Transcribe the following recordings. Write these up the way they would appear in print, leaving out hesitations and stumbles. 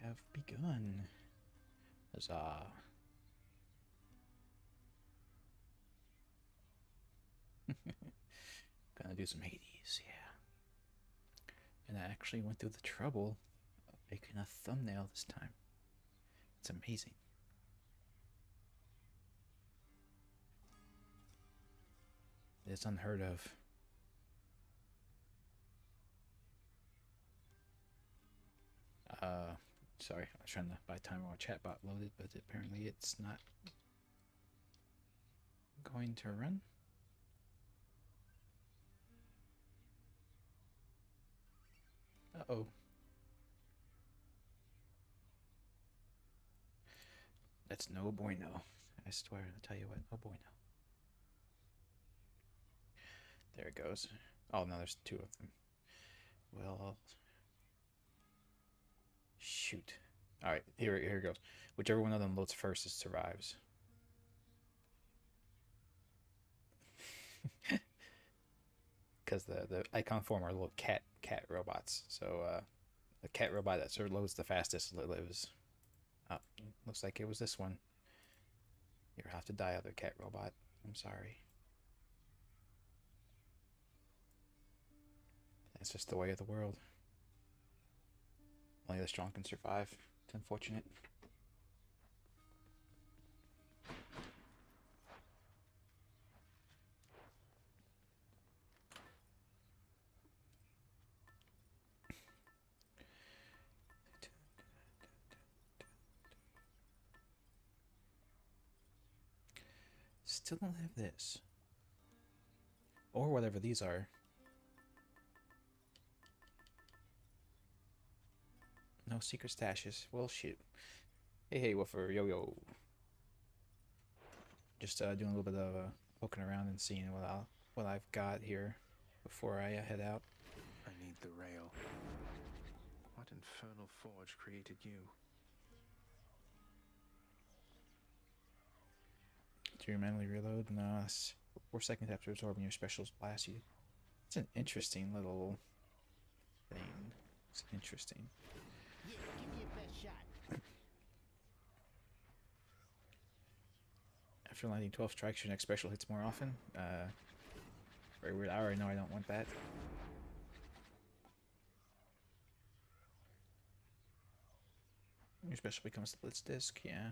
have begun. Huzzah. Gonna do some Hades, yeah. And I actually went through the trouble of making a thumbnail this time. It's amazing. It's unheard of. Sorry, I was trying to buy time while chatbot loaded, but apparently it's not going to run. Uh-oh. That's no bueno. I swear, I tell you what, no bueno. There it goes. Oh, no, there's two of them. Well, shoot. All right, here it goes. Whichever one of them loads first, it survives. Because the icon form are little cat robots. So the cat robot that sort of loads the fastest lives. Oh, looks like it was this one. You have to die, other cat robot. I'm sorry. It's just the way of the world. Only the strong can survive. It's unfortunate. Still don't have this. Or whatever these are. No secret stashes. Well, shoot. Hey, Woofer. Yo, yo. Just doing a little bit of poking around and seeing what I've got here before I head out. I need the rail. What infernal forge created you? Do you manually reload? No, it's 4 seconds after absorbing your specials blast you. It's an interesting little thing. It's interesting. Yeah, give me your best shot. After landing 12 strikes, your next special hits more often. Very weird. I already know I don't want that. Your special becomes the Blitz Disc, yeah.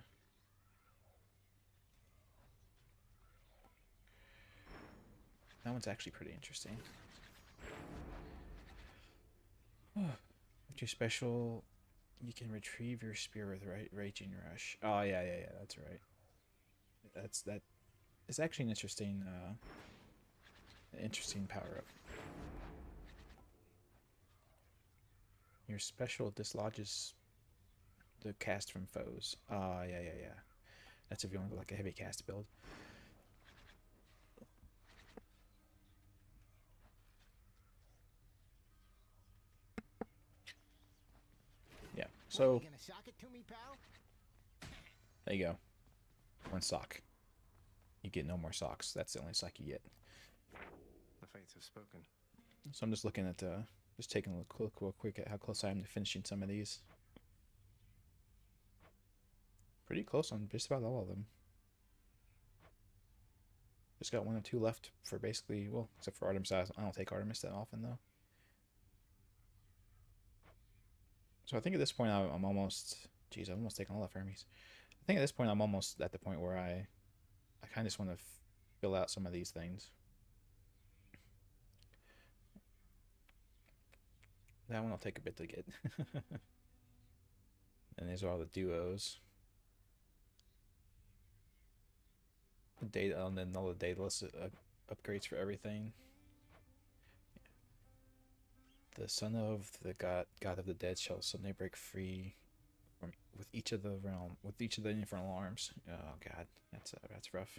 That one's actually pretty interesting. With your special, you can retrieve your spear with Raging Rush. Oh, yeah, that's right. That is actually an interesting power-up. Your special dislodges the cast from foes. Yeah. That's if you want to go like a heavy cast build. Yeah, so you gonna sock it to me, pal? there you go. One sock. You get no more socks. That's the only sock you get. The fates have spoken. So I'm just looking at just taking a look real quick at how close I am to finishing some of these. Pretty close on just about all of them. Just got 1 or 2 left for basically, well, except for Artemis. I don't take Artemis that often though. So I think at this point I'm almost, geez, I'm almost taking all the Hermes. I think at this point I'm almost at the point where I kind of just want to fill out some of these things. That one will take a bit to get. And these are all the duos. The data, and then all the dataless upgrades for everything. The son of the god of the dead shall suddenly break free from with each of the infernal arms. Oh god, that's rough.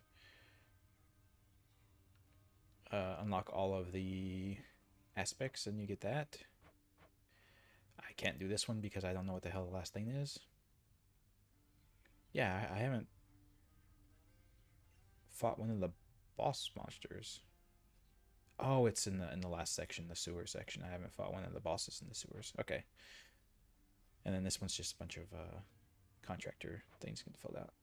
Unlock all of the aspects and you get that. I can't do this one because I don't know what the hell the last thing is. Yeah, I haven't fought one of the boss monsters. Oh, it's in the last section, the sewer section. I haven't fought one of the bosses in the sewers. Okay. And then this one's just a bunch of contractor things get filled out.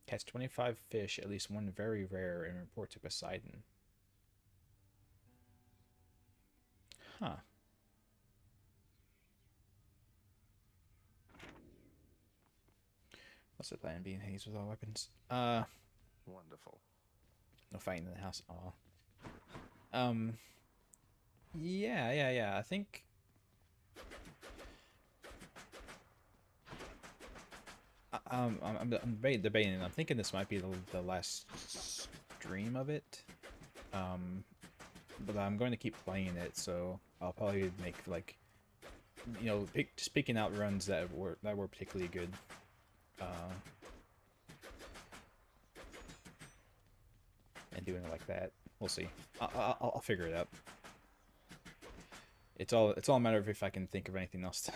Catch 25 fish, at least one very rare, and report to Poseidon. Huh. What's the plan? Being hazed with all weapons. Wonderful. No fighting in the house. Aw. Yeah. I think. I'm debating. I'm thinking this might be the last stream of it. But I'm going to keep playing it, so I'll probably make like, you know, just picking out runs that were particularly good. And doing it like that. We'll see. I'll figure it out. It's all a matter of if I can think of anything else.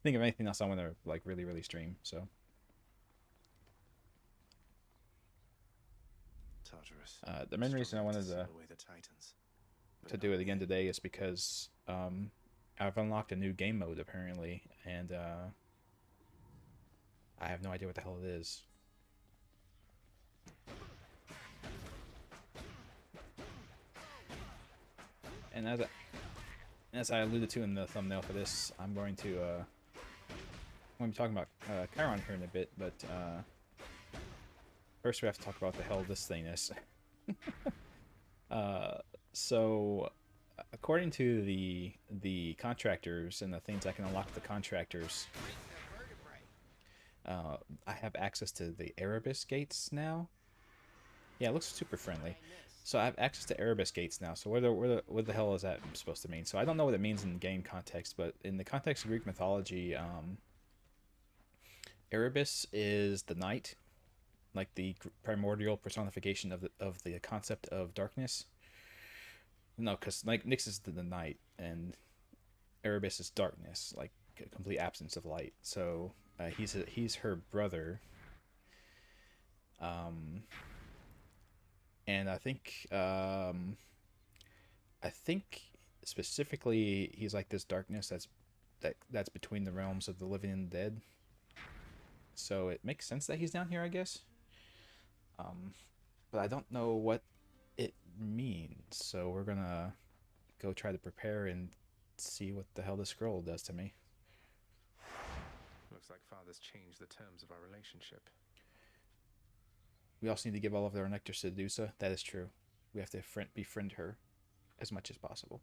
Think of anything else I want to like really stream. So. Tartarus. The main reason I wanted seal away the Titans, but to not do it again me. today is because I've unlocked a new game mode apparently, and I have no idea what the hell it is. And as I alluded to in the thumbnail for this, I'm going to be talking about Chiron here in a bit, but first we have to talk about what the hell this thing is. So according to the contractors and the things I can unlock the contractors, I have access to the Erebus gates now. Yeah, it looks super friendly. So I have access to Erebus gates now. So what the hell is that supposed to mean? So I don't know what it means in game context, but in the context of Greek mythology, Erebus is the night, like the primordial personification of the concept of darkness. No, because like Nyx is the night, and Erebus is darkness, like a complete absence of light. So he's her brother. And I think specifically he's like this darkness that's between the realms of the living and the dead. So it makes sense that he's down here, I guess. But I don't know what it means. So we're gonna go try to prepare and see what the hell this scroll does to me. Looks like Father's changed the terms of our relationship. We also need to give all of our nectars to Medusa. That is true. We have to befriend her as much as possible.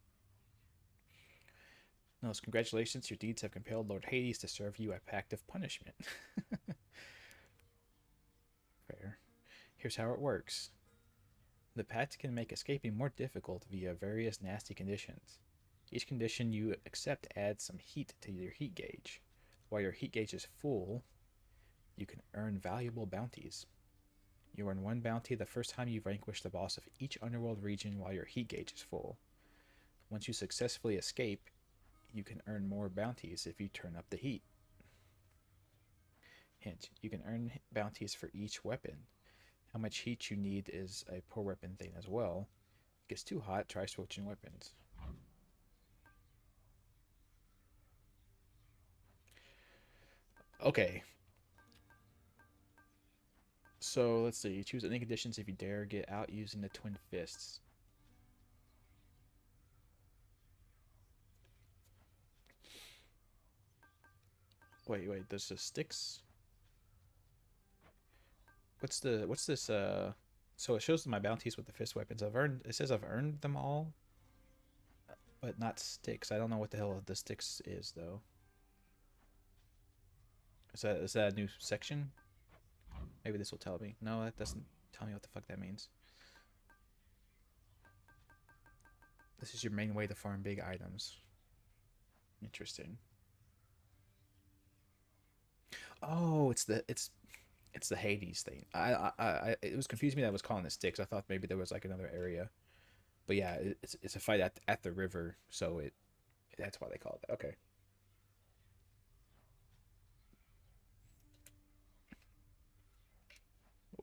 Nils, congratulations. Your deeds have compelled Lord Hades to serve you a pact of punishment. Fair. Here's how it works. The pact can make escaping more difficult via various nasty conditions. Each condition you accept adds some heat to your heat gauge. While your heat gauge is full, you can earn valuable bounties. You earn one bounty the first time you vanquish the boss of each underworld region while your heat gauge is full. Once you successfully escape, you can earn more bounties if you turn up the heat. Hint, you can earn bounties for each weapon. How much heat you need is a per weapon thing as well. If it gets too hot, try switching weapons. Okay. So let's see. Choose any conditions if you dare get out using the twin fists. Wait. Does the sticks? What's this? So it shows my bounties with the fist weapons. It says I've earned them all, but not sticks. I don't know what the hell the sticks is though. Is that a new section? Maybe this will tell me. No, that doesn't tell me what the fuck that means. This is your main way to farm big items. Interesting. Oh, it's the Hades thing. It was confusing me that I was calling it sticks. I thought maybe there was like another area. But yeah, it's a fight at the river, so that's why they call it that. Okay.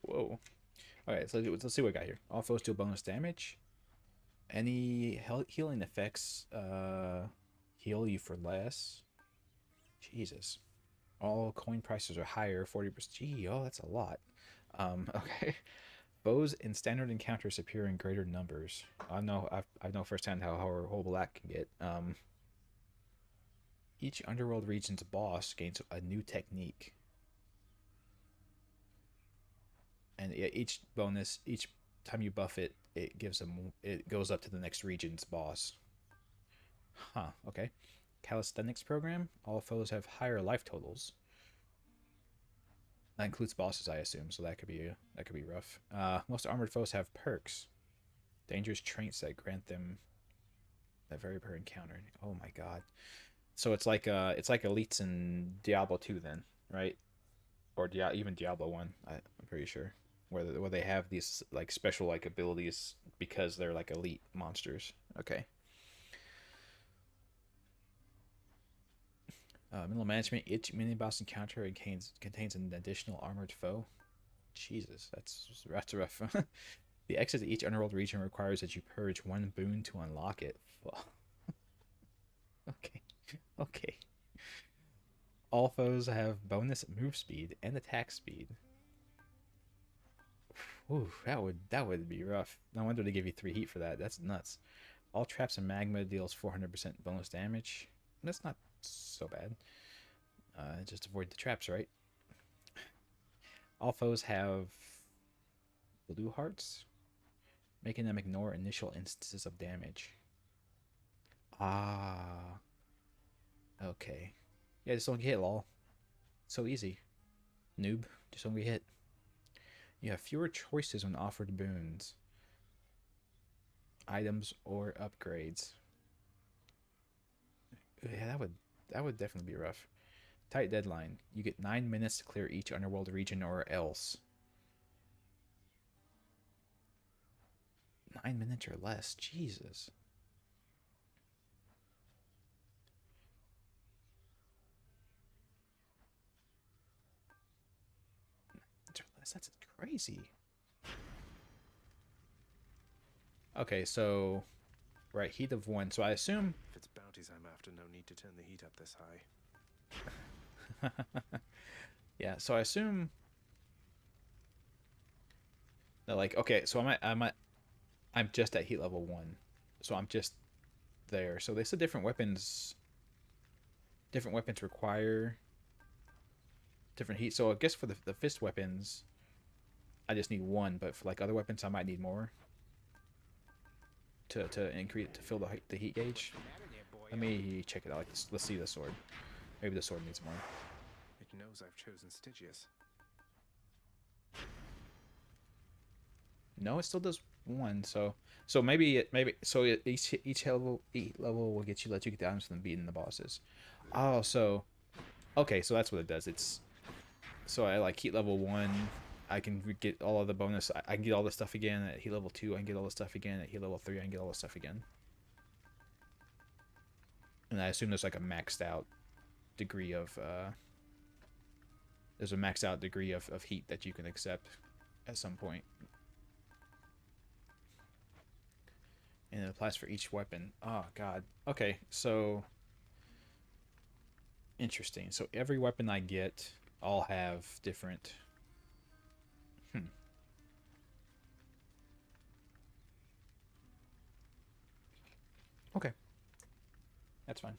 Whoa. Alright, so let's see what we got here. All foes deal bonus damage. Any healing effects heal you for less. Jesus. All coin prices are higher, 40%. Gee, oh, that's a lot. Okay. Foes in standard encounters appear in greater numbers. I know firsthand how horrible that can get. Each underworld region's boss gains a new technique, and each bonus, each time you buff it, it goes up to the next region's boss. Huh. Okay. Calisthenics program. All foes have higher life totals. That includes bosses, I assume. So that could be rough. Most armored foes have perks, dangerous traits that grant them that vary per encounter. Oh my god. So it's like elites in Diablo 2 then, right? Or even Diablo 1. I'm pretty sure where they have these like special like abilities because they're like elite monsters. Okay. Middle management. Each mini boss encounter contains an additional armored foe. Jesus, that's rough. The exit to each underworld region requires that you purge one boon to unlock it. Okay, okay. All foes have bonus move speed and attack speed. Ooh, that would be rough. No wonder they give you 3 heat for that. That's nuts. All traps and magma deals 400% bonus damage. That's not so bad. Just avoid the traps, right? All foes have blue hearts, making them ignore initial instances of damage. Ah. Okay. Yeah, just don't get hit, lol. So easy. Noob. Just don't get hit. You have fewer choices when offered boons, items, or upgrades. Yeah, that would definitely be rough. Tight deadline. You get 9 minutes to clear each underworld region or else. 9 minutes or less. Jesus. That's crazy. Okay, so right, heat of 1. So I assume If it's bounties I'm after, no need to turn the heat up this high. yeah, so I assume that like okay, so I'm just at heat level 1. So I'm just there. So they said different weapons require different heat. So I guess for the fist weapons I just need 1, but for like other weapons I might need more to increase to fill the heat gauge. Let me check it out. Let's see the sword. Maybe the sword needs more. It knows I've chosen Stygius. No, it still does 1. So each level will let you get down to them beating the bosses. Oh, so okay, so that's what it does. It's so I like heat level 1. I can get all of the bonus. I can get all the stuff again at heat level 2. I can get all the stuff again at heat level 3. I can get all the stuff again. And I assume there's like a maxed out degree of there's a maxed out degree of heat that you can accept at some point. And it applies for each weapon. Oh god. Okay, so interesting. So every weapon I get, I'll have different. Okay. That's fine.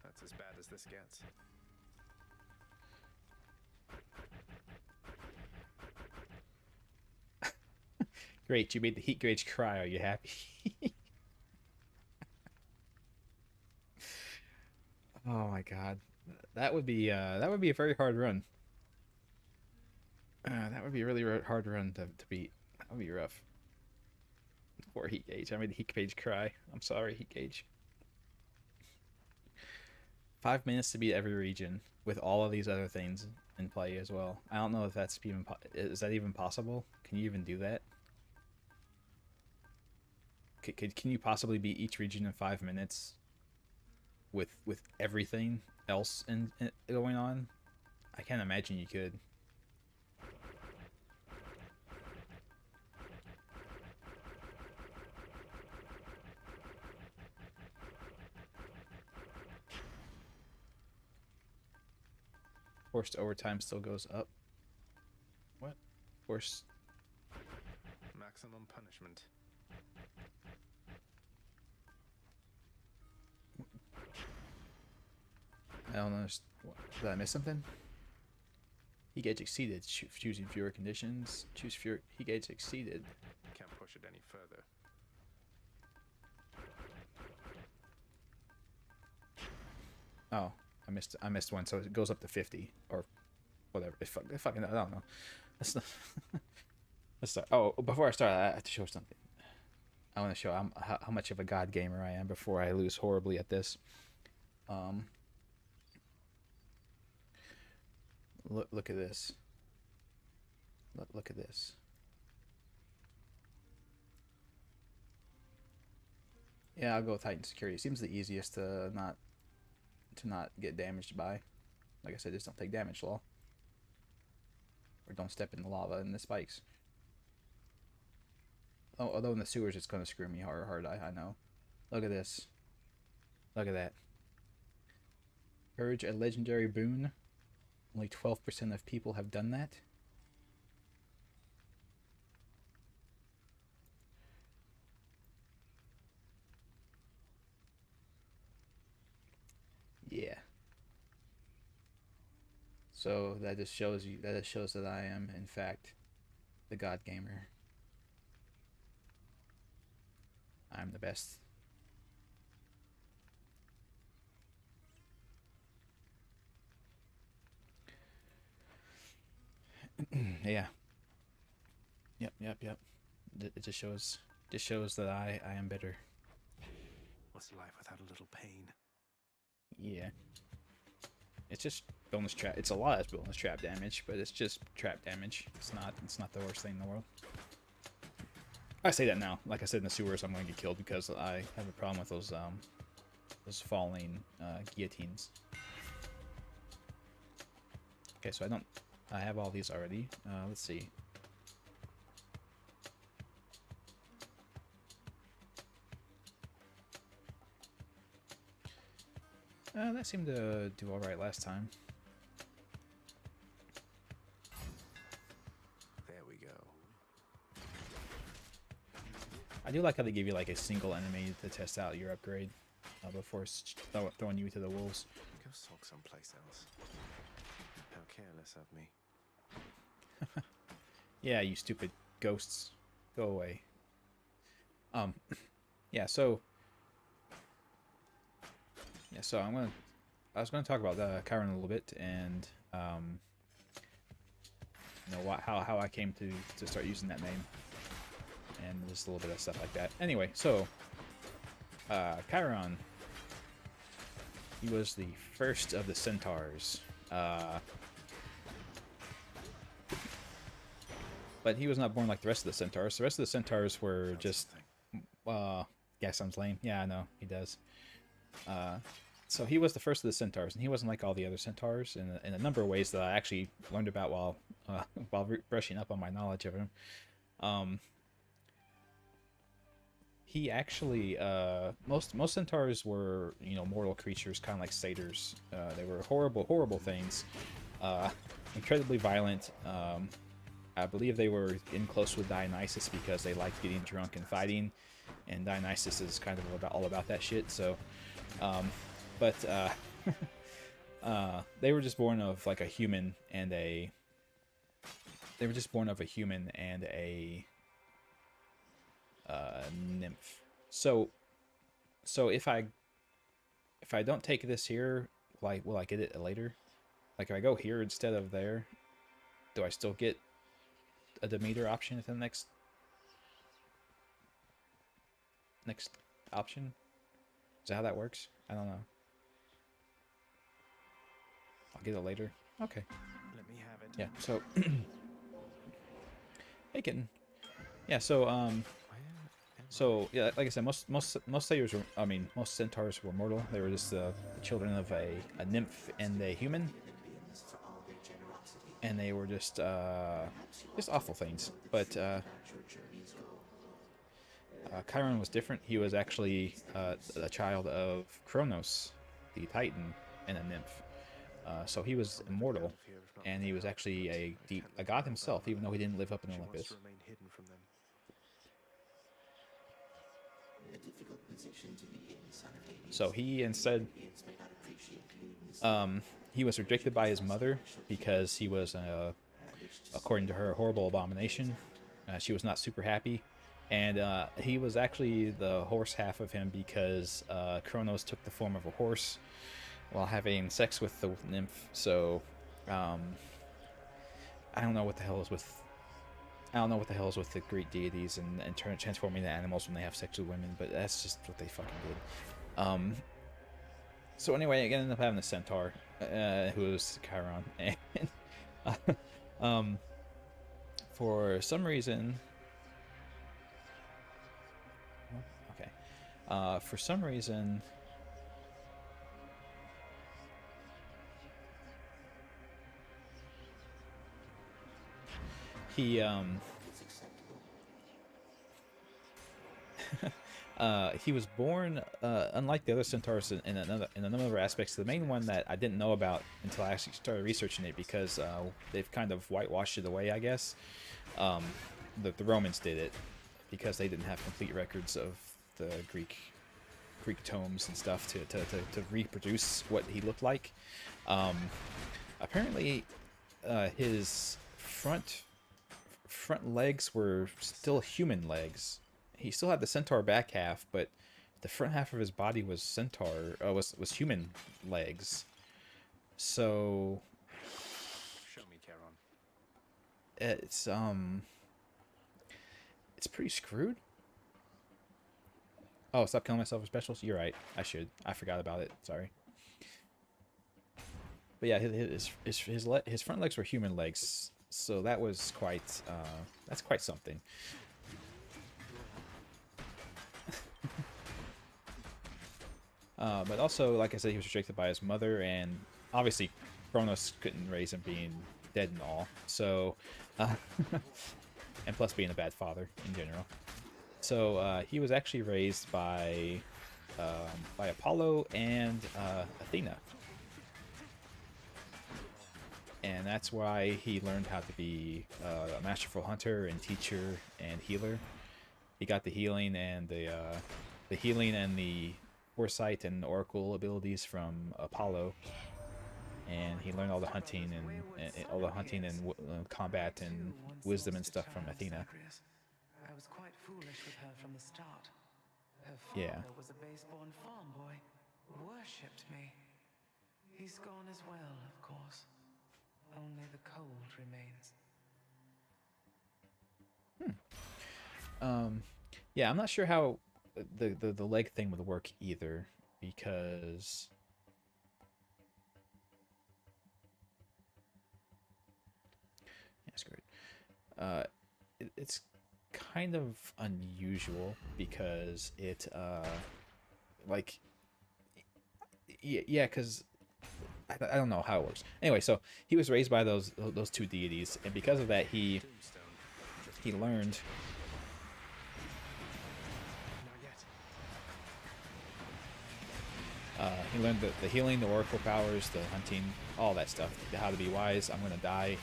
That's as bad as this gets. Great, you made the heat gauge cry. Are you happy? Oh my god. That would be a very hard run. That would be a really hard run to beat. That would be rough. Poor heat gauge. I made the heat gauge cry. I'm sorry, heat gauge. 5 minutes to beat every region with all of these other things in play as well. I don't know if that's even is that even possible? Can you even do that? Can you possibly beat each region in 5 minutes with everything else in going on? I can't imagine you could. Forced overtime still goes up. What? Forced. Maximum punishment. I don't understand. Did I miss something? Heat gauge exceeded. Choosing fewer conditions. Choose fewer. Heat gauge exceeded. Can't push it any further. Oh, I missed one. So it goes up to 50 or whatever. Fucking I don't know. Let's not. Let's start. Oh, before I start, I have to show something. I want to show how much of a god gamer I am before I lose horribly at this. Look at this. Look at this. Yeah, I'll go with Titan Security. Seems the easiest to not get damaged by. Like I said, just don't take damage, lol. Or don't step in the lava and the spikes. Oh, although in the sewers it's gonna screw me hard. I know. Look at this. Look at that. Purge a legendary boon. Only 12% of people have done that. Yeah. So that just shows you. That just shows that I am, in fact, the god gamer. I'm the best. Yeah. Yep. It just shows that I am better. What's life without a little pain? Yeah. It's just bonus trap. It's a lot of bonus trap damage, but it's just trap damage. It's not the worst thing in the world. I say that now. Like I said in the sewers, I'm going to get killed because I have a problem with those falling guillotines. Okay, so I have all these already. Let's see. That seemed to do alright last time. There we go. I do like how they give you like a single enemy to test out your upgrade before throwing you to the wolves. Go sulk someplace else. How careless of me. Yeah, you stupid ghosts. Go away. Yeah, so I was gonna talk about Chiron a little bit and you know how I came to start using that name and just a little bit of stuff like that. Anyway, so Chiron, he was the first of the centaurs. But he was not born like the rest of the centaurs. The rest of the centaurs were just yeah, sounds lame. Yeah, I know, he does. So he was the first of the centaurs, and he wasn't like all the other centaurs in a number of ways that I actually learned about while brushing up on my knowledge of him. He actually most centaurs were, you know, mortal creatures, kind of like satyrs. They were horrible things, incredibly violent. I believe they were in close with Dionysus because they liked getting drunk and fighting, and Dionysus is kind of all about that shit. So, but they were just born of like a human and a. They were just born of a human and a nymph. So if I don't take this here, will I get it later? Like if I go here instead of there, do I still get a Demeter option at the next option? Is that how that works? I don't know. I'll get it later. Okay. Let me have it. Yeah. So hey, kitten. Yeah. So yeah, like I said, most satyrs were, I mean, most centaurs were mortal. They were just the children of a nymph and a human, and they were just awful things. But Chiron was different. He was actually a child of Kronos, the Titan, and a nymph. So he was immortal, and he was actually a god himself, even though he didn't live up in Olympus. Remain hidden from them. So he instead, he was rejected by his mother because he was, according to her, a horrible abomination. She was not super happy, and he was actually the horse half of him because Kronos took the form of a horse while having sex with the nymph. So I don't know what the hell is with. I don't know what the hell is with the Greek deities and transforming the animals when they have sex with women, but that's just what they fucking did. So anyway, I ended up having a centaur, who was Chiron, and for some reason, for some reason, he was born, unlike the other centaurs in a number of aspects. The main one that I didn't know about until I actually started researching it, because they've kind of whitewashed it away, I guess. The Romans did it because they didn't have complete records of the Greek tomes and stuff to reproduce what he looked like. Apparently, his front legs were still human legs. He still had the centaur back half, but the front half of his body was was human legs. So Show me, Charon. it's pretty screwed. Oh, stop killing myself with specials. You're right. I should. I forgot about it. Sorry. But yeah, his front legs were human legs, so that was quite that's quite something. But also, like I said, he was rejected by his mother, and obviously Kronos couldn't raise him, being dead and all. So, and plus being a bad father in general. So he was actually raised by Apollo and Athena, and that's why he learned how to be a masterful hunter and teacher and healer. He got the healing and the foresight and oracle abilities from Apollo, and he learned all the hunting and combat and wisdom and stuff from Athena. I was quite foolish with her from the start. Her Yeah. father was a base-born farm boy, worshipped me. He's gone as well, of course. Only the cold remains. Yeah, I'm not sure how the leg thing would work either, because yeah, screw it. It's kind of unusual because it like yeah, because I don't know how it works. Anyway, so he was raised by those two deities, and because of that, he learned. He learned the healing, the oracle powers, the hunting, all that stuff. How to be wise. I'm gonna die.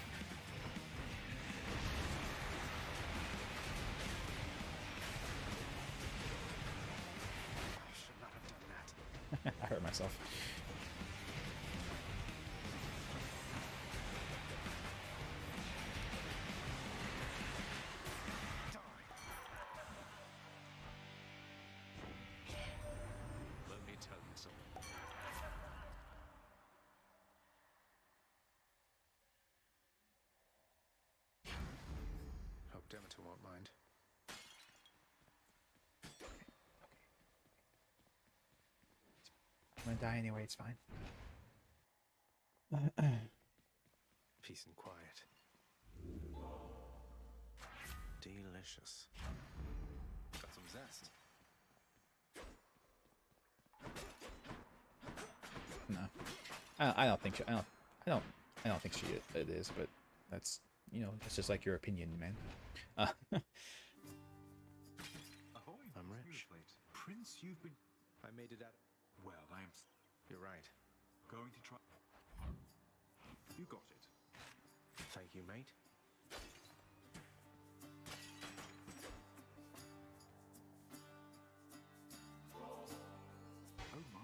I should not have done that. I hurt myself. Let me tell you something. Hope Demeter won't mind. I'm gonna die anyway. It's fine. Peace and quiet. Delicious. Got some zest. No, I don't think so. I don't think it is. But that's, you know, it's just like your opinion, man. I'm rich. Prince, you've been... I made it out. Well, You're right. going to try... You got it. Thank you, mate. Oh my,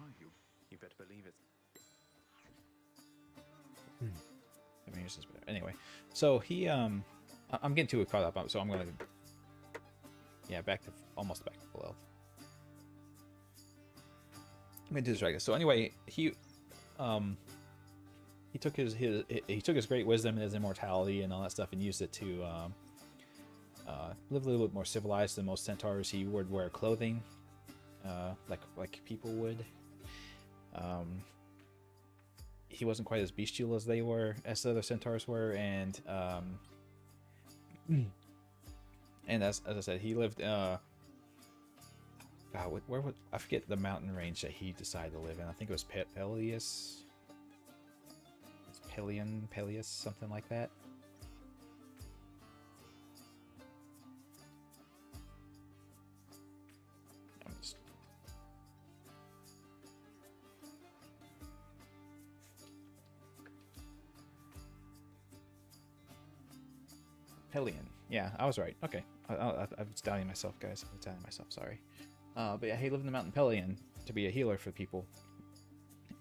you better believe it. I mean, this is better. Anyway, so he I'm getting too caught up, so I'm gonna almost back to full health. I'm gonna do this right. So anyway, he took his great wisdom and his immortality and all that stuff and used it to live a little bit more civilized than most centaurs. He would wear clothing, like people would. He wasn't quite as bestial as the other centaurs were, and as I said, he lived. God, where would I forget the mountain range that he decided to live in? I think it was Peleus. Peleus, something like that. Pelion. Yeah, I was right. Okay. I was doubting myself, guys. I was doubting myself. Sorry. But yeah, he lived in the mountain Pelion to be a healer for people.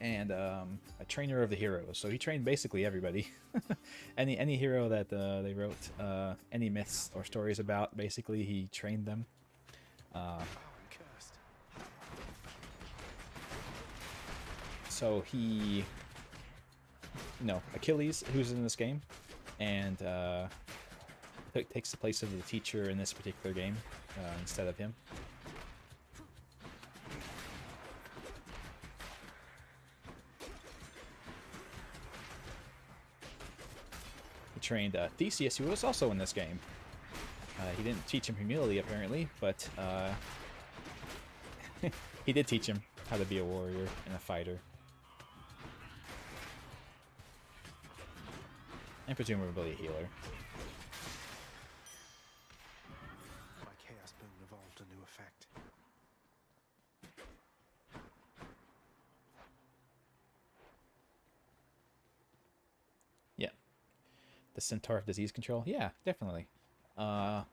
And a trainer of the heroes. So he trained basically everybody. any hero that they wrote any myths or stories about, basically he trained them. I'm cursed. So he... Achilles, who's in this game, and takes the place of the teacher in this particular game instead of him. He trained Theseus, who was also in this game. He didn't teach him humility, apparently, but he did teach him how to be a warrior and a fighter. And presumably a healer. My chaos boon evolved a new effect. Yeah. The Centaur of Disease Control? Yeah, definitely. I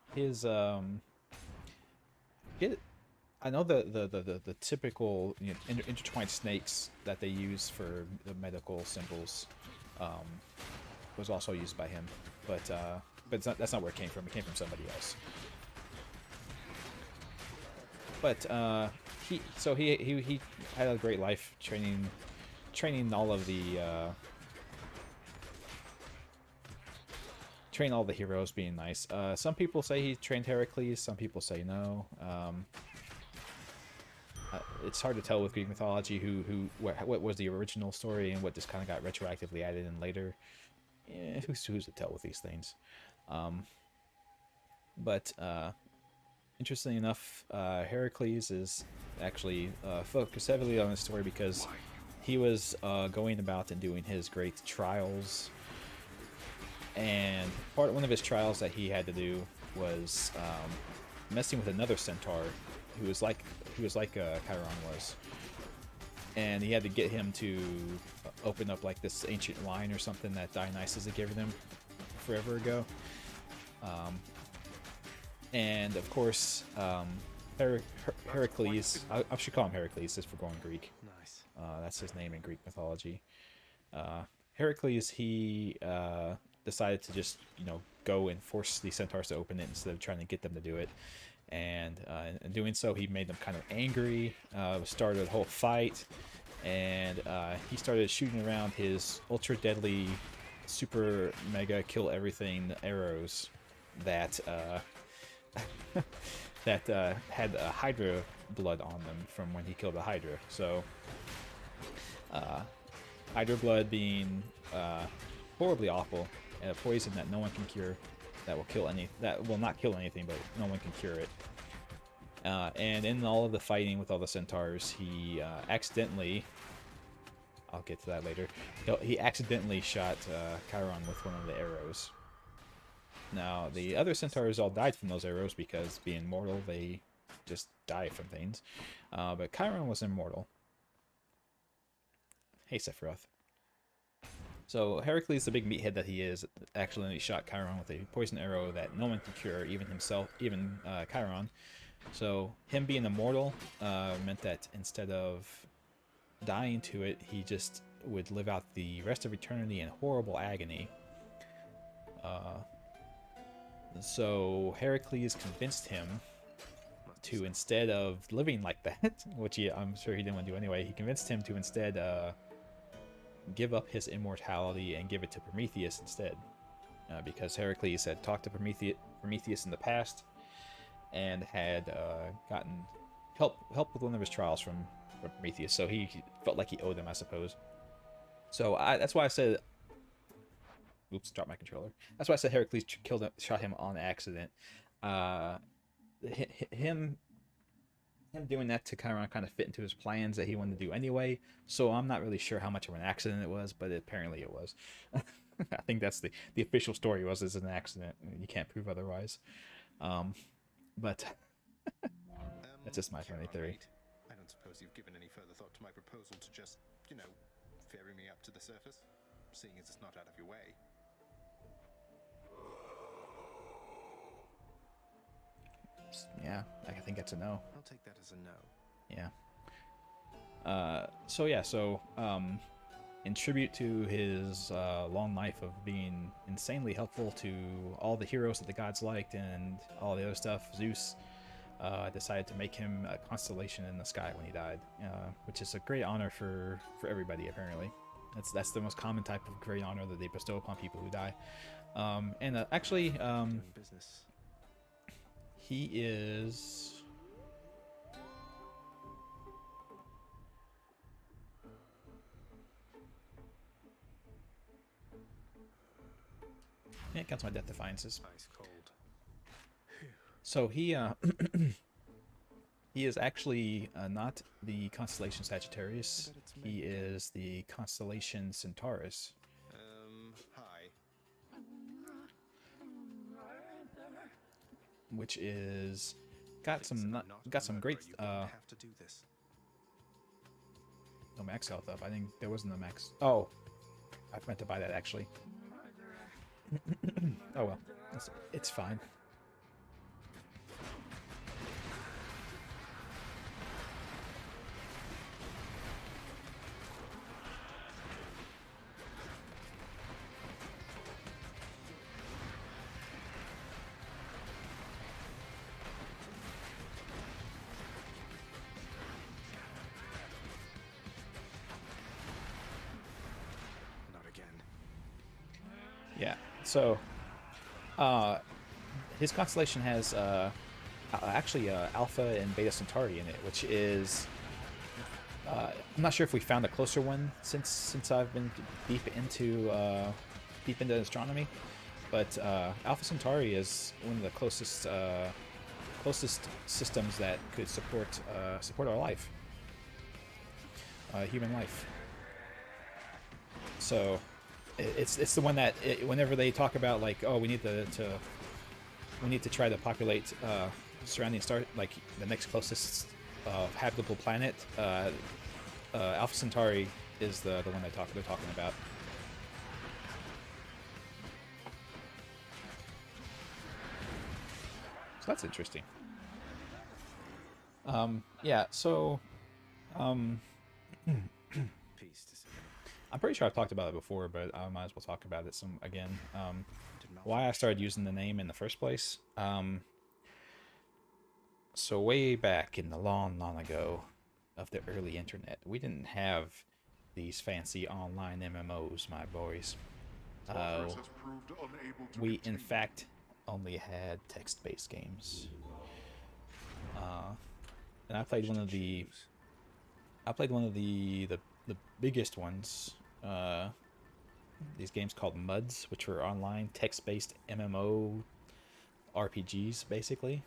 know the typical intertwined snakes that they use for the medical symbols was also used by him, but that's not where it came from. It came from somebody else. But he had a great life training all of the heroes, being nice. Some people say he trained Heracles. Some people say no. It's hard to tell with Greek mythology what was the original story and what just kind of got retroactively added in later. Who's to tell with these things? But interestingly enough, Heracles is actually focused heavily on the story because he was going about and doing his great trials. And one of his trials that he had to do was messing with another centaur who was like Chiron was, and he had to get him to open up like this ancient wine or something that Dionysus had given him forever ago. And of course, Heracles. I should call him Heracles just for going Greek. Nice. That's his name in Greek mythology. Heracles, he decided to just go and force the centaurs to open it instead of trying to get them to do it. And in doing so, he made them kind of angry. Started a whole fight, and he started shooting around his ultra deadly, super mega kill everything arrows that had Hydra blood on them from when he killed the Hydra. So Hydra blood being horribly awful, and a poison that no one can cure, that will not kill anything, but no one can cure it. And in all of the fighting with all the centaurs, he accidentally, I'll get to that later, he accidentally shot Chiron with one of the arrows. Now, the other centaurs all died from those arrows because, being mortal, they just die from things. But Chiron was immortal. Hey, Sephiroth. So Heracles, the big meathead that he is, actually shot Chiron with a poison arrow that no one could cure, even himself, even Chiron. So him being immortal meant that instead of dying to it, he just would live out the rest of eternity in horrible agony. So Heracles convinced him to, instead of living like that, which I'm sure he didn't want to do anyway, he convinced him to instead give up his immortality and give it to Prometheus instead. Because Heracles had talked to Prometheus in the past and had gotten help with one of his trials from Prometheus, so he felt like he owed him, I suppose. So that's why I said, oops, dropped my controller. That's why I said Heracles shot him on accident. Him doing that to Chiron kind of fit into his plans that he wanted to do anyway. So I'm not really sure how much of an accident it was, but apparently it was. I think that's the official story was it's an accident. You can't prove otherwise. But that's just my funny theory. I don't suppose you've given any further thought to my proposal to just, ferry me up to the surface, seeing as it's not out of your way. Yeah, I think that's a no. I'll take that as a no. Yeah. So in tribute to his long life of being insanely helpful to all the heroes that the gods liked and all the other stuff, Zeus decided to make him a constellation in the sky when he died, which is a great honor for everybody, apparently. That's the most common type of great honor that they bestow upon people who die. Actually, Doing business. he is... Yeah, counts my death defiances. Ice cold. So he he is actually not the constellation Sagittarius. He is the constellation Centaurus. Hi. Which is got some great have to do this. no max health up. I think there wasn't a max. Oh, I meant to buy that actually. Oh well, it's fine. Not again. Yeah. So, his constellation has actually Alpha and Beta Centauri in it, which is I'm not sure if we found a closer one since I've been deep into astronomy, but Alpha Centauri is one of the closest systems that could support our life, human life. So it's the one that whenever they talk about like, oh, we need to try to populate surrounding star, like the next closest habitable planet, Alpha Centauri is the one they're talking about. So that's interesting. Yeah. So Peace to see. I'm pretty sure I've talked about it before, but I might as well talk about it again. Why I started using the name in the first place. So way back in the long ago of the early internet, we didn't have these fancy online MMOs, my boys. We in fact only had text-based games. And I played one of the biggest ones. These games called MUDs, which were online text-based MMO RPGs, basically.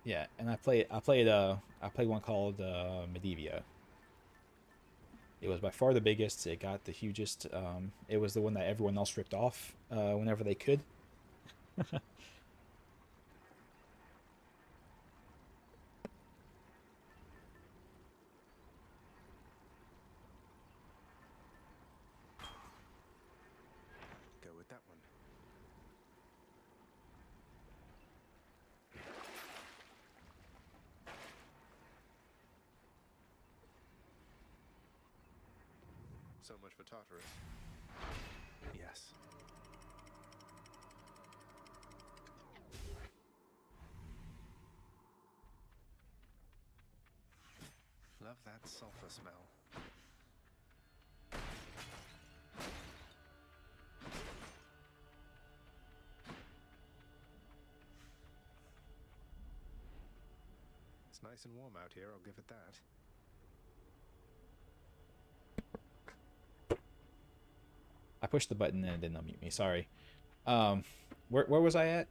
Yeah, and I played one called Medivia. It was by far the biggest. It got the hugest. It was the one that everyone else ripped off whenever they could. So much for Tartarus. Yes. Love that sulfur smell. It's nice and warm out here, I'll give it that. I pushed the button and it didn't unmute me. Sorry. Where was I at?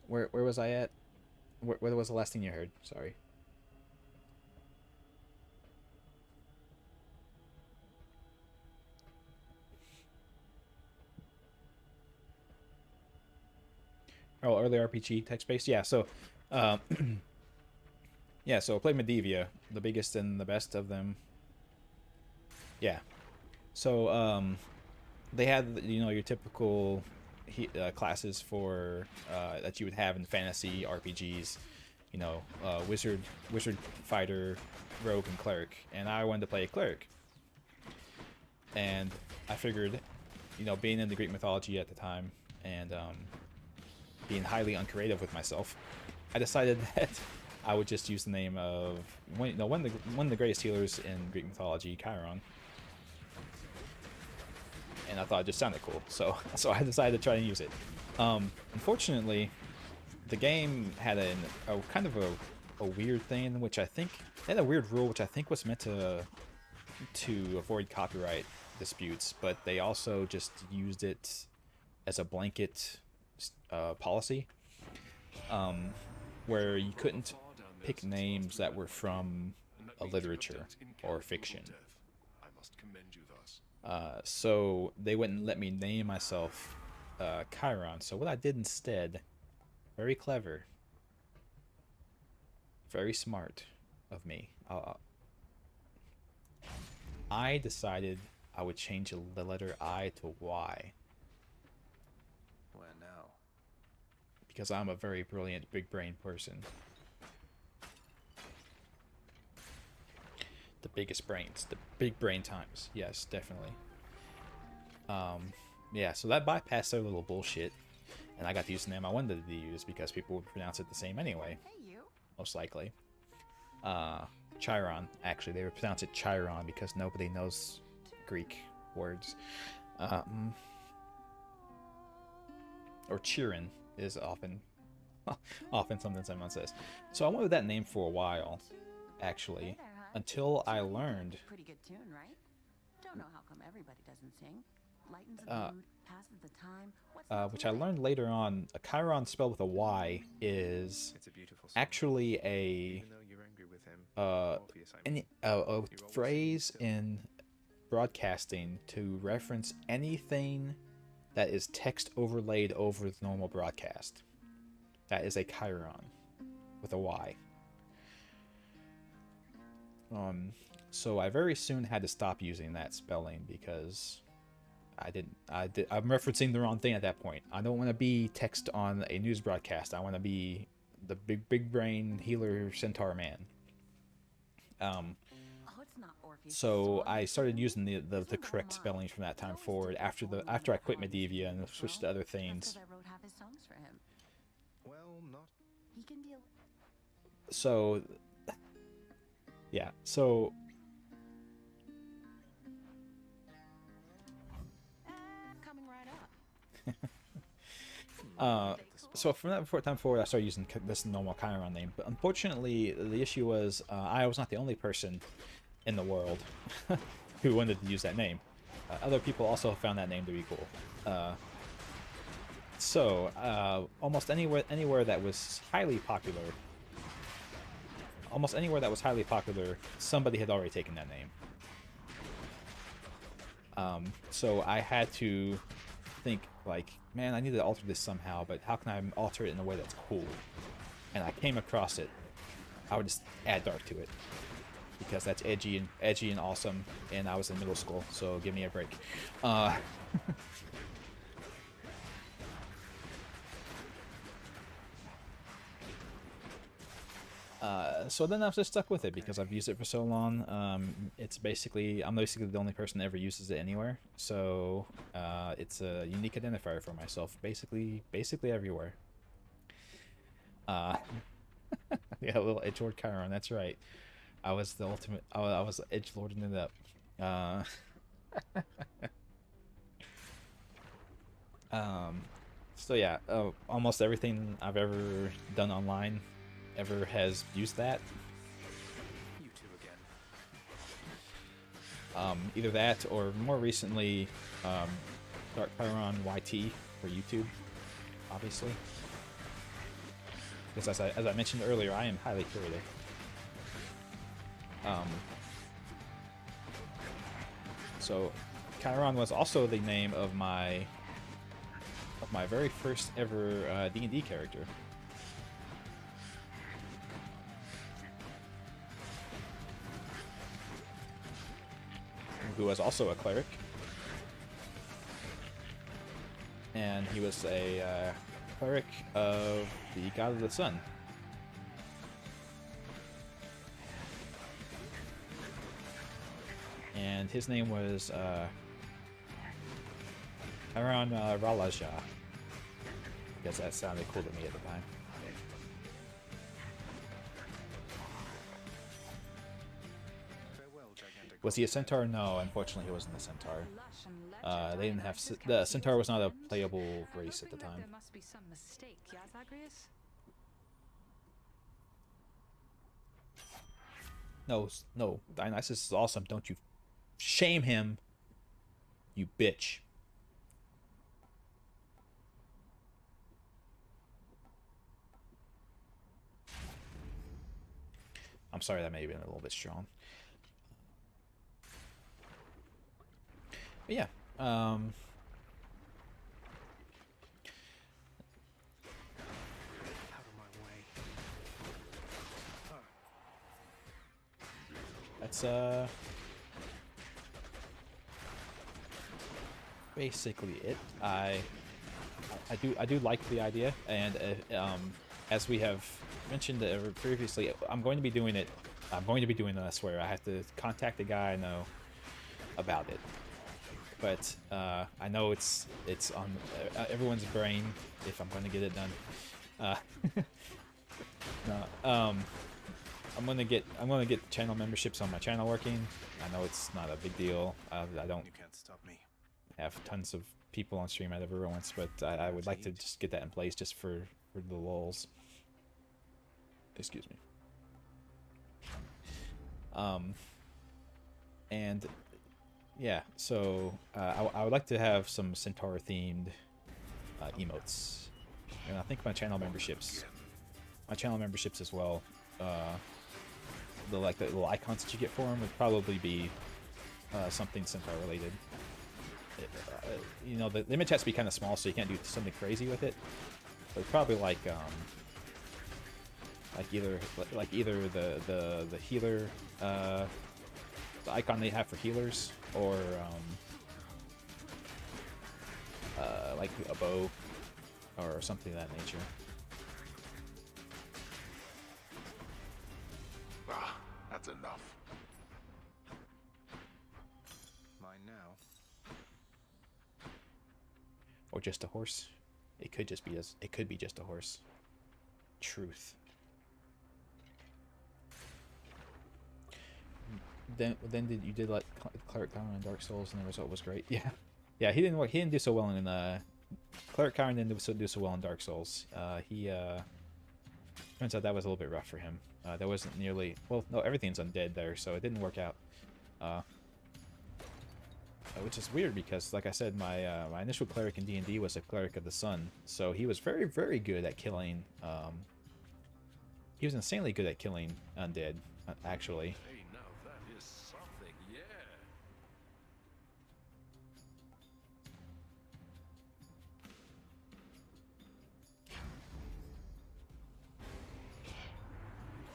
Where was I at? Where was the last thing you heard? Sorry. Oh, early RPG text-based. Yeah. So, yeah. So I played Medivia, the biggest and the best of them. Yeah. So they had your typical classes for that you would have in fantasy RPGs. Wizard, fighter, rogue, and cleric. And I wanted to play a cleric. And I figured, being in the Greek mythology at the time and being highly uncreative with myself, I decided that I would just use the name of one of the greatest healers in Greek mythology, Chiron. And I thought it just sounded cool, so I decided to try and use it. Unfortunately, the game had a kind of a weird thing, which I think it had a weird rule, which I think was meant to avoid copyright disputes, but they also just used it as a blanket policy, where you couldn't pick names that were from a literature or fiction. I must commend you thus. So they wouldn't let me name myself Chiron. So what I did instead, very clever, very smart of me, I decided I would change the letter I to Y. Where now? Because I'm a very brilliant, big brain person. The biggest brains, the big brain times. Yes, definitely. Yeah, so that bypassed their little bullshit, and I got to use the name I wanted to use because people would pronounce it the same anyway. Hey, you. Most likely. Chiron, actually, they would pronounce it Chiron because nobody knows Greek words. Or Chiron is often something someone says. So I went with that name for a while, actually, Hey there, hon. until I learned. Pretty good tune, right? Don't know how come everybody doesn't sing. Lightens the mood, passes the time. What's not Which to I like? learned later on, a Chiron spelled with a Y is It's a beautiful song. actually a Even though you're angry with him, Morpheus, I mean, a phrase in broadcasting to reference anything that is text overlaid over the normal broadcast. That is a Chiron with a Y. So I very soon had to stop using that spelling because I'm referencing the wrong thing at that point. I don't want to be text on a news broadcast. I want to be the big brain healer centaur man. Oh, it's not Orpheus' So song. I started using the correct spelling from that time forward after I quit Medivia and switched to other That's things. 'cause I wrote half his songs for him. well, not He can deal. So yeah, so Coming right up. so from that time forward, I started using this normal Chiron name. But unfortunately, the issue was I was not the only person in the world who wanted to use that name. Other people also found that name to be cool. So almost anywhere that was highly popular, somebody had already taken that name. So I had to think like, man, I need to alter this somehow, but how can I alter it in a way that's cool? And I came across it. I would just add dark to it because that's edgy and awesome, and I was in middle school, so give me a break. So then I've just stuck with it because I've used it for so long. It's basically, I'm basically the only person that ever uses it anywhere. So it's a unique identifier for myself, basically everywhere. Yeah, a little edgelord Chiron. That's right. I was the ultimate. I was edgelording it up. So yeah, almost everything I've ever done online ever has used that. You two again. Either that or more recently, DarkChiron YT for YouTube, obviously. Because as I mentioned earlier, I am highly curated. So Chiron was also the name of my very first ever D&D character. Who was also a cleric. And he was a cleric of the god of the sun. And his name was Chiron Ralaja. Because that sounded cool to me at the time. Was he a centaur? No, unfortunately he wasn't a centaur. They didn't have the centaur was not a playable race at the time. There must be some mistake, yeah, Zagreus? No, Dionysus is awesome. Don't you shame him, you bitch. I'm sorry, that may have been a little bit strong. But yeah, Out of my way. that's basically it. I do like the idea, and as we have mentioned previously, I'm going to be doing it. I'm going to be doing it. I swear. I have to contact the guy I know about it. But I know it's on everyone's brain if I'm going to get it done. No, I'm gonna get channel memberships on my channel working. I know it's not a big deal. I don't You can't stop me. have tons of people on stream at every once, but I would like to just get that in place just for the lulz. Excuse me. And yeah, so I would like to have some centaur themed emotes, and I think my channel memberships as well. The little icons that you get for them would probably be something centaur related. You know, the image has to be kind of small, so you can't do something crazy with it. But probably like either the healer, the icon they have for healers, or like a bow or something of that nature. Ah, that's enough. Mine now. Or just a horse. It could just be just a horse. Truth. Then you did like Cleric Chiron in Dark Souls, and the result was great. Yeah. He didn't do so well in Cleric Chiron didn't do so well in Dark Souls. Turns out that was a little bit rough for him. There wasn't nearly, well, no, everything's undead there, so it didn't work out. Which is weird because, like I said, my initial cleric in D&D was a cleric of the sun, so he was very, very good at killing. He was insanely good at killing undead, actually. Hey, now that is something, yeah.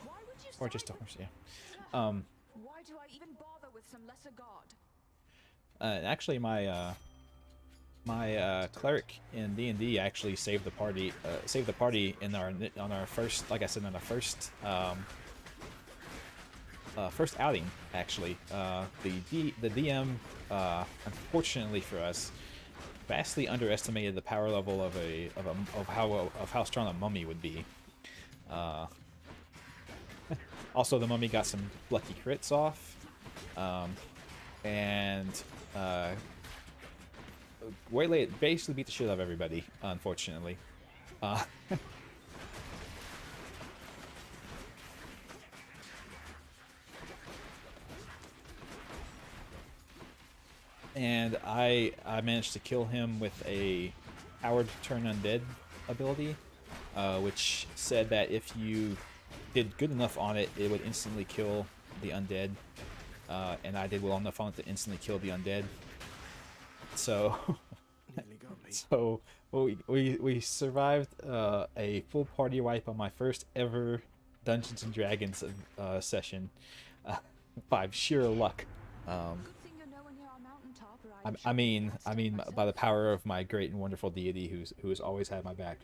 Why would you Or say just a that? horse, yeah. Why do I even bother with some lesser god? Actually, my my cleric in D&D actually saved the party. Saved the party in on our first, like I said, on our first first outing. Actually, the DM, unfortunately for us, vastly underestimated the power level of how strong a mummy would be. Also, the mummy got some lucky crits off, and Waylay basically beat the shit out of everybody, unfortunately. And I managed to kill him with a powered turn undead ability, which said that if you did good enough on it, it would instantly kill the undead. And I did well enough on it to instantly kill the undead. So, so we survived a full party wipe on my first ever Dungeons and Dragons session by sheer luck. I mean, by the power of my great and wonderful deity, who has always had my back.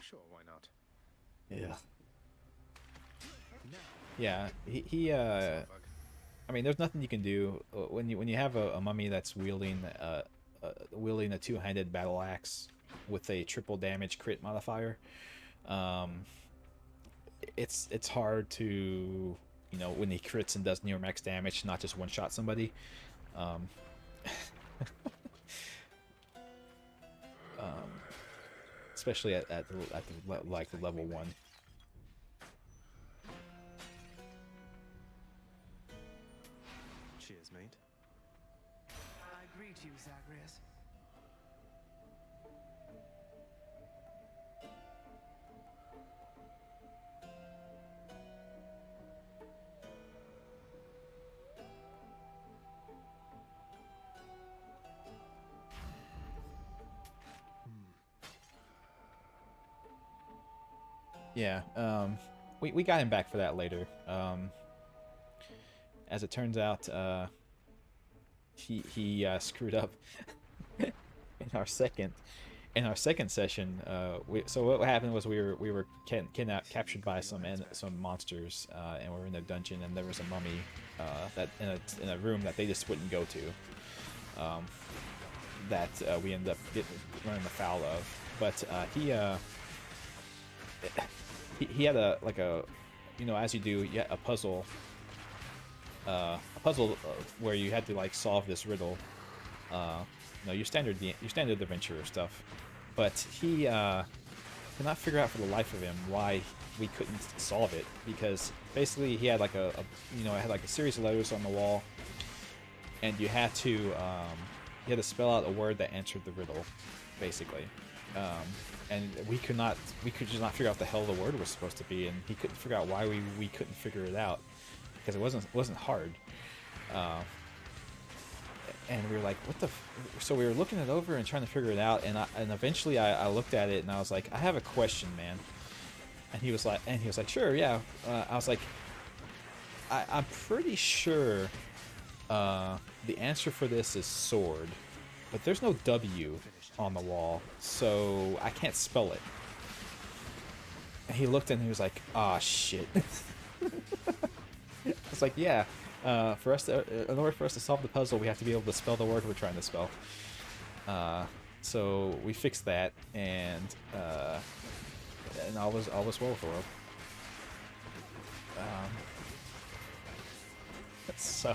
Sure, why not? Yeah. Yeah, he I mean, there's nothing you can do when you have a mummy that's wielding a two-handed battle axe with a triple damage crit modifier. It's hard to, you know, when he crits and does near max damage, not just one-shot somebody. Especially at the level 1. Cheers, mate. I greet you, Zagreus. Yeah, we got him back for that later. As it turns out, he screwed up in our second session. So what happened was we were captured by some monsters, and we were in a dungeon, and there was a mummy that in a room that they just wouldn't go to. That we ended up running afoul of, but he had you know, as you do, a puzzle where you had to like solve this riddle. You know, your standard adventure stuff, but he could not figure out for the life of him why we couldn't solve it, because basically he had like a series of letters on the wall, and you had to spell out a word that answered the riddle, basically. And we could just not figure out what the hell the word was supposed to be, and he couldn't figure out why we couldn't figure it out, because it wasn't hard. And we were like, what the so we were looking it over and trying to figure it out, and eventually I looked at it and I was like, I have a question, man. And he was like, sure, yeah. I was like, I'm pretty sure the answer for this is sword, but there's no W on the wall, so I can't spell it. And he looked and he was like, ah, shit. I was like, yeah, in order for us to solve the puzzle, we have to be able to spell the word we're trying to spell. So we fixed that, and all was well with the world. So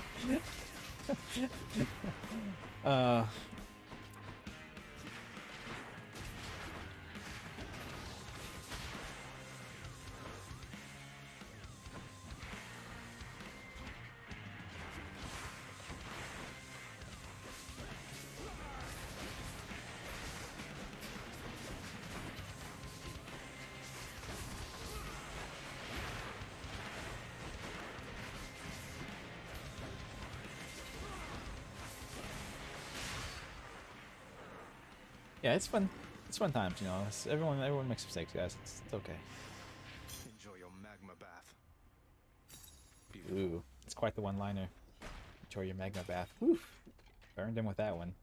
Yeah, it's fun. It's fun times, you know. Everyone makes mistakes, guys. It's okay. Enjoy your magma bath. Beautiful. Ooh, it's quite the one-liner. Enjoy your magma bath. Whew. Burned him with that one.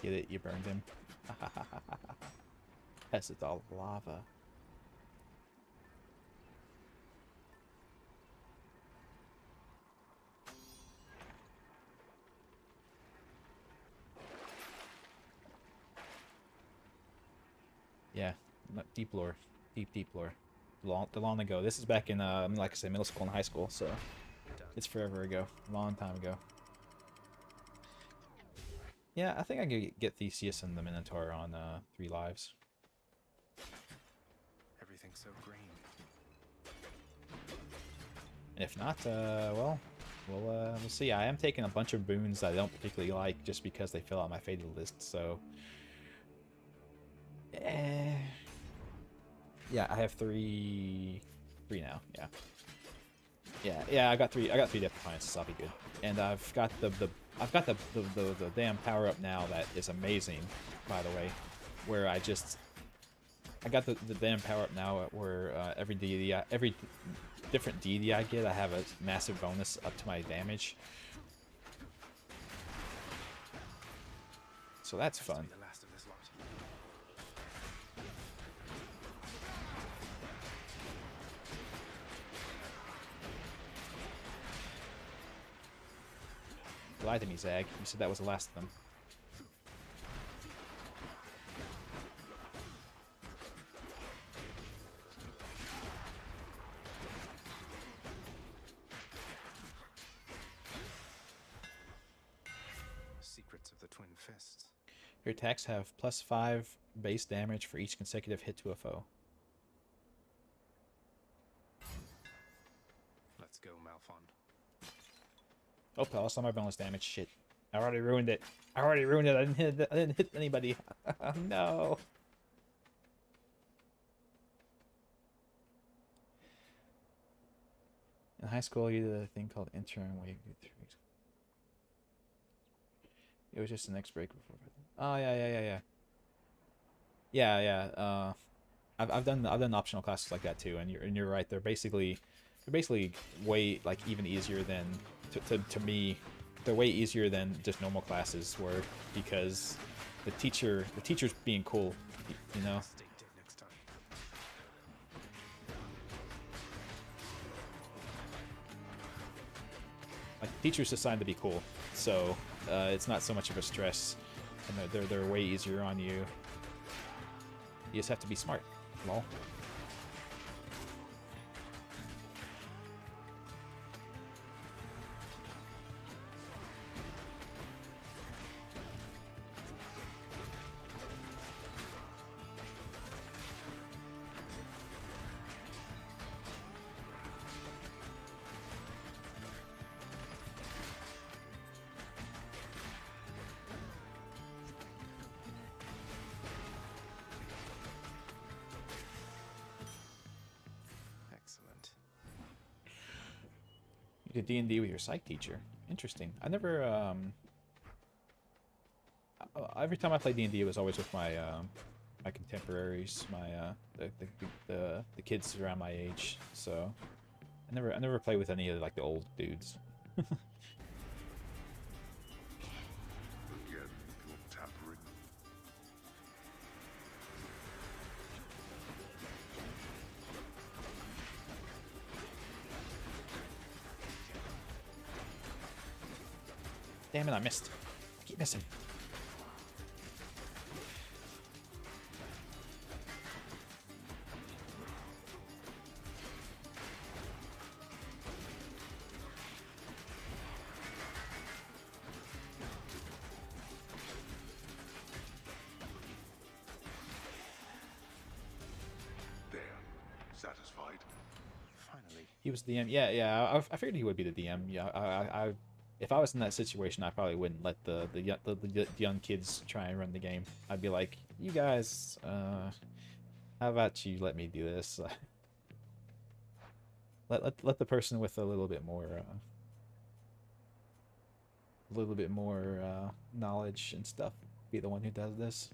Get it? You burned him. Yes, it's all lava. Yeah, deep lore, deep lore. Long ago. This is back in, like I said, middle school and high school, so it's forever ago, long time ago. Yeah, I think I could get Theseus and the Minotaur on 3 lives. Everything's so green. And if not, well, we'll see. I am taking a bunch of boons that I don't particularly like just because they fill out my fated list. So, yeah, I have three now. Yeah. I got three Death Defiances. I'll be good. And I've got the damn power up now that is amazing. By the way, where I got the damn power up now where every different deity I get, I have a massive bonus up to my damage. So that's fun. The last of this lot. You lied to me, Zag. You said that was the last of them. Secrets of the Twin Fists. Your attacks have +5 base damage for each consecutive hit to a foe. Let's go, Malfond. Oh, I lost all my bonus damage. Shit. I already ruined it. I didn't hit anybody. No. In high school, you did a thing called intern where you do 3 weeks. It was just the next break before. Oh yeah. Yeah. I've done optional classes like that too, and you're right. They're basically way like even easier than to me. They're way easier than just normal classes were because the teacher's being cool, you know. Stay dead next time. Like the teacher's designed to be cool, so it's not so much of a stress, and they're way easier on you. You just have to be smart. Lol. Excellent. You did D&D with your psych teacher. Interesting. I never every time I played D&D, it was always with my my contemporaries, my the kids around my age. So I never played with any of like the old dudes. Again, you're tampering. Damn it, I missed. I keep missing. There. Satisfied? Finally. He was the DM. Yeah. I figured he would be the DM. Yeah. I if I was in that situation, I probably wouldn't let the young kids try and run the game. I'd be like, you guys, how about you let me do this? Let the person with a little bit more knowledge and stuff be the one who does this.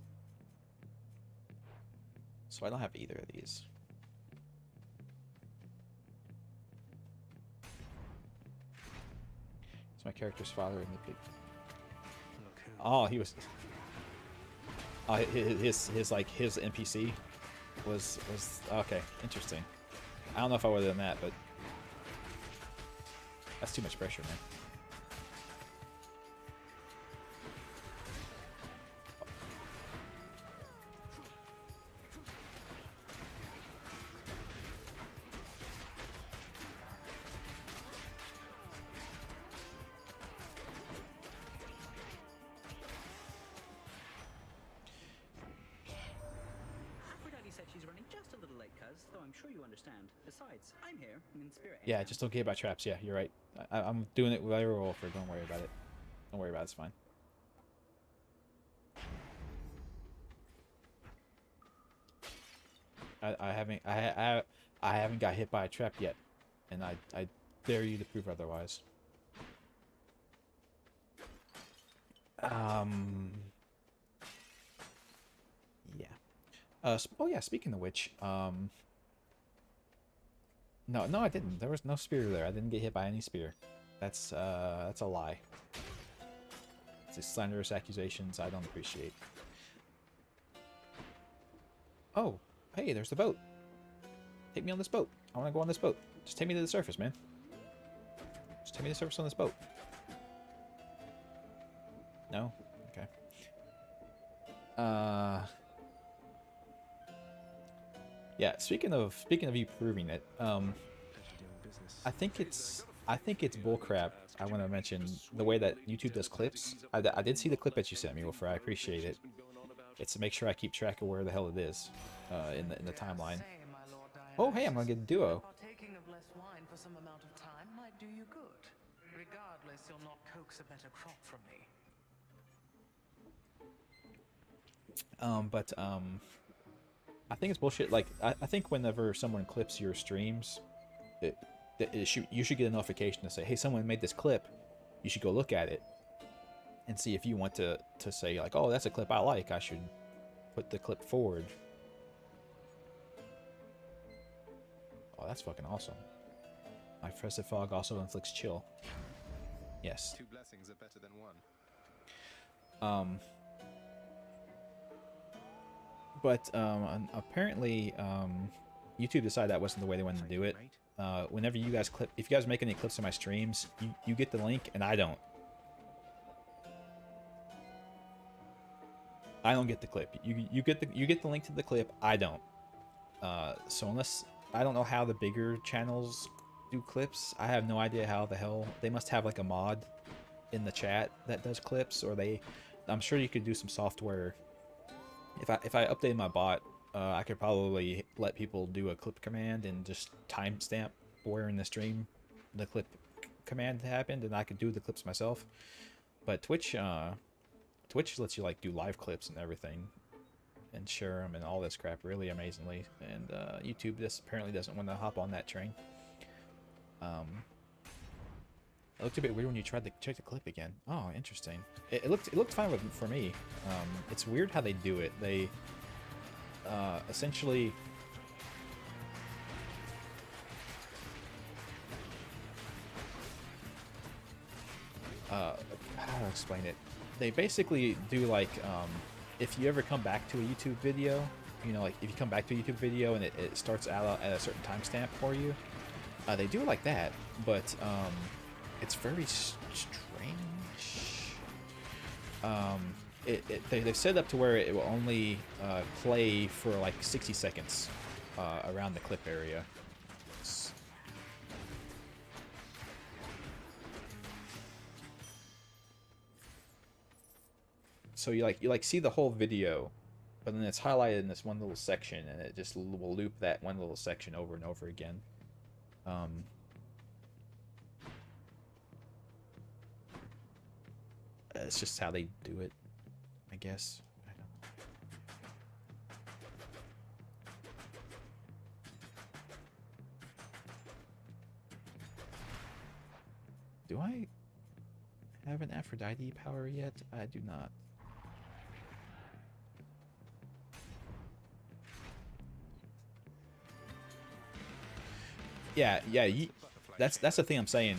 So I don't have either of these. So my character's father in the pig. Oh, he was. His NPC was okay. Interesting. I don't know if I would have done that, but that's too much pressure, man. Yeah, just don't care about traps. Yeah, you're right. I'm doing it with every roll for. Don't worry about it. Don't worry about it. It's fine. I haven't got hit by a trap yet, and I dare you to prove otherwise. Yeah. Oh yeah. Speaking of which, No, I didn't. There was no spear there. I didn't get hit by any spear. That's a lie. It's a slanderous accusations I don't appreciate. Oh, hey, there's the boat. Take me on this boat. I want to go on this boat. Just take me to the surface, man. Just take me to the surface on this boat. No? Okay. Yeah, speaking of you proving it, I think it's bullcrap. I want to mention the way that YouTube does clips. I did see the clip that you sent me, Wilfer. I appreciate it. It's to make sure I keep track of where the hell it is in the timeline. Oh, hey, I'm gonna get a duo. Partaking of less wine for some amount of time might do you good. Regardless, you'll not coax a better crop from me. I think it's bullshit. Like, I think whenever someone clips your streams, you should get a notification to say, hey, someone made this clip. You should go look at it and see if you want to say, like, oh, that's a clip I like. I should put the clip forward. Oh, that's fucking awesome. My Oppressive Fog also inflicts chill. Yes. 2 blessings are better than 1. But apparently YouTube decided that wasn't the way they wanted to do it. Whenever you guys clip, if you guys make any clips of my streams, you get the link and I don't. I don't get the clip. You get the link to the clip. I don't. So unless I don't know how the bigger channels do clips, I have no idea how the hell they must have like a mod in the chat that does clips, or I'm sure you could do some software. If I updated my bot, I could probably let people do a clip command and just timestamp where in the stream the clip command happened, and I could do the clips myself. But Twitch lets you like do live clips and everything, and share them and all this crap really amazingly. And YouTube apparently doesn't want to hop on that train. It looked a bit weird when you tried to check the clip again. Oh, interesting. It looked fine for me. It's weird how they do it. They essentially how do I explain it? They basically do like if you ever come back to a YouTube video, you know, like if you come back to a YouTube video and it starts out at a certain timestamp for you, they do it like that, but it's very strange. They've set it up to where it will only play for like 60 seconds around the clip area. So you see the whole video, but then it's highlighted in this one little section, and it just will loop that one little section over and over again. It's just how they do it, I guess. I don't know. Do I have an Aphrodite power yet? I do not. Yeah, that's the thing I'm saying,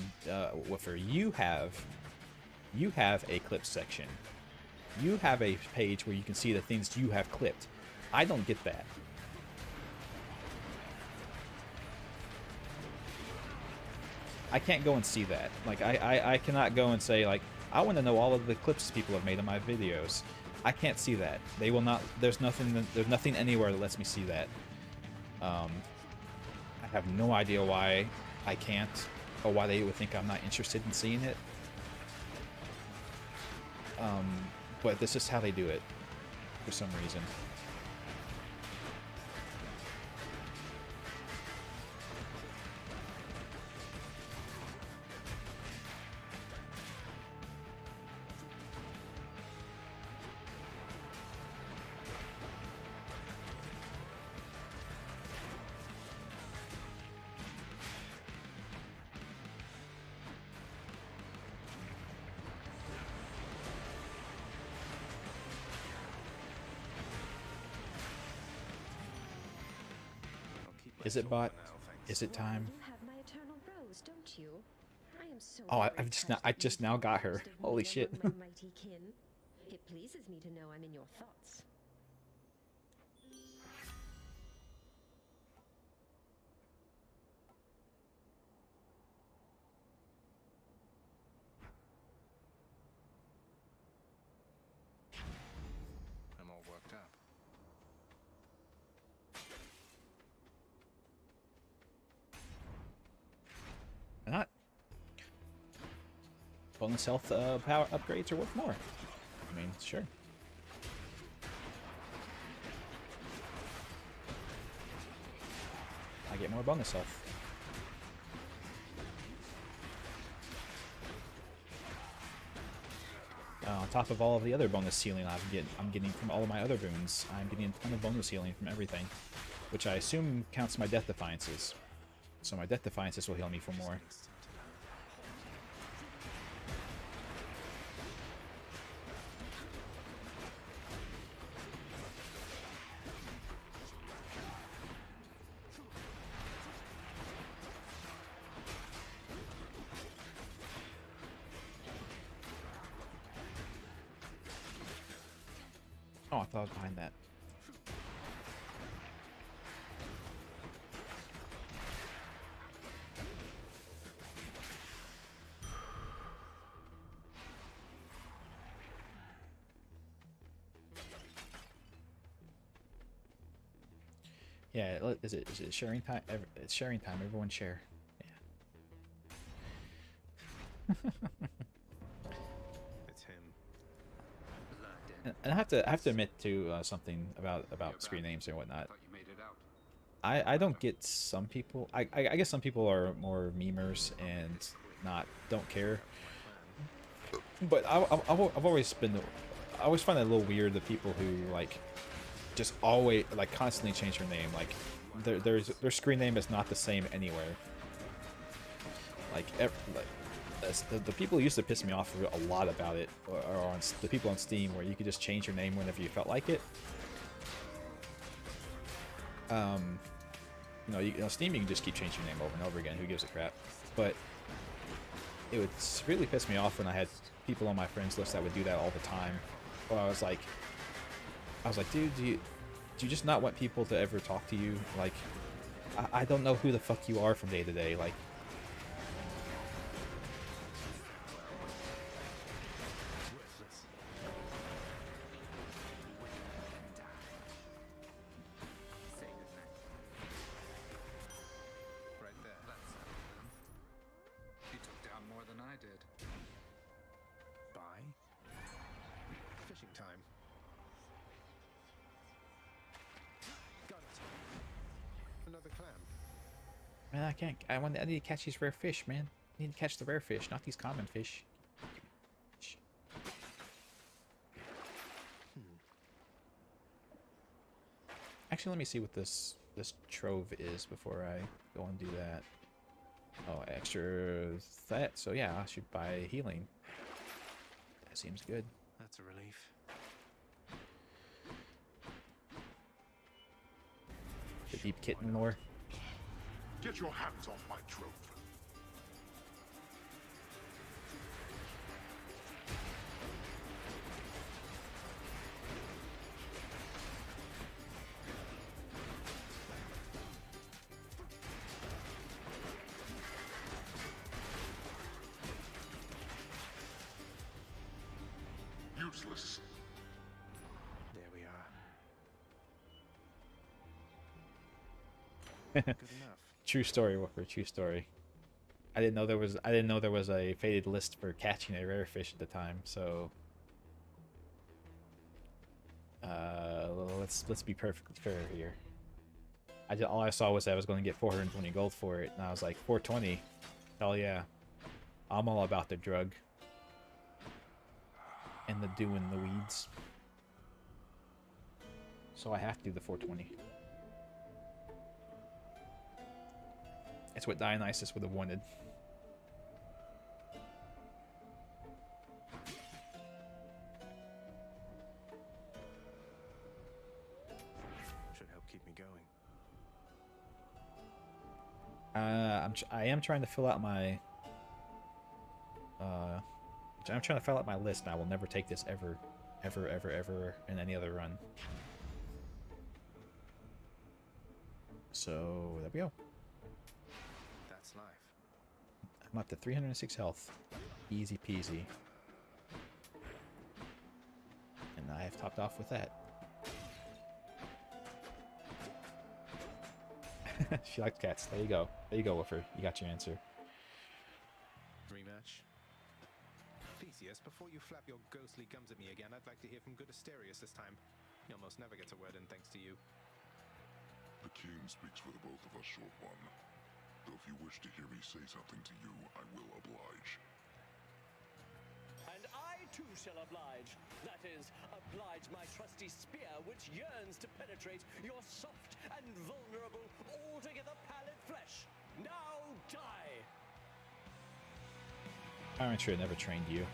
Woofer. You have a clip section. You have a page where you can see the things you have clipped. I don't get that. I can't go and see that. Like, I cannot go and say, like, I want to know all of the clips people have made of my videos. I can't see that. They will not. There's nothing anywhere that lets me see that. I have no idea why I can't, or why they would think I'm not interested in seeing it. But this is how they do it, for some reason. Is it bot? Is it time? You have my eternal rose, don't you? I am so Oh, very I just now got her. touched of Holy meeting shit. among my mighty kin. It pleases me to know I'm in your thoughts. I'm all worked up. Why not? Bonus health power upgrades are worth more. I mean, sure. I get more bonus health. On top of all of the other bonus healing I'm getting from all of my other boons, I'm getting a ton of bonus healing from everything, which I assume counts my death defiances. So my death defiances will heal me for more. Oh, I thought I was behind that. Yeah, is it sharing time? It's sharing time. Everyone share. Yeah. It's him. And I have to admit to something about screen names and whatnot. I don't get some people. I guess some people are more memers and don't care. But I've always been. I always find it a little weird, the people who like just always like constantly change their name. Like their screen name is not the same anywhere. The people who used to piss me off a lot about it are on the people on Steam, where you could just change your name whenever you felt like it. Steam, you can just keep changing your name over and over again. Who gives a crap? But it would really piss me off when I had people on my friends list that would do that all the time. Well, I was like, dude, do you just not want people to ever talk to you? Like, I don't know who the fuck you are from day to day. Like, Right there. He took down more than I did. Bye. Fishing time. Got it. Another clam. man, I can't. I need to catch these rare fish, man. I need to catch the rare fish, not these common fish. Actually, let me see what this trove is before I go and do that. Oh, extra that. So yeah, I should buy healing. That seems good. That's a relief. The deep kitten lore. Get your hands off my trophy. Useless. There we are. Good enough. True story, Woofer. True story. I didn't know there was a fated list for catching a rare fish at the time. So let's be perfectly fair here. All I saw was that I was going to get 420 gold for it, and I was like, 420. Hell yeah, I'm all about the drug and the doing the weeds. So I have to do the 420. It's what Dionysus would have wanted. Should help keep me going. I am trying to fill out my I'm trying to fill out my list, and I will never take this ever in any other run. So there we go. That's life. I'm up to 306 health. Easy peasy. And I have topped off with that. She likes cats. There you go. There you go, Woofer. You got your answer. Rematch. Theseus, before you flap your ghostly gums at me again, I'd like to hear from good Asterius this time. He almost never gets a word in thanks to you. The king speaks for the both of us, short one. Though if you wish to hear me say something to you, I will oblige. And I too shall oblige. That is, oblige my trusty spear, which yearns to penetrate your soft and vulnerable, altogether pallid flesh. Now die! Tyrantry never trained you.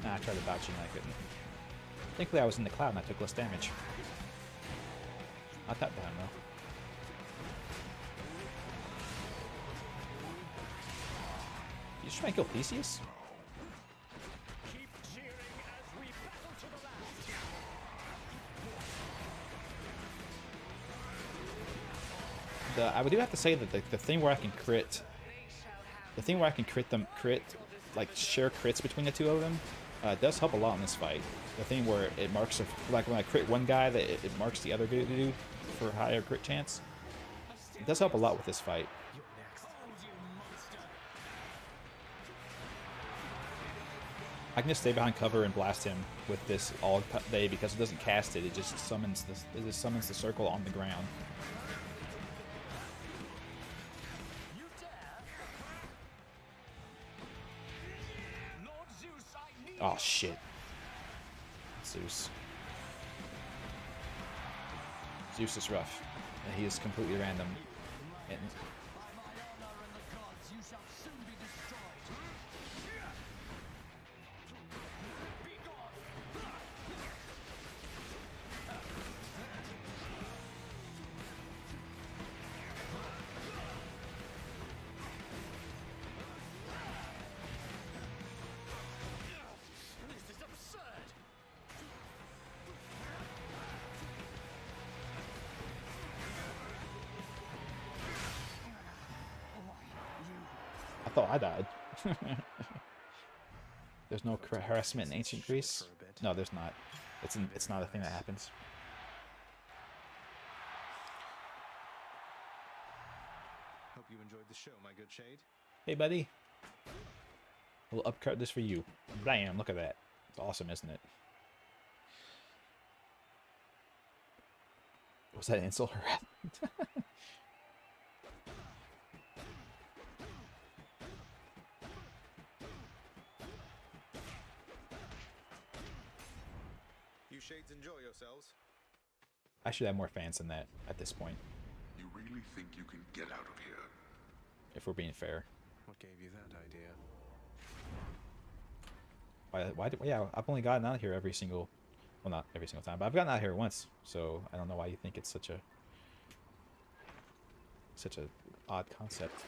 I tried to dodge and I couldn't. Thankfully I was in the cloud and I took less damage. Not that time though. You just try and kill Theseus? Keep cheering as we battle to the last. I do have to say that the thing where I can crit, like share crits between the two of them, does help a lot in this fight. The thing where it marks, like when I crit one guy, that it marks the other dude for higher crit chance. It does help a lot with this fight. I can just stay behind cover and blast him with this all day because it doesn't cast it. It just summons this. It just summons the circle on the ground. Oh shit. Zeus. Zeus is rough. And he is completely random. And I thought I died. There's no harassment in ancient Greece? No, there's not. It's not a thing that happens. Hope you enjoyed the show, my good shade. Hey, buddy. We'll upcut this for you. Bam! Look at that. It's awesome, isn't it? Was that an insult harassment? You shades enjoy yourselves. I should have more fans than that at this point, You really think you can get out of here? if we're being fair. What gave you that idea? Yeah, I've only gotten out here every single, well, not every single time, but I've gotten out here once, so I don't know why you think it's such a odd concept.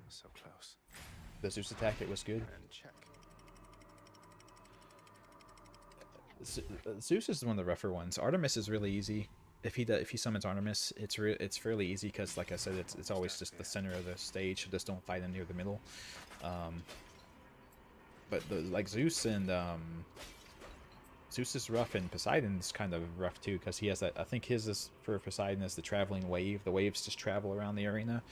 So close. The Zeus attack, it was good. And check. Zeus is one of the rougher ones. Artemis is really easy. If he summons Artemis, it's fairly easy because, like I said, it's always just the center of the stage. So just don't fight him near the middle. But like Zeus and Zeus is rough, and Poseidon's kind of rough too because he has that. I think his is for Poseidon is the traveling wave. The waves just travel around the arena.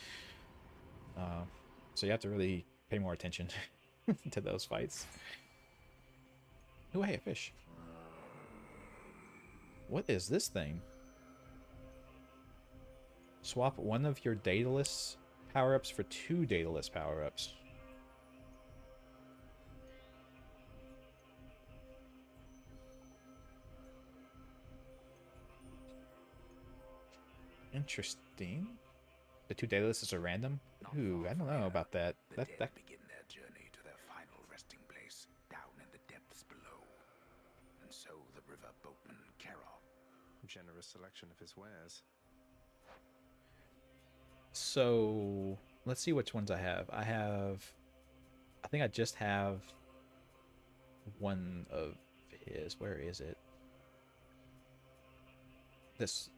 So you have to really pay more attention to those fights. Oh, hey, a fish. What is this thing? Swap one of your Daedalus power-ups for 2 Daedalus power-ups. Interesting. The 2 Daedaluses are random? Ooh, I don't know about that. That Begin their journey to their final resting place down in the depths below. And so the river boatman Charon. Generous selection of his wares. So, let's see which ones I have. I think I just have one of his. Where is it?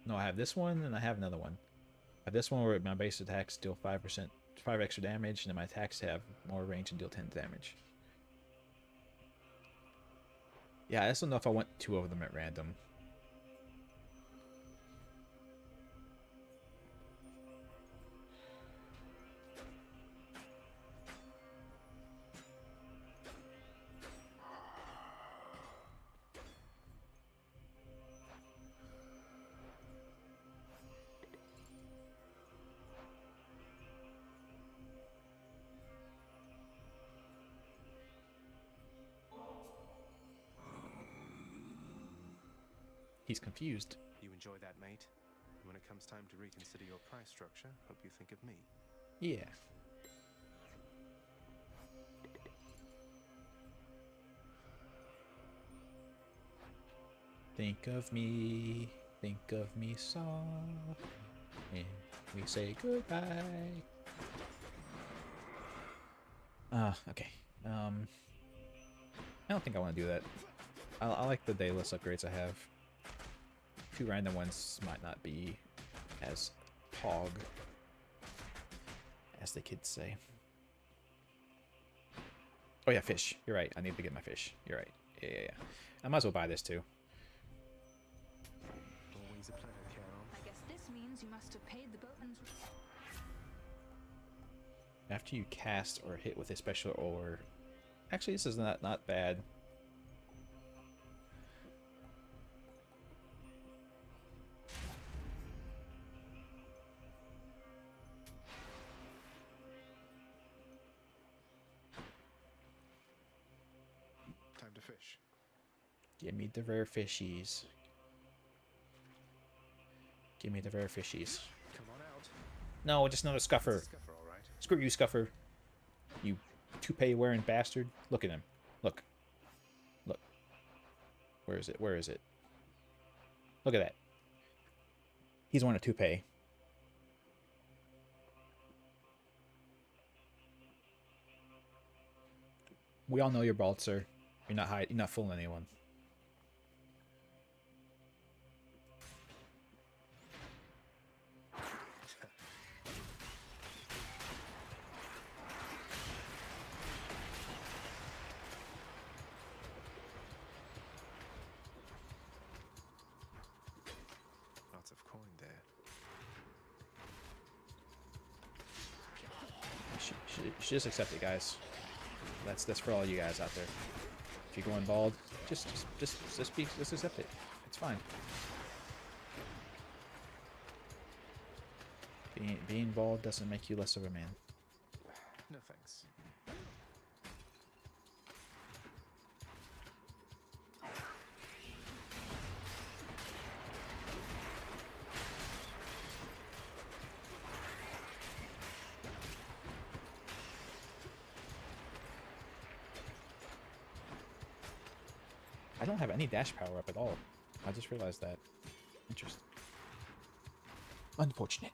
No, I have this one and I have another one. I have this one where my base attacks deal 5%, 5 extra damage, and then my attacks have more range and deal 10 damage. Yeah, I just don't know if I want 2 of them at random. He's confused. You enjoy that, mate? When it comes time to reconsider your price structure, hope you think of me. Yeah. Think of me soft, and we say goodbye. Okay. I don't think I want to do that. I like the Daedalus upgrades I have. 2 random ones might not be as pog, as the kids say. Oh yeah, fish. You're right. I need to get my fish. You're right. Yeah. I might as well buy this too. Always a pleasure, Charon. I guess this means you must have paid the boatman's. After you cast or hit with a special or... Actually, this is not bad. Time to fish. Give me the rare fishies. Give me the rare fishies. Come on out. No, just another scuffer. Scuffer, all right. Screw you, scuffer. You toupee-wearing bastard. Look at him. Look. Look. Where is it? Where is it? Look at that. He's one of two pay. We all know you're bald, sir. You're not fooling anyone. Lots of coin there. You should just accept it, guys. That's for all you guys out there. If you're going bald, just accept it. It's fine. Being bald doesn't make you less of a man. No thanks. I don't have any dash power up at all. I just realized that. Interesting. Unfortunate.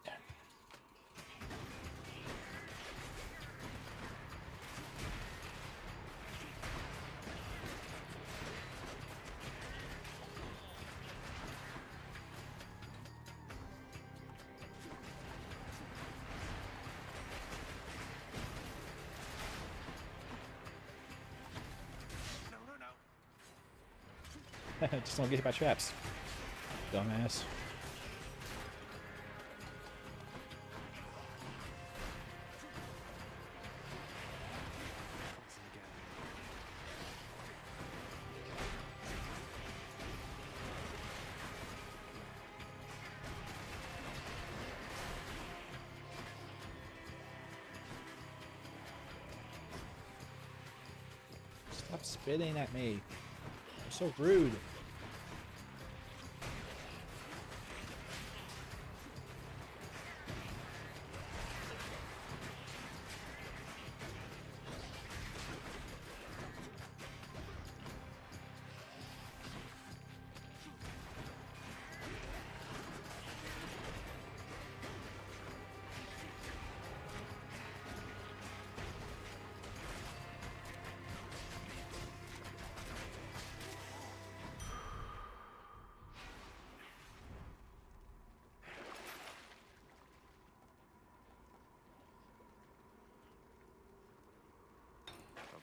Just don't get hit by traps. Dumbass. Stop spitting at me. You're so rude.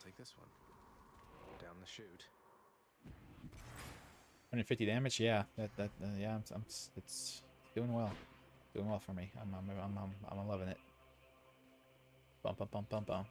Take this one down the chute. 150 damage, yeah. Yeah. It's doing well. Doing well for me. I'm loving it. Bum bum bum bum bum.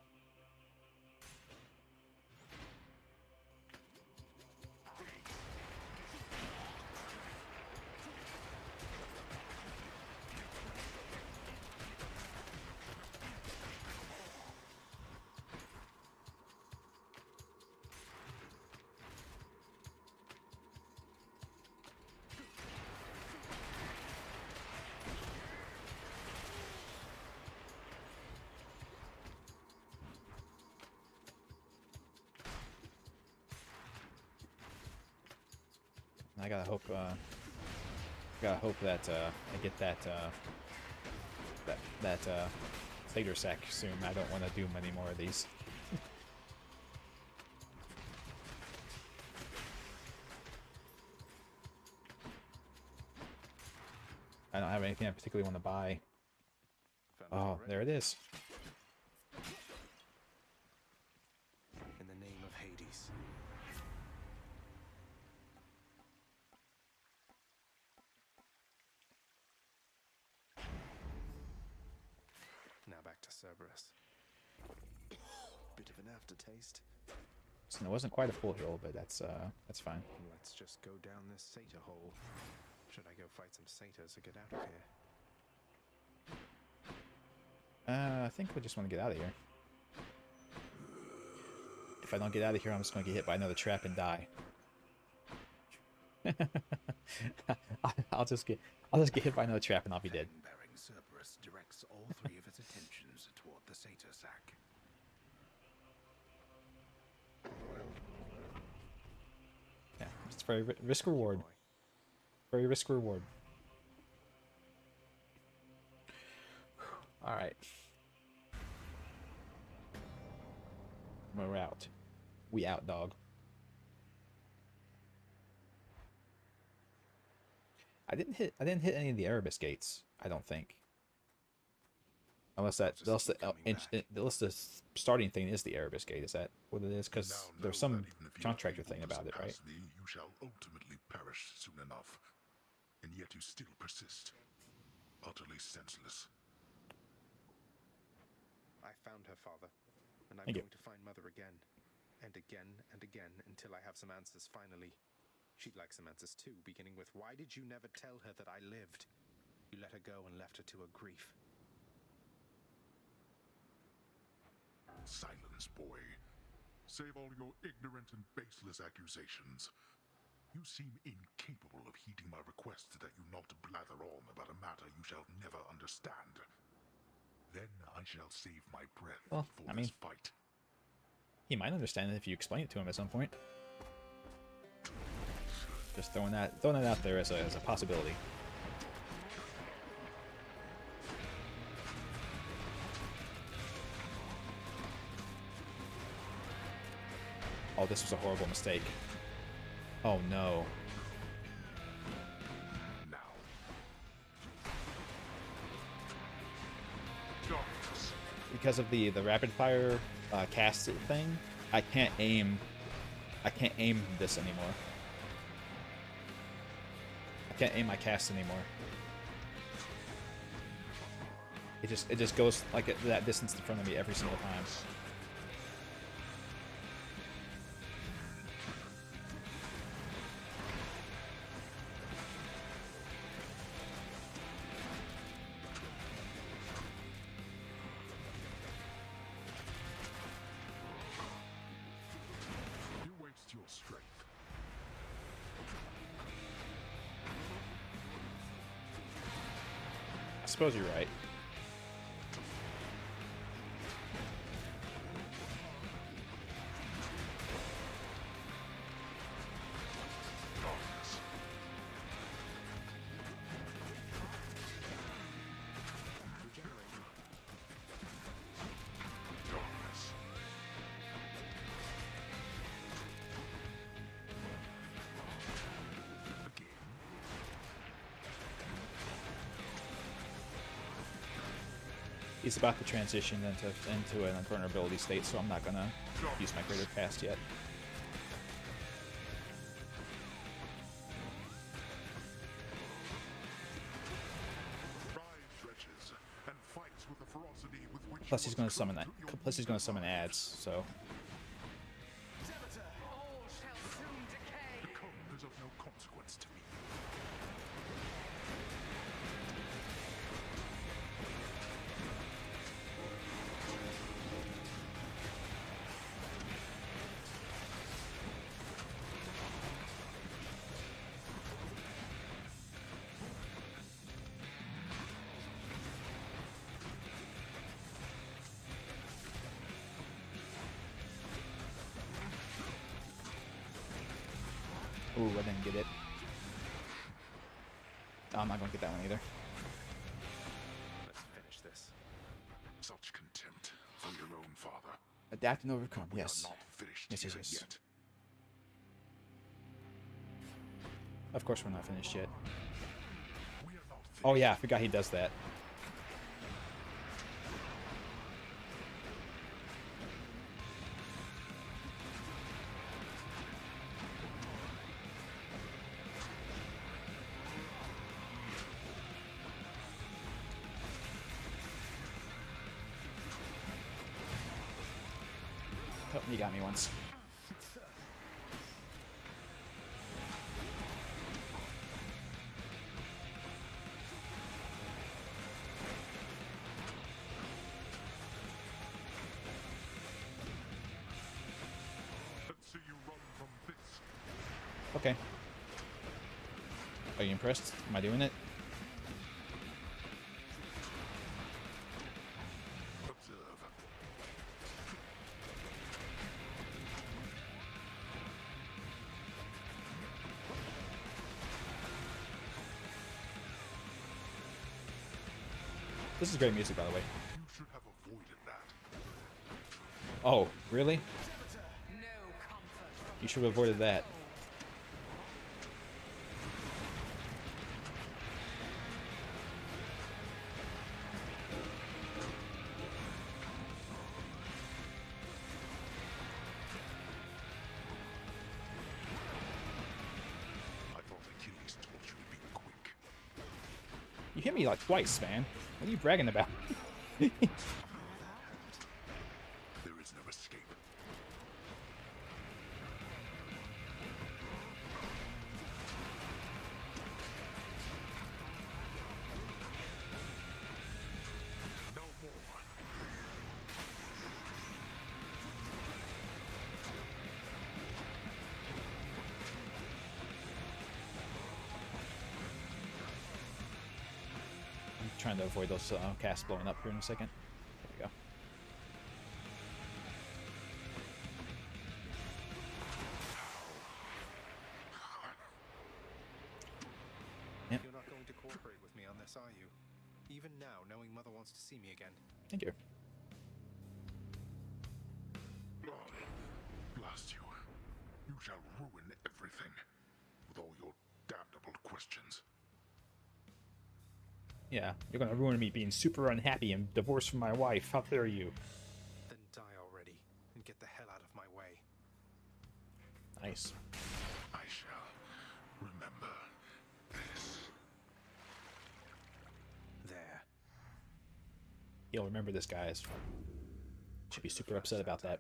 I gotta hope that I get that Satyr sack soon. I don't want to do many more of these. I don't have anything I particularly want to buy. Oh, there it is. In the name of Hades. Now back to Cerberus. Bit of an aftertaste. So it wasn't quite a full heal, but that's fine. Let's just go down this satyr hole. Should I go fight some satyrs to get out of here? I think we just want to get out of here. If I don't get out of here, I'm just going to get hit by another trap and die. I'll just get hit by another trap and I'll be dead. Bearing Cerberus directs all three of his attentions toward the satyr sack. Yeah, it's very risk reward. Very risk reward. All right. We're out. We out, dog. I didn't hit any of the Erebus gates. I don't think. Unless the starting thing is the Erebus gate. Is that what it is? Because there's some contractor thing about it, right? Me, you shall ultimately perish soon enough, and yet you still persist, utterly senseless. I found her, Father, and I'm Thank you. going to find Mother again, and again, and again, until I have some answers finally. She'd like some answers too, beginning with, why did you never tell her that I lived? You let her go and left her to her grief. Silence, boy. Save all your ignorant and baseless accusations. You seem incapable of heeding my request that you not blather on about a matter you shall never understand. Then I shall save my breath for this fight. He might understand it if you explain it to him at some point. Just throwing that out there as a possibility. Oh, this was a horrible mistake. Oh no. Because of the rapid fire cast thing, I can't aim this anymore. I can't aim my cast anymore. It just goes like that distance in front of me every single time. I suppose you're right. He's about to transition into an invulnerability state, so I'm not gonna use my greater cast yet. Plus he's gonna summon that. Plus he's gonna summon ads, so. Ooh, I didn't get it. Oh, I'm not gonna get that one either. Let's finish this. Such contempt for your own father. Adapt and overcome. Yes. Yes. Yes. Of course, we're not finished yet. Oh yeah, I forgot he does that. Oh, you got me once. Let's see you run from this. Okay. Are you impressed? Am I doing it? This is great music, by the way. You should have avoided that. Oh, really? You should have avoided that. You hit me like twice, man. What are you bragging about? There is no escape. No more. I'm trying to avoid those casts blowing up here in a second. There we go. Yep. You're not going to cooperate with me on this, are you? Even now, knowing Mother wants to see me again. Thank you. Blast you. You shall ruin everything with all your damnable questions. Yeah, you're gonna ruin me being super unhappy and divorced from my wife. How dare you? Then die already and get the hell out of my way. Nice. I shall remember this. There. You'll remember this, guys. Should be super upset about that.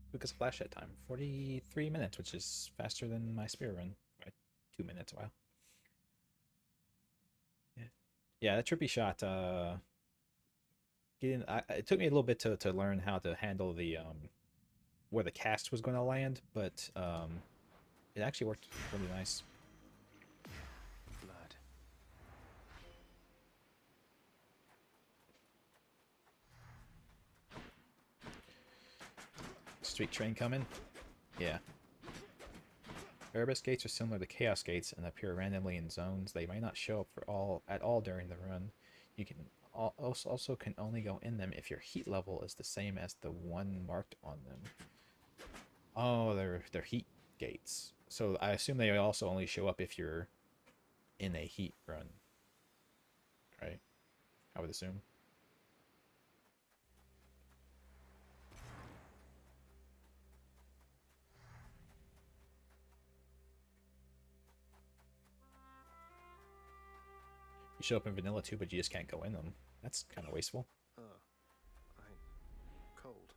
Quickest splash that time. 43 minutes, which is faster than my spear run by 2 minutes. Wow. Yeah, that trippy shot. It took me a little bit to learn how to handle the where the cast was going to land, but it actually worked really nice. Blood. Street train coming. Yeah. Erebus gates are similar to Chaos gates and appear randomly in zones. They may not show up at all during the run. You can also can only go in them if your heat level is the same as the one marked on them. Oh, they're heat gates. So I assume they also only show up if you're in a heat run. Right? I would assume. You show up in vanilla too, but you just can't go in them. That's kind of wasteful. I'm cold.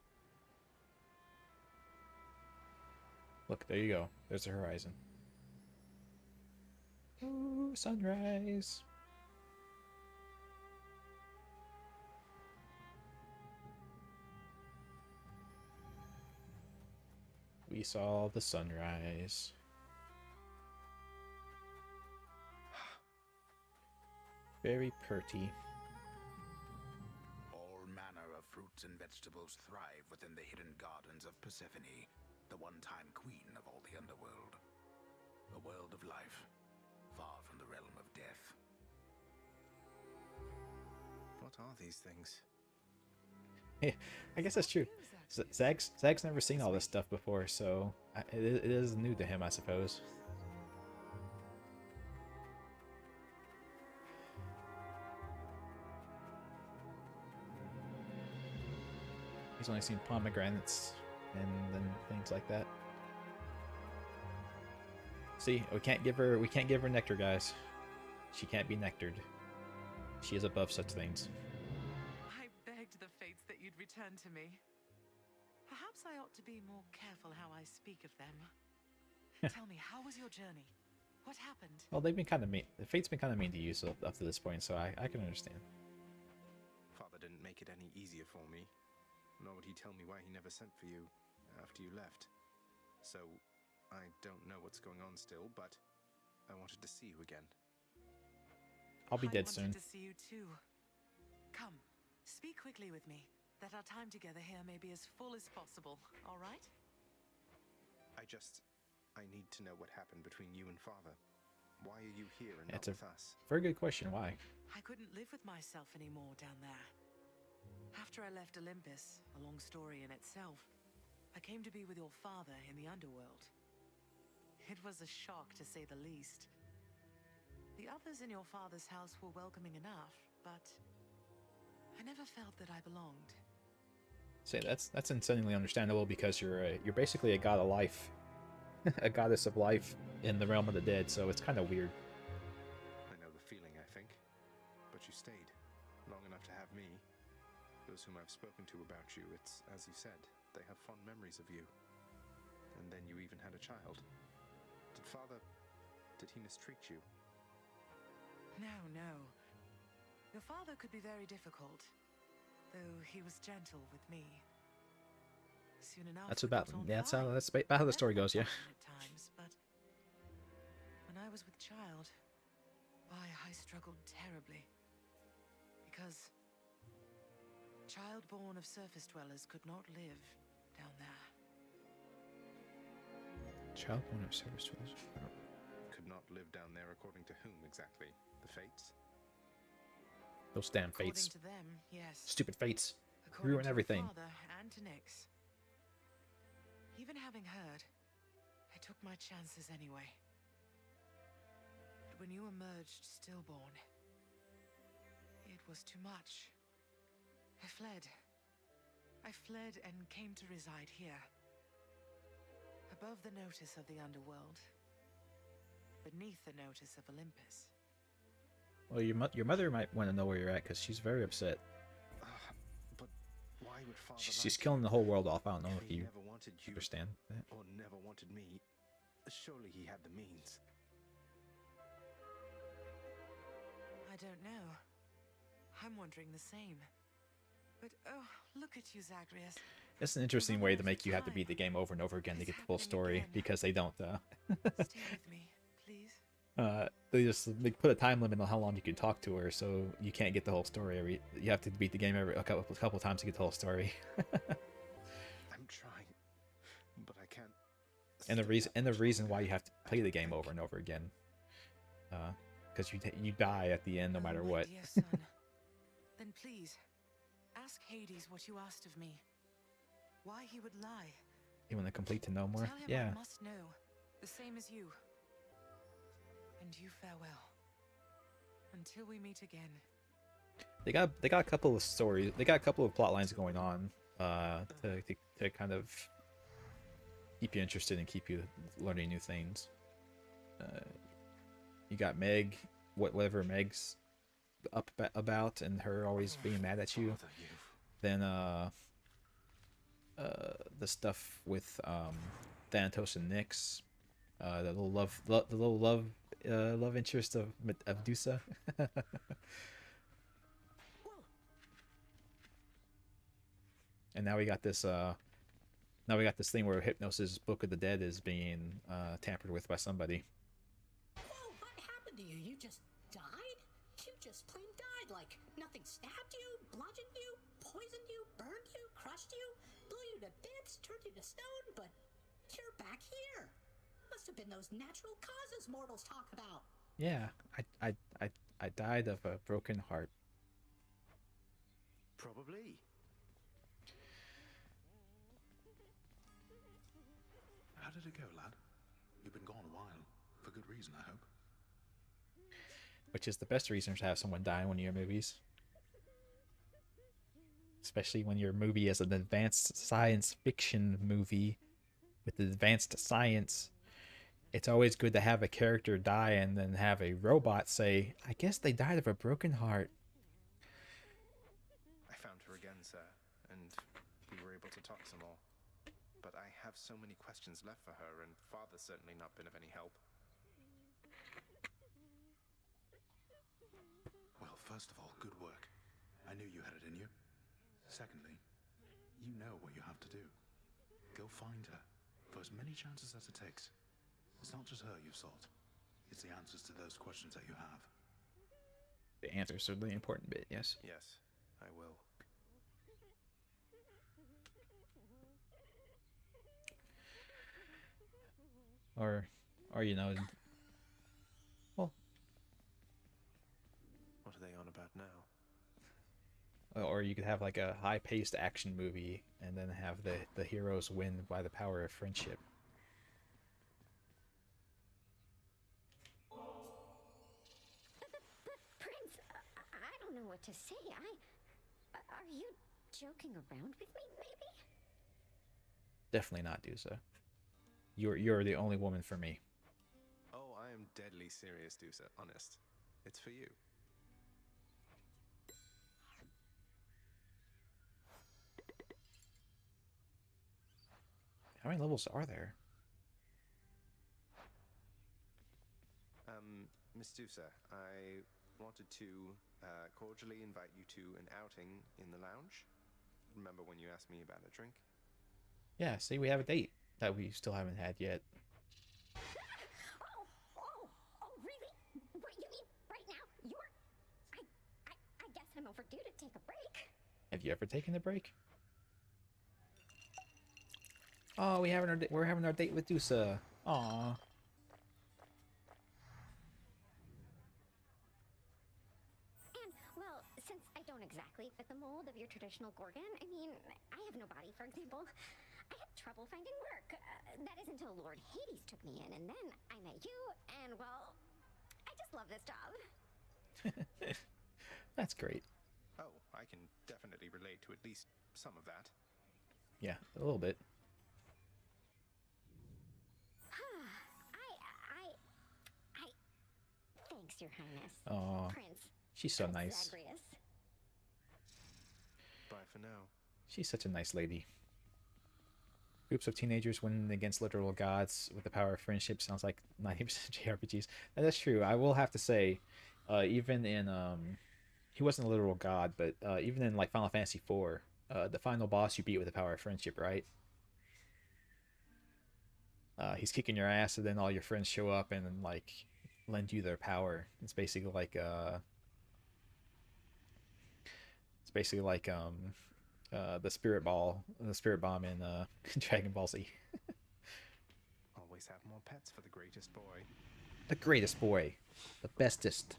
Look, there you go. There's the horizon. Ooh, sunrise. We saw the sunrise. Very pretty. All manner of fruits and vegetables thrive within the hidden gardens of Persephone, the one-time queen of all the underworld. A world of life, far from the realm of death. What are these things? Yeah, I guess that's true. Zag's never seen all this stuff before, so it is new to him, I suppose. He's only seen pomegranates and things like that. See, we can't give her nectar, guys. She can't be nectared. She is above such things. I begged the fates that you'd return to me. Perhaps I ought to be more careful how I speak of them. Tell me, how was your journey? What happened? Well, they've been kind of mean. The fate's been kind of mean to you up to this point, so I can understand. Father didn't make it any easier for me. Nor would he tell me why he never sent for you after you left. So, I don't know what's going on still, but I wanted to see you again. I'll be dead soon. I wanted to see you too. Come, speak quickly with me, that our time together here may be as full as possible, all right? I need to know what happened between you and Father. Why are you here and It's not a with us? very good question. Why? I couldn't live with myself anymore down there. After I left Olympus, a long story in itself, I came to be with your father in the underworld. It was a shock, to say the least. The others in your father's house were welcoming enough, but I never felt that I belonged. Say that's insanely understandable because you're basically a god of life, a goddess of life in the realm of the dead. So it's kind of weird. I know the feeling, I think. But you stayed long enough to have me. Those whom I've spoken to about you, it's as you said, they have fond memories of you. And then you even had a child. Did he mistreat you? No. Your father could be very difficult, though he was gentle with me. Soon enough, That's we about got on that's fine. how the story goes. Yeah. At times, but when I was with child, I struggled terribly. Because child born of surface dwellers could not live down there. Child born of service tools. Could not live down there according to whom exactly? The fates? Those damn According fates. to them, yes. Stupid fates. According Ruin to everything. Your father and to Nyx. Even having heard, I took my chances anyway. But when you emerged stillborn, it was too much. I fled. I fled and came to reside here. Above the notice of the underworld. Beneath the notice of Olympus. Well, your mother might want to know where you're at because she's very upset. But why would Father She's like killing you? the whole world off. I don't know If if he you never wanted you, understand that. or never wanted me, surely he had the means. I don't know. I'm wondering the same. But oh, look at you, Zagreus. It's an interesting way to make you have to beat the game over and over again to get the full story because they don't. Stay with me, please. They put a time limit on how long you can talk to her, so you can't get the whole story. You have to beat the game a couple times to get the whole story. I'm trying, but I can't. And the reason why you have to play the game over and over again, because you die at the end no matter what. Dear son, then please ask Hades what you asked of me. Why he would lie. You want to complete to know more? Tell him Yeah. I must know, the same as you. And you farewell. Until we meet again. They got a couple of stories. They got a couple of plot lines going on to kind of keep you interested and keep you learning new things. You got Meg, whatever Meg's up about, and her always being mad at you. Then the stuff with Thanatos and Nyx, the little love interest of Medusa. And now we got this thing where Hypnosis' Book of the Dead is being tampered with by somebody. Whoa, what happened to you? You just died? You just plain died, like nothing stabbed you, bludgeoned you, poisoned you, burned you, crushed you, blew you to bits, turned you to stone, but you're back here. Must have been those natural causes mortals talk about. Yeah, I died of a broken heart. Probably. How did it go, lad? You've been gone a while. For good reason, I hope. Which is the best reason to have someone die in one of your movies. Especially when your movie is an advanced science fiction movie with advanced science. It's always good to have a character die and then have a robot say, I guess they died of a broken heart. I found her again, sir, and we were able to talk some more. But I have so many questions left for her, and Father's certainly not been of any help. Well, first of all, good work. I knew you had it in you. Secondly, you know what you have to do. Go find her, for as many chances as it takes. It's not just her you've sought. It's the answers to those questions that you have. The answers are the important bit, yes. Yes, I will. Or you know, now. Or you could have like a high-paced action movie and then have the heroes win by the power of friendship. But Prince, I don't know what to say. Are you joking around with me, maybe? Definitely not, Dusa. You're the only woman for me. Oh, I am deadly serious, Dusa. Honest. It's for you. How many levels are there? Miss Dusa, I wanted to cordially invite you to an outing in the lounge. Remember when you asked me about a drink? Yeah, see, we have a date that we still haven't had yet. Oh, really? What, you mean right now? I guess I'm overdue to take a break. Have you ever taken a break? Oh, we're having our date with Dusa. Aww. And, well, since I don't exactly fit the mold of your traditional Gorgon, I mean, I have no body, for example. I had trouble finding work. That is until Lord Hades took me in, and then I met you, and, well, I just love this job. That's great. Oh, I can definitely relate to at least some of that. Yeah, a little bit. Thanks, Your Highness. Aw, Prince. She's so Prince nice. Zagreus. Bye for now. She's such a nice lady. Groups of teenagers winning against literal gods with the power of friendship sounds like 90% JRPGs. That's true. I will have to say, even in he wasn't a literal god, but even in like Final Fantasy IV, the final boss you beat with the power of friendship, right? He's kicking your ass, and then all your friends show up and like lend you their power. It's basically like the spirit bomb in Dragon Ball Z. Always have more pets for the greatest boy. The greatest boy, the bestest.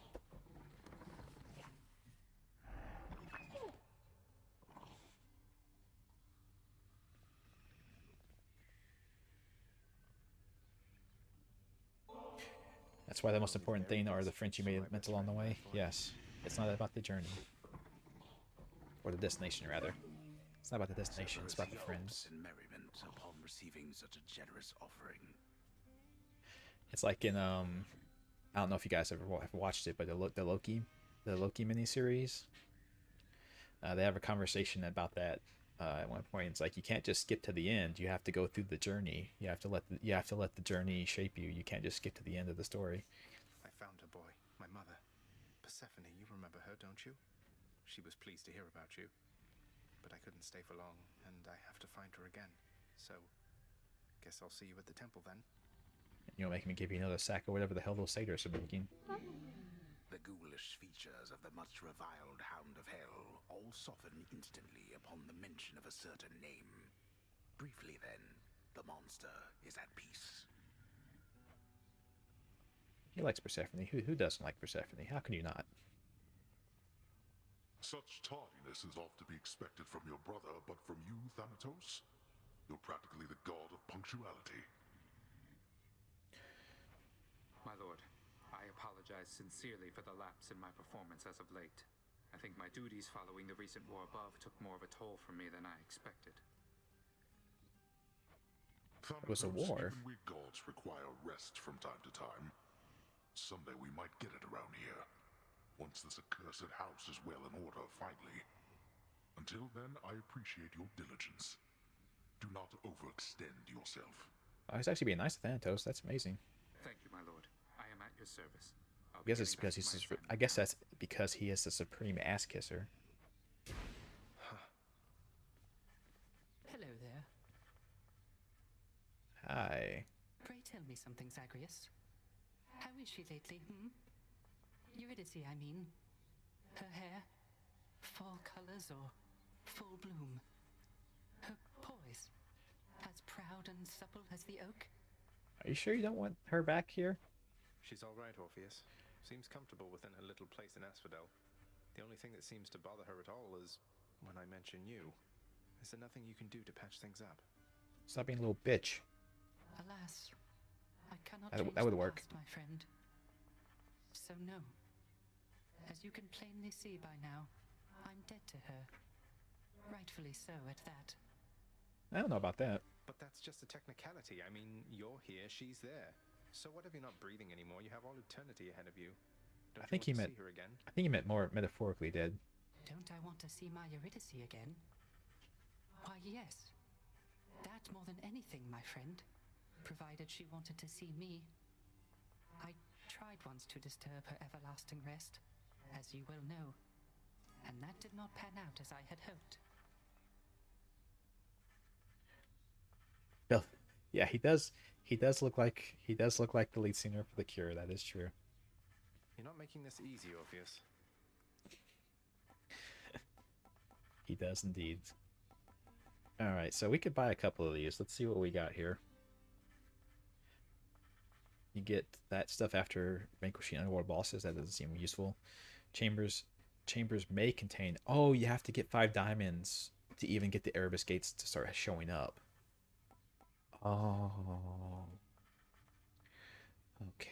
That's why the most important thing are the friends you met along the way. Yes, it's not about the journey. Or the destination, rather. It's not about the destination, it's about the friends. In merriment upon receiving such a generous offering. It's like in, I don't know if you guys ever have watched it, but the Loki miniseries, they have a conversation about that at one point. It's like you can't just skip to the end. You have to go through the journey. You have to let the journey shape you. You can't just skip to the end of the story. I found her, boy. My mother. Persephone, you remember her, don't you? She was pleased to hear about you. But I couldn't stay for long, and I have to find her again. So, guess I'll see you at the temple then. You'll make me give you another sack of whatever the hell those satyrs are making. The ghoulish features of the much reviled Hound of Hell all soften instantly upon the mention of a certain name. Briefly then, the monster is at peace. He likes Persephone. Who doesn't like Persephone? How can you not? Such tardiness is oft to be expected from your brother, but from you, Thanatos? You're practically the god of punctuality. My lord, I apologize sincerely for the lapse in my performance as of late. I think my duties following the recent war above took more of a toll from me than I expected. Thanatos, It was a war. Even we gods require rest from time to time. Someday we might get it around here. Once this accursed house is well in order, finally. Until then, I appreciate your diligence. Do not overextend yourself. Oh, he's actually being nice to Thanatos. That's amazing. Thank you, my lord. I am at your service. I guess it's because I guess that's because he is the supreme ass kisser. Hello there. Hi. Pray tell me something, Zagreus. How is she lately, Eurydice, I mean. Her hair, fall colors or full bloom. Her poise, as proud and supple as the oak. Are you sure you don't want her back here? She's all right, Orpheus. Seems comfortable within her little place in Asphodel. The only thing that seems to bother her at all is when I mention you. Is there nothing you can do to patch things up? Stop being a little bitch. Alas, I cannot That change would the work. past, my friend. So no. As you can plainly see by now, I'm dead to her. Rightfully so, at that. I don't know about that. But that's just a technicality. I mean, you're here, she's there. So what if you're not breathing anymore? You have all eternity ahead of you. Don't I think you he want meant. to see her again? I think he meant more metaphorically dead. Don't I want to see my Eurydice again? Why, yes. That more than anything, my friend. Provided she wanted to see me. I tried once to disturb her everlasting rest, as you well know. And that did not pan out as I had hoped. Well, yeah, he does. He does look like the lead singer for The Cure. That is true. You're not making this easy, Orpheus. He does indeed. All right, so we could buy a couple of these. Let's see what we got here. You get that stuff after vanquishing underworld bosses. That doesn't seem useful. Chambers may contain. Oh, you have to get 5 diamonds to even get the Erebus gates to start showing up. Oh. Okay.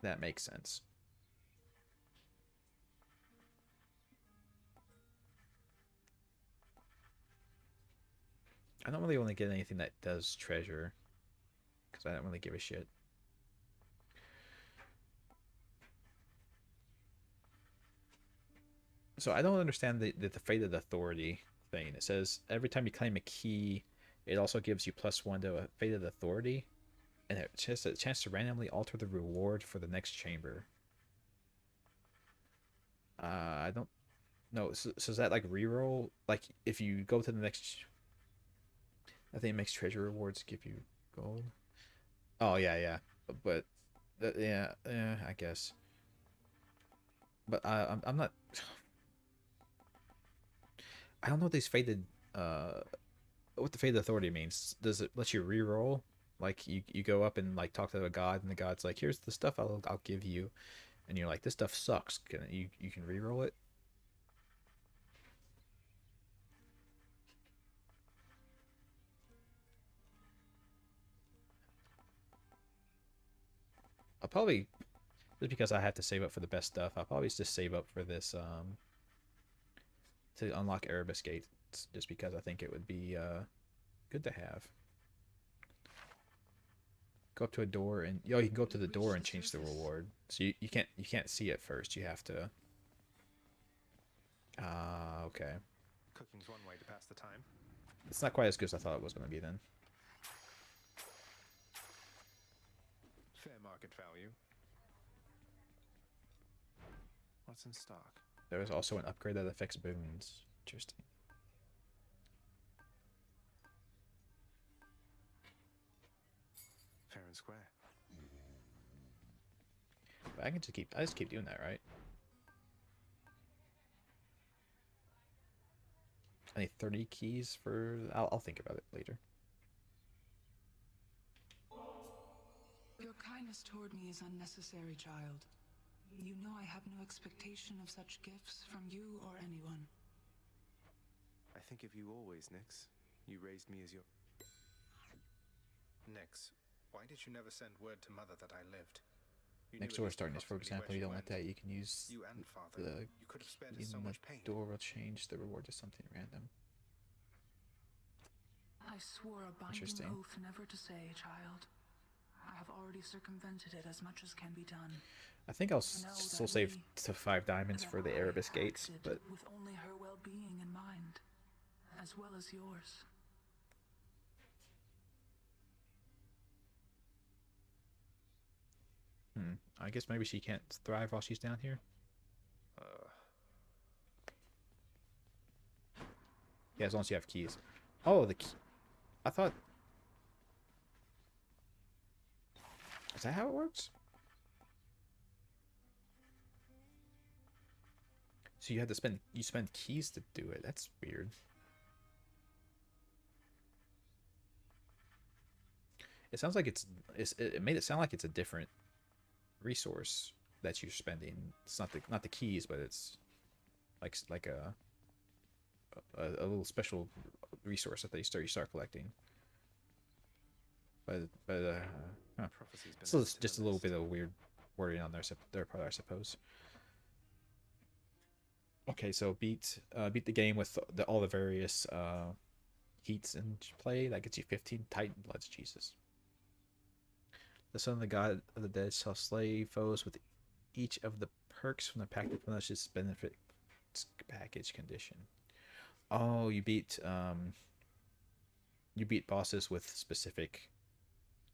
That makes sense. I don't really want to get anything that does treasure, because I don't really give a shit. So I don't understand the Fated Authority thing. It says every time you claim a key, it also gives you +1 to a Fated Authority, and it has a chance to randomly alter the reward for the next chamber. I don't know. So is that like reroll? Like if you go to the next, I think it makes treasure rewards give you gold. Oh yeah, but yeah, I guess. But I'm not. I don't know what these fated what the Fated Authority means. Does it let you reroll? Like you go up and like talk to a god, and the god's like, "Here's the stuff I'll give you," and you're like, "This stuff sucks." You can reroll it? I'll probably, just because I have to save up for the best stuff, I'll probably just save up for this to unlock Erebus gates, just because I think it would be good to have. Go up to a door and you can go up to the door and change the reward. So you can't see it first. You have to. Okay. Cooking's one way to pass the time. It's not quite as good as I thought it was going to be then. Fair market value. What's in stock? There is also an upgrade that affects boons. Interesting. Fair and square. But I just keep doing that, right? I need 30 keys for. I'll think about it later. Your kindness toward me is unnecessary, child. You know I have no expectation of such gifts from you or anyone. I think of you always, Nyx. You raised me as your... Nyx, why did you never send word to Mother that I lived? Next door darkness, for example, you don't want that. You can use you and Father. the You could have spared key us so in the much pain. door will change the reward to something random. I swore a binding Interesting. oath never to say, child. I have already circumvented it as much as can be done. I think I'll Know still that save we- to 5 diamonds for the that I Erebus gates, acted but with only her well-being in mind, as well as yours. I guess maybe she can't thrive while she's down here. Yeah, as long as you have keys. Oh, the key. I thought. Is that how it works? So you had to spend keys to do it. That's weird. It sounds like it made it sound like it's a different resource that you're spending. It's not the keys, but it's like a little special resource that you start collecting. But huh. So it's just a little bit of weird wording on their part, I suppose. Okay, so beat the game with all the various heats in play. That gets you 15 Titan Bloods. Jesus. The Son of the God of the Dead shall slay foes with each of the perks from the pack that punishes benefit package condition. Oh, you beat bosses with specific.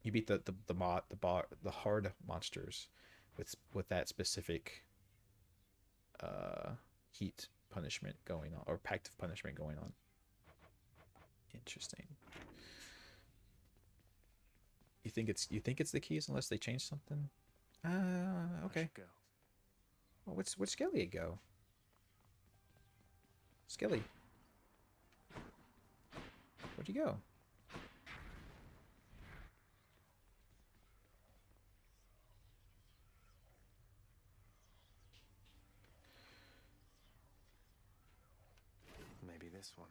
You beat the hard monsters with that specific heat punishment going on, or pact of punishment going on. Interesting. You think it's the keys unless they change something? Okay. Well, where'd Skelly go? Skelly. Where'd you go? Maybe this one.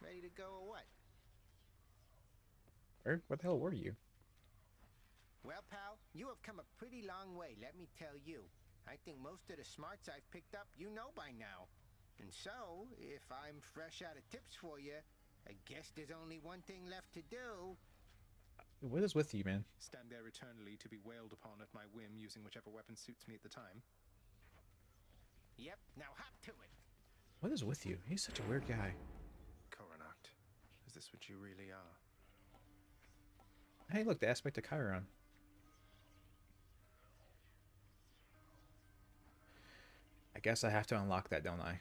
Ready to go or what? Where the hell were you? Well, pal, you have come a pretty long way, let me tell you. I think most of the smarts I've picked up you know by now. And so, if I'm fresh out of tips for you, I guess there's only one thing left to do. What is with you, man? Stand there eternally to be wailed upon at my whim using whichever weapon suits me at the time. Yep, now hop to it. What is with you? He's such a weird guy. Coronact, is this what you really are? Hey, look, the aspect of Chiron. I guess I have to unlock that, don't I?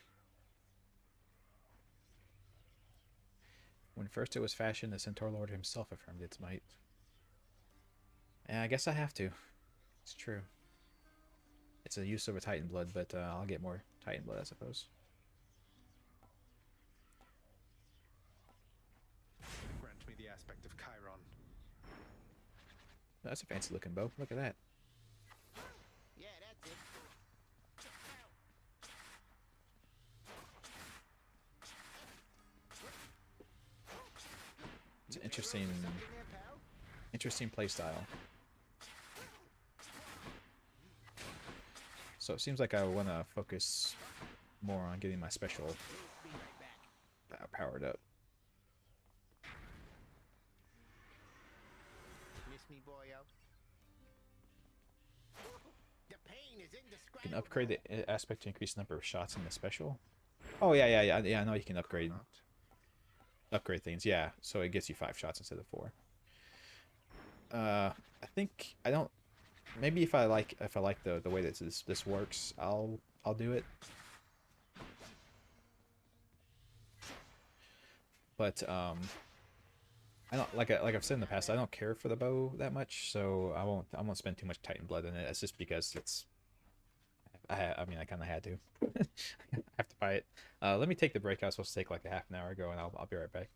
When first it was fashioned, the Centaur Lord himself affirmed its might. Yeah, I guess I have to. It's true. It's a use of a Titan Blood, but I'll get more Titan Blood, I suppose. Grant me the aspect of Chiron. That's a fancy looking bow. Look at that. Yeah, that's it. It's an interesting play style. So it seems like I want to focus more on getting my special powered up. Miss me, boyo? The pain is indescribable. You can upgrade the aspect to increase the number of shots in the special. Oh yeah. I know you can upgrade things. Yeah, so it gets you 5 shots instead of 4. I think I don't. Maybe if I like the way that this works, I'll do it. But I don't like I've said in the past, I don't care for the bow that much, so I won't spend too much Titan Blood in it. It's just because it's. I mean, I kind of had to. I have to buy it. Let me take the break. I was supposed to take like a half an hour ago, and I'll be right back.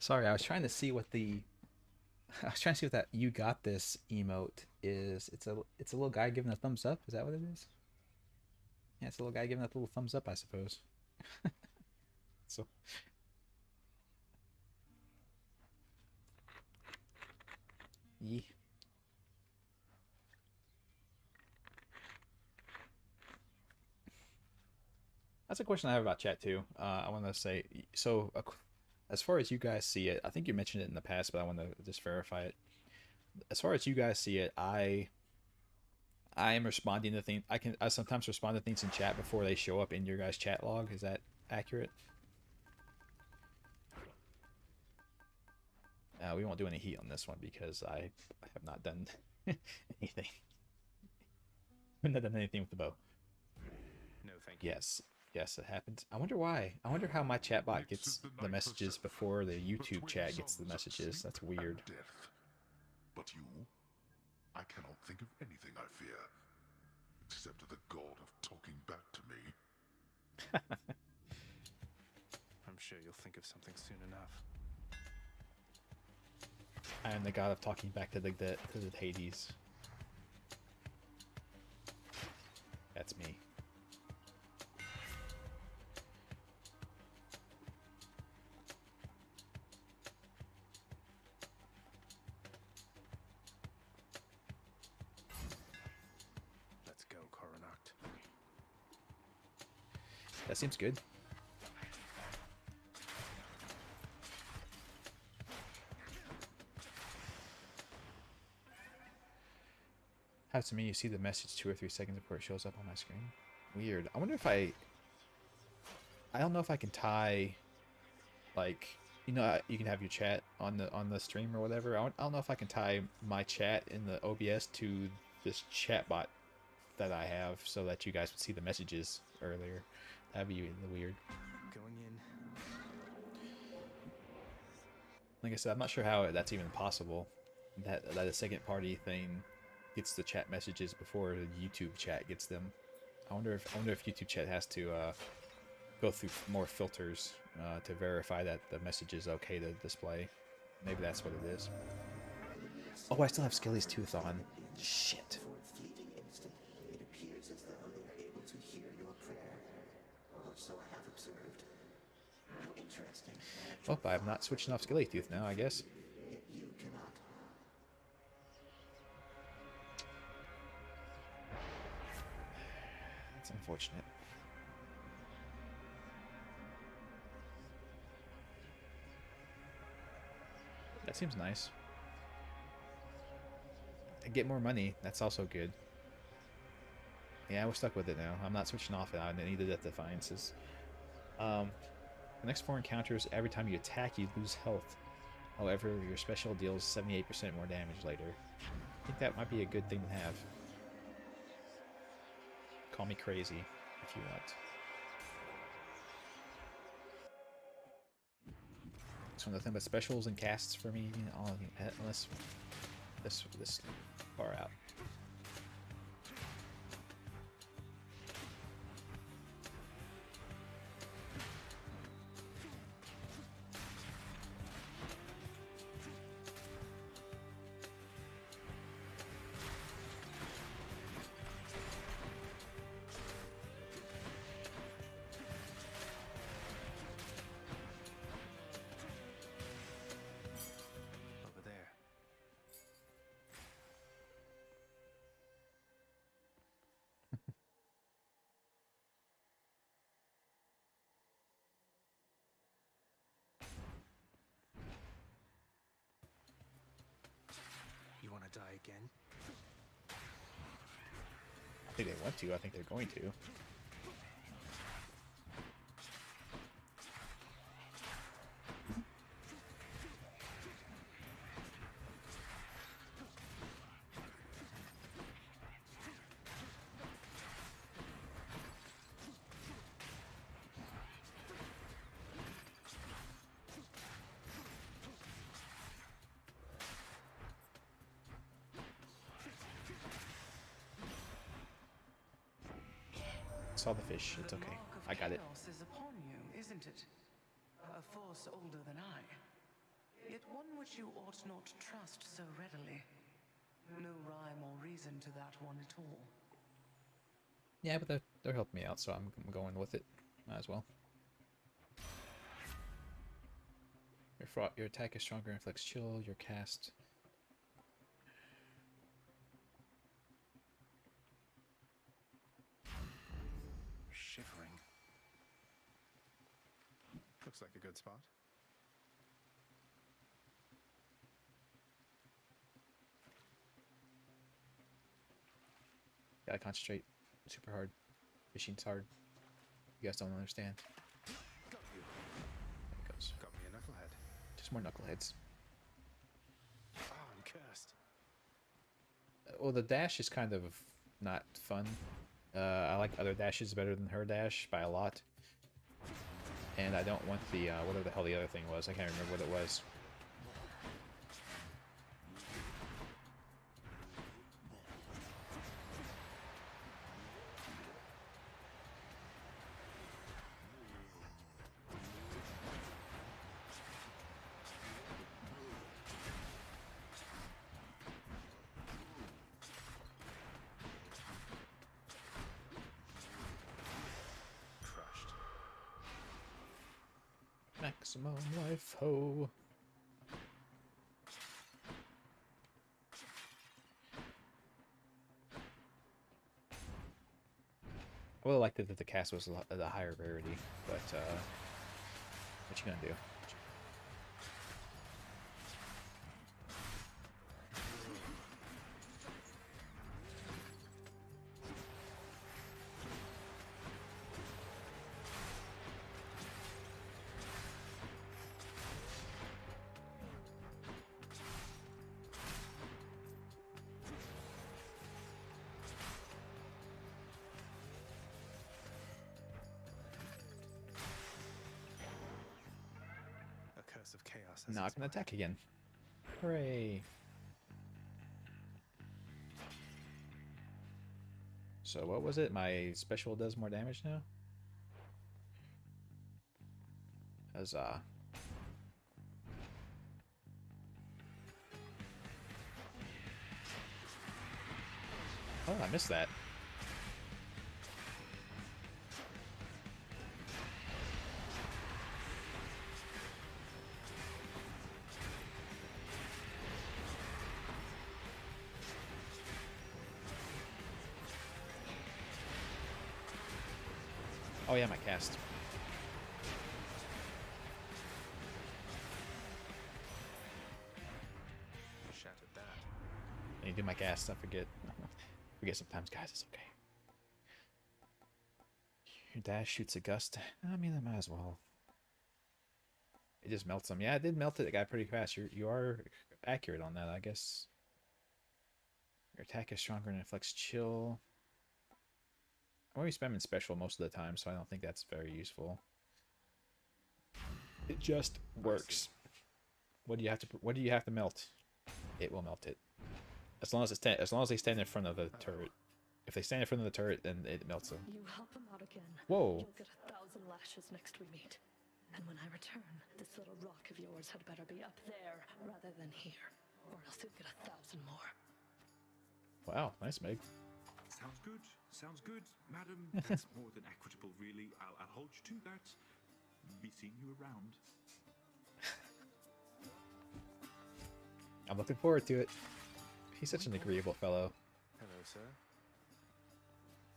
Sorry, I was trying to see what the I was trying to see what that "you got this" emote is. It's a little guy giving a thumbs up. Is that what it is? Yeah, it's a little guy giving a little thumbs up, I suppose. So yeah. That's a question I have about chat too. I want to say, so as far as you guys see it, I think you mentioned it in the past, but I want to just verify it. As far as you guys see it, I am responding to things. I sometimes respond to things in chat before they show up in your guys' chat log. Is that accurate? We won't do any heat on this one because I have not done anything. I've not done anything with the bow. No, thank you. Yes, it happens. I wonder why. I wonder how my chatbot gets the messages before the YouTube chat gets the messages. That's weird. But you, I cannot think of anything I fear, except the god of talking back to me. I'm sure you'll think of something soon enough. I am the god of talking back to the Hades. That's me. Let's go, Coronact. That seems good. How to me, you see the message 2 or 3 seconds before it shows up on my screen. Weird. I wonder if I don't know if I can tie, like, you know, you can have your chat on the stream or whatever. I don't know if I can tie my chat in the OBS to this chat bot that I have so that you guys would see the messages earlier. That'd be weird. Going in. Like I said, I'm not sure how that's even possible. That a second party thing gets the chat messages before the YouTube chat gets them. I wonder if YouTube chat has to go through more filters to verify that the message is okay to display. Maybe that's what it is. Oh, I still have Skelly's tooth on. Shit. It appears as though they are able to hear your prayer. Or so I have observed. How interesting. Well, I'm not switching off Skelly tooth now, I guess. You cannot. That's unfortunate. That seems nice. And get more money. That's also good. Yeah, we're stuck with it now. I'm not switching off it. I needed that Defiances. The next 4 encounters, every time you attack, you lose health. However, your special deals 78% more damage later. I think that might be a good thing to have. Call me crazy if you want. So nothing but specials and casts for me, unless this far out. Over there. You want to die again? I think they want to. I think they're going to. Saw the fish. It's okay. I got it. Chaos is upon you, isn't it? A force older than I. yet one which you ought not trust so readily. No rhyme or reason to that one at all. Yeah, but they're helping me out, so I'm going with it. Might as well. Your attack is stronger and inflicts chill. Your cast. Shivering. Looks like a good spot. Gotta concentrate super hard. Machine's hard. You guys don't understand. Got you. There it goes. Got me a knucklehead. Just more knuckleheads. Oh, I'm cursed. Well, the dash is kind of not fun. I like other dashes better than her dash by a lot. And I don't want the, whatever the hell the other thing was. I can't remember what it was. Maximum life ho. I would have liked it that the cast was a higher rarity, but what you gonna do? Of chaos. Now I can attack again. Hooray! So what was it? My special does more damage now? Huzzah. Oh, I missed that. Oh yeah, my cast. Shattered that. I need to do my cast. I forget. Forget sometimes, guys. It's okay. Your dash shoots a gust. I mean, I might as well. It just melts them. Yeah, it did melt it. It got pretty fast. You are accurate on that, I guess. Your attack is stronger and inflicts chill. I'm always spamming special most of the time, so I don't think that's very useful. It just works. What do you have to melt? It will melt it. As long as they stand in front of the turret. If they stand in front of the turret, then it melts them. You help him out again. Whoa. You'll get 1,000 lashes next we meet. And when I return, this little rock of yours had better be up there rather than here, or else you'll get 1,000 more. Wow, nice, Meg. Sounds good. Sounds good, madam. That's more than equitable, really. I'll hold you to that. Be seeing you around. I'm looking forward to it. He's such an agreeable fellow. Hello, sir.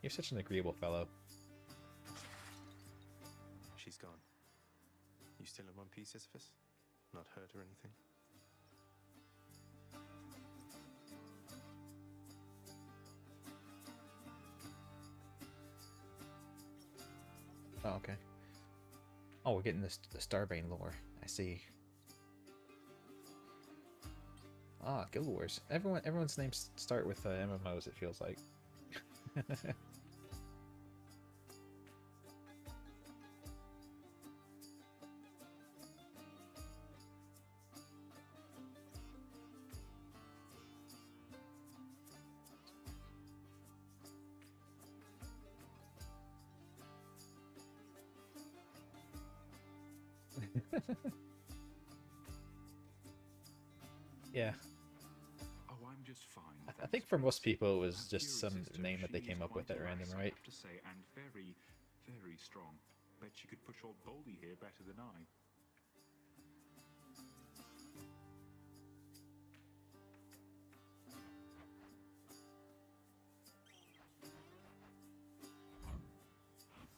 You're such an agreeable fellow. She's gone. You still in one piece, Sisyphus? Not hurt or anything? Oh, okay. Oh, we're getting the Starbane lore. I see. Ah, Guild Wars. Everyone's names start with MMOs. It feels like. Yeah. Oh, I'm just fine. I think for most people it was Now, just dear some sister, name that they she came is up with quite at a random, lass, I right? have to say, and very, very strong. Bet she could push old Boldy here better than I.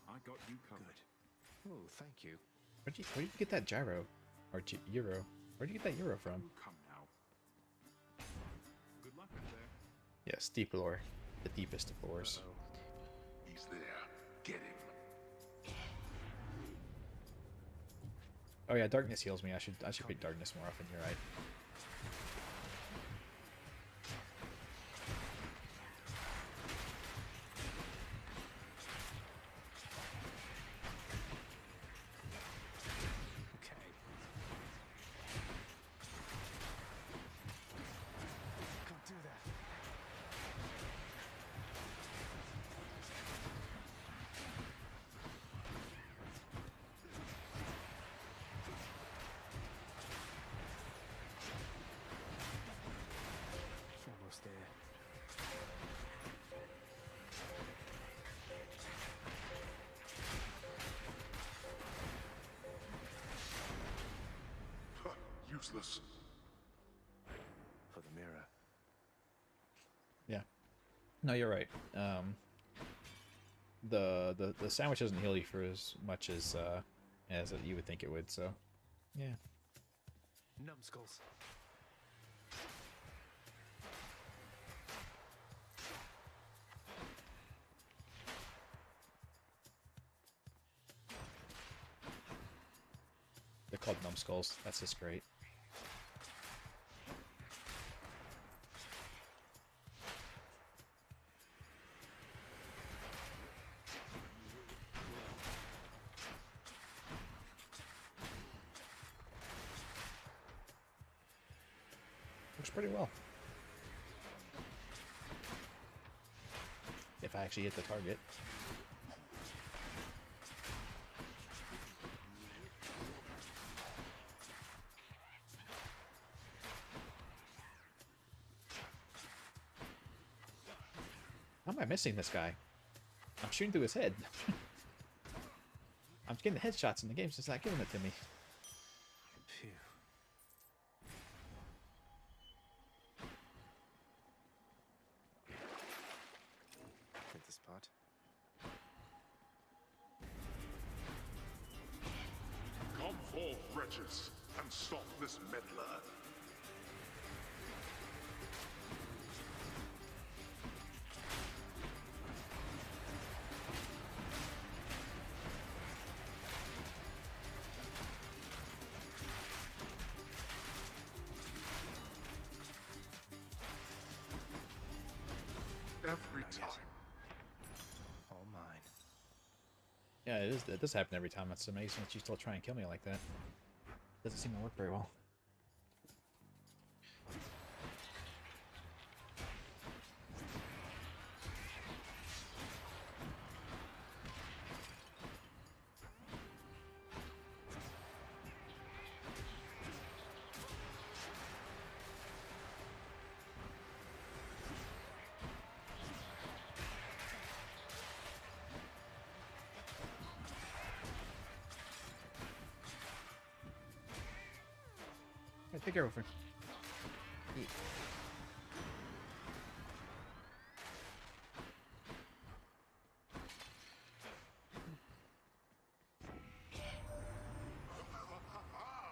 I got you covered. Oh, thank you. Where'd you get that gyro? Or euro? Where'd you get that euro from? Oh, come now. Good luck up there. Yeah, steep lore. The deepest of lores. He's there. Get him. Oh yeah, darkness heals me. I should pick darkness more often, you're right. Okay. Can't do that. Almost there. Useless. For the mirror. Yeah. No, you're right. The sandwich doesn't heal you for as much as you would think it would, so yeah. Numbskulls. They're called numbskulls. That's just great. Works pretty well. If I actually hit the target. How am I missing this guy? I'm shooting through his head. I'm getting the headshots and the game's just not giving it to me. Phew. Hit the spot. Come forth, wretches, and stop this meddler. Every time. All mine. Yeah, it is. It does happen every time. It's amazing that you still try and kill me like that. Doesn't seem to work very well. Hey, take care, girlfriend.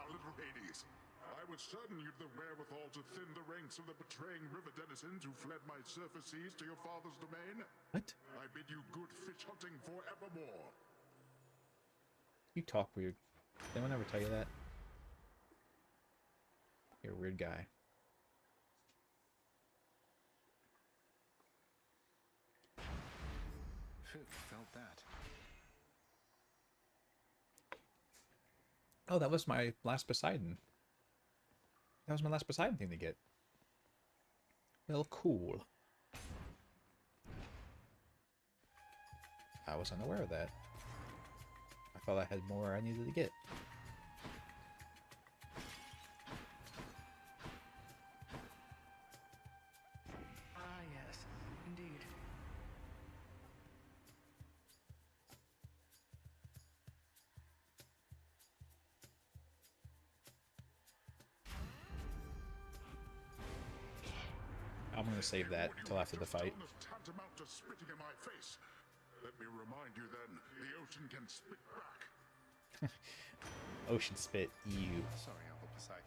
Little Hades. I was certain you'd the wherewithal to thin the ranks of the betraying river denizens who fled my surface seas to your father's domain. What? I bid you good fish hunting forevermore. You talk weird. Did anyone ever tell you that? You're a weird guy. Phew, felt that. Oh, that was my last Poseidon. That was my last Poseidon thing to get. Well, cool. I was unaware of that. I thought I had more I needed to get. I'm gonna save that until after the fight. Tantamount to spitting in my face. Let me remind you then, the ocean can spit back. Ocean spit, you. Sorry, Uncle Poseidon.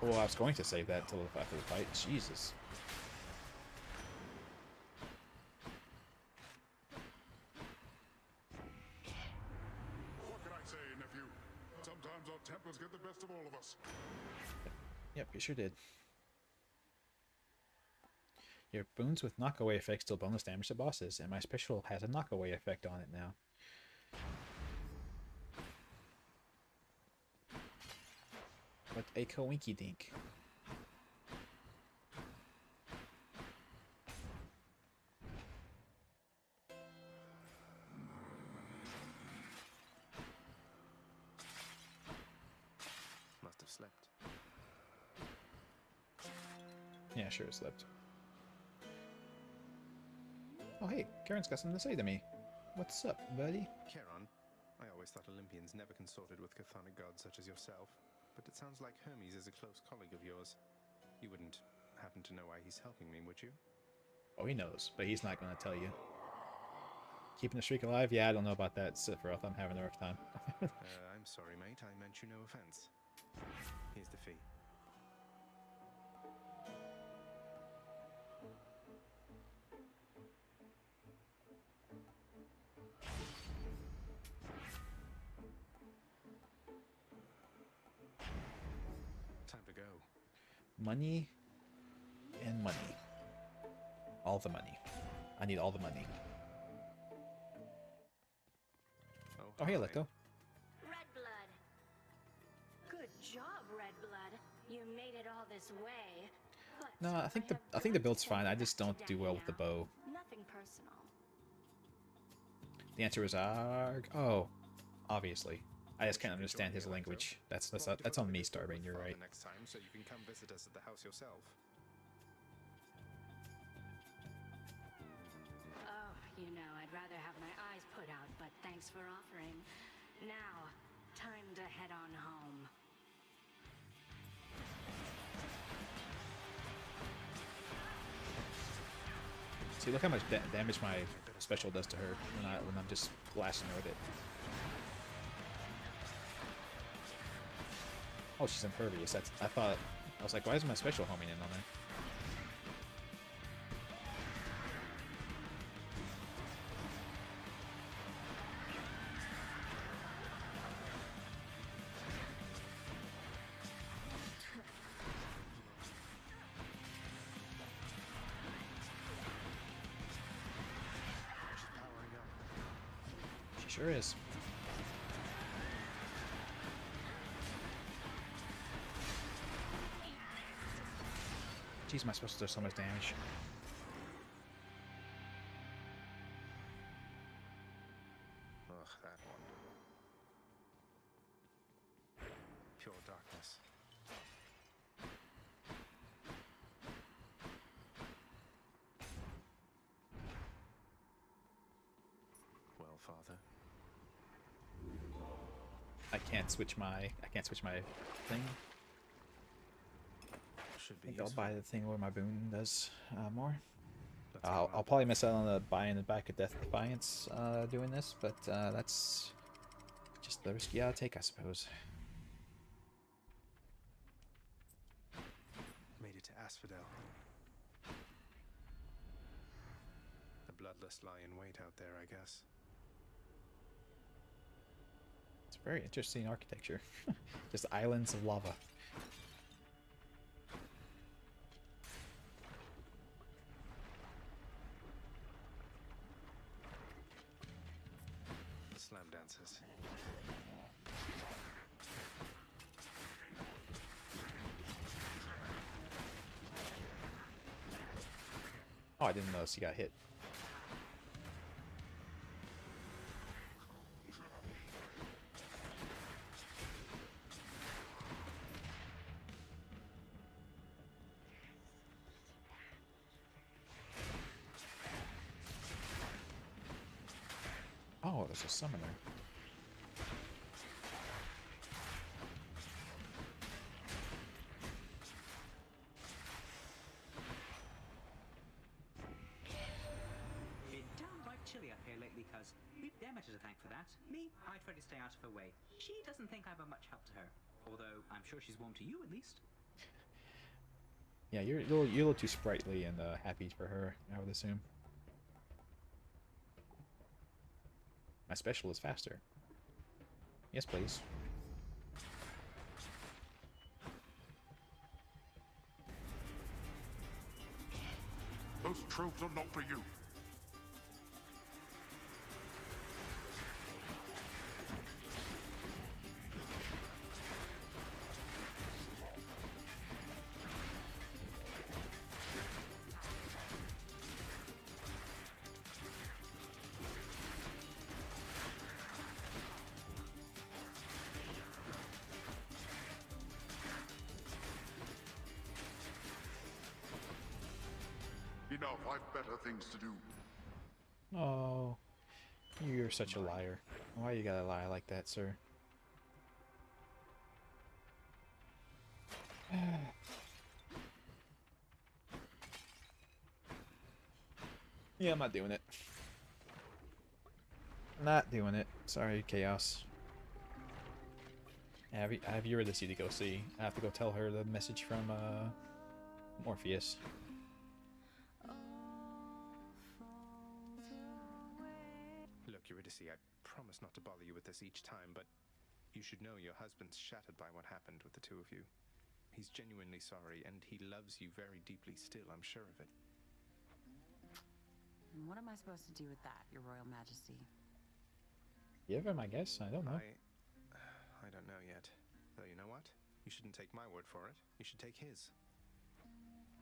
Well, I was going to save that until after the fight. Jesus. What can I say, nephew? Sometimes our tempers get the best of all of us. Yep, you sure did. Your boons with knockaway effects deal bonus damage to bosses, and my special has a knockaway effect on it now. What a coinky dink. Must have slept. Yeah, sure it slept. Oh hey, Karen's got something to say to me. What's up, buddy? Chiron, I always thought Olympians never consorted with chthonic gods such as yourself, but it sounds like Hermes is a close colleague of yours. You wouldn't happen to know why he's helping me, would you? Oh, he knows, but he's not going to tell you. Keeping the streak alive? Yeah, I don't know about that, Sephiroth. I'm having a rough time. I'm sorry, mate. I meant you no offense. Here's the fee. Time to go. Money and money. All the money. I need all the money. Oh, hey, Electo. Red Blood. Good job, Red Blood. You made it all this way. But No, I think the build's fine. I just don't do well with the bow. nothing personal. The answer is arg. Oh, obviously. I just can't understand his language. That's on me, Starbane. You're right. Next time, so you can come visit us at the house yourself. Oh, you know, I'd rather have my eyes put out, but thanks for offering. Now, time to head on home. See, look how much damage my special does to her when I'm just blasting her with it. Oh, she's impervious. I was like, why is my special homing in on her? She sure is. Jeez, am I supposed to do so much damage? Ugh, that one. Pure darkness. Well, Father. I can't switch my thing. Should I be think I'll useful. buy the thing where my boon does more. I'll probably miss out on the buy in the back of Death Defiance doing this, but that's just the risk you gotta take, I suppose. Made it to Asphodel. The bloodless lie in wait out there, I guess. It's very interesting architecture. Just islands of lava. Slam dancers. Oh, I didn't notice he got hit. Oh, there's a summoner. Been downright chilly up here lately, cuz. We've Demeter to thank for that. Me, I try to stay out of her way. She doesn't think I'm a much help to her. Although, I'm sure she's warm to you, at least. Yeah, you're a little too sprightly and happy for her, I would assume. My special is faster. Yes, please. Those tropes are not for you. Enough, I've better things to do. Oh, you're such a liar. Why you gotta lie like that, sir? Yeah, I'm not doing it. Not doing it. Sorry, Chaos. I have Eurydice to go see. I have to go tell her the message from Morpheus. Look, Eurydice, I promise not to bother you with this each time, but you should know your husband's shattered by what happened with the two of you. He's genuinely sorry, and he loves you very deeply still, I'm sure of it. What am I supposed to do with that, Your Royal Majesty? Give him, I guess. I don't know. I don't know yet. Though you know what? You shouldn't take my word for it. You should take his.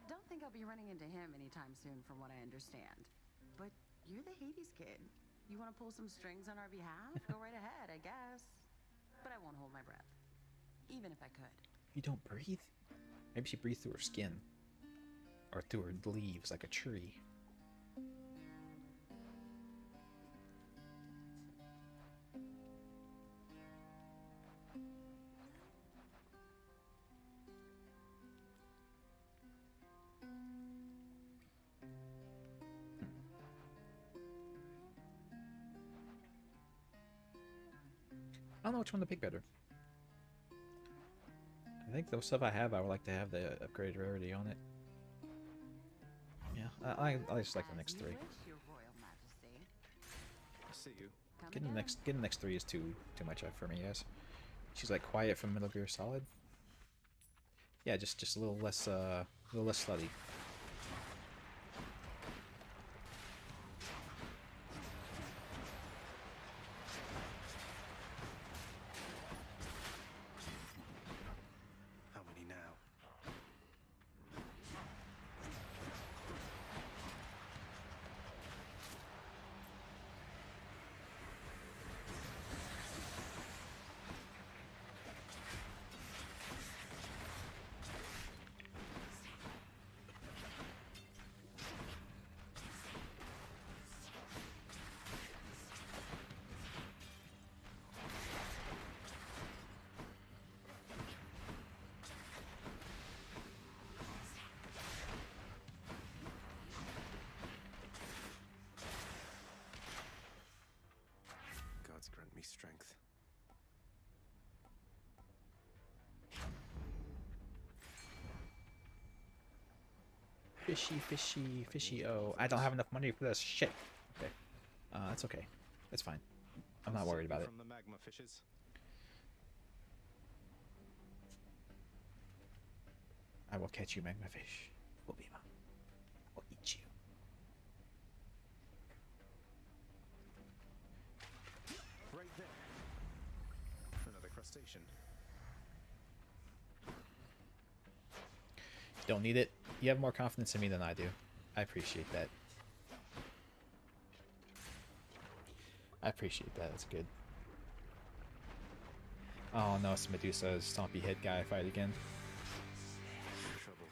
Don't think I'll be running into him anytime soon, from what I understand. But you're the Hades kid. You want to pull some strings on our behalf? Go right ahead, I guess. But I won't hold my breath. Even if I could. You don't breathe? Maybe she breathes through her skin. Or through her leaves, like a tree. I don't know which one to pick better. I think those stuff I have, I would like to have the upgraded rarity on it. Yeah, I just like the next three. See you. Getting the next three is too much for me, guys. She's like quiet from Metal Gear Solid. Yeah, just a little less slutty. How many now? Gods grant me strength. Fishy, fishy, fishy. Oh, I don't have enough money for this shit. Okay, that's okay. That's fine. I'm not worried about it. From the magma fishes. I will catch you, magma fish. Will be mine. I will eat you. Right there. Another crustacean. Don't need it. You have more confidence in me than I do. I appreciate that. I appreciate that. That's good. Oh no, it's Medusa's stompy head guy fight again. Trouble.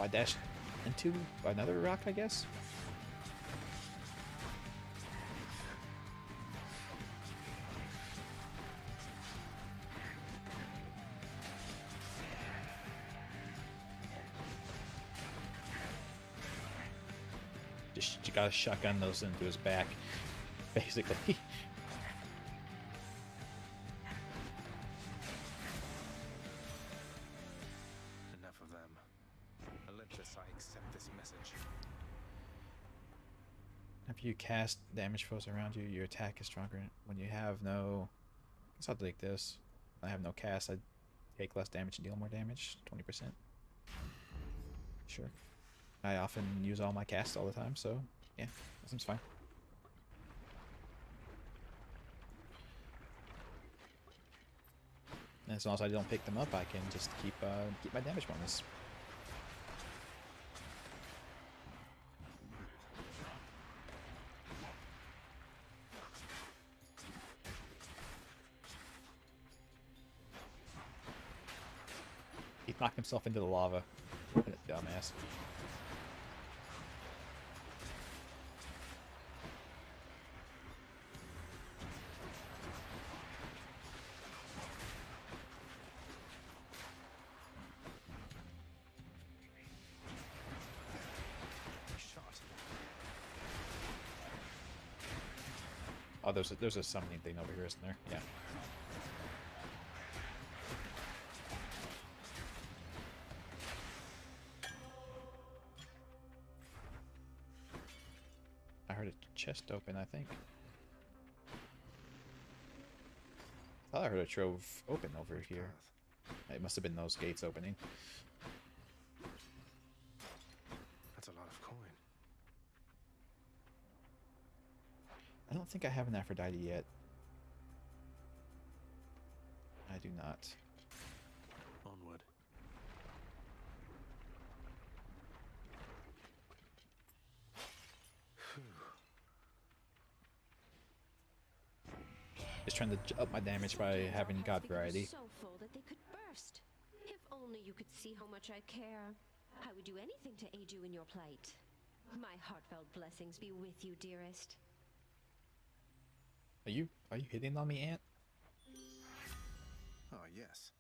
I dashed into another rock, I guess? Just you gotta shotgun those into his back, basically. Enough of them. Olympus, I accept this message. After you cast damage foes around you, your attack is stronger. When you have no... I guess I'll take this. When I have no cast, I take less damage and deal more damage. 20%. Sure. I often use all my casts all the time, so yeah, that seems fine. And as long as I don't pick them up, I can just keep my damage bonus. He knocked himself into the lava. What a dumbass. Oh, there's a summoning thing over here, isn't there? Yeah. I heard a chest open, I think. I thought I heard a trove open over here. It must have been those gates opening. That's a lot of coin. I don't think I have an Aphrodite yet. I do not. Onward. Just trying to up my damage by having God Variety. So full that they could burst. If only you could see how much I care. I would do anything to aid you in your plight. My heartfelt blessings be with you, dearest. Are you hitting on me, Ant? Oh, yes.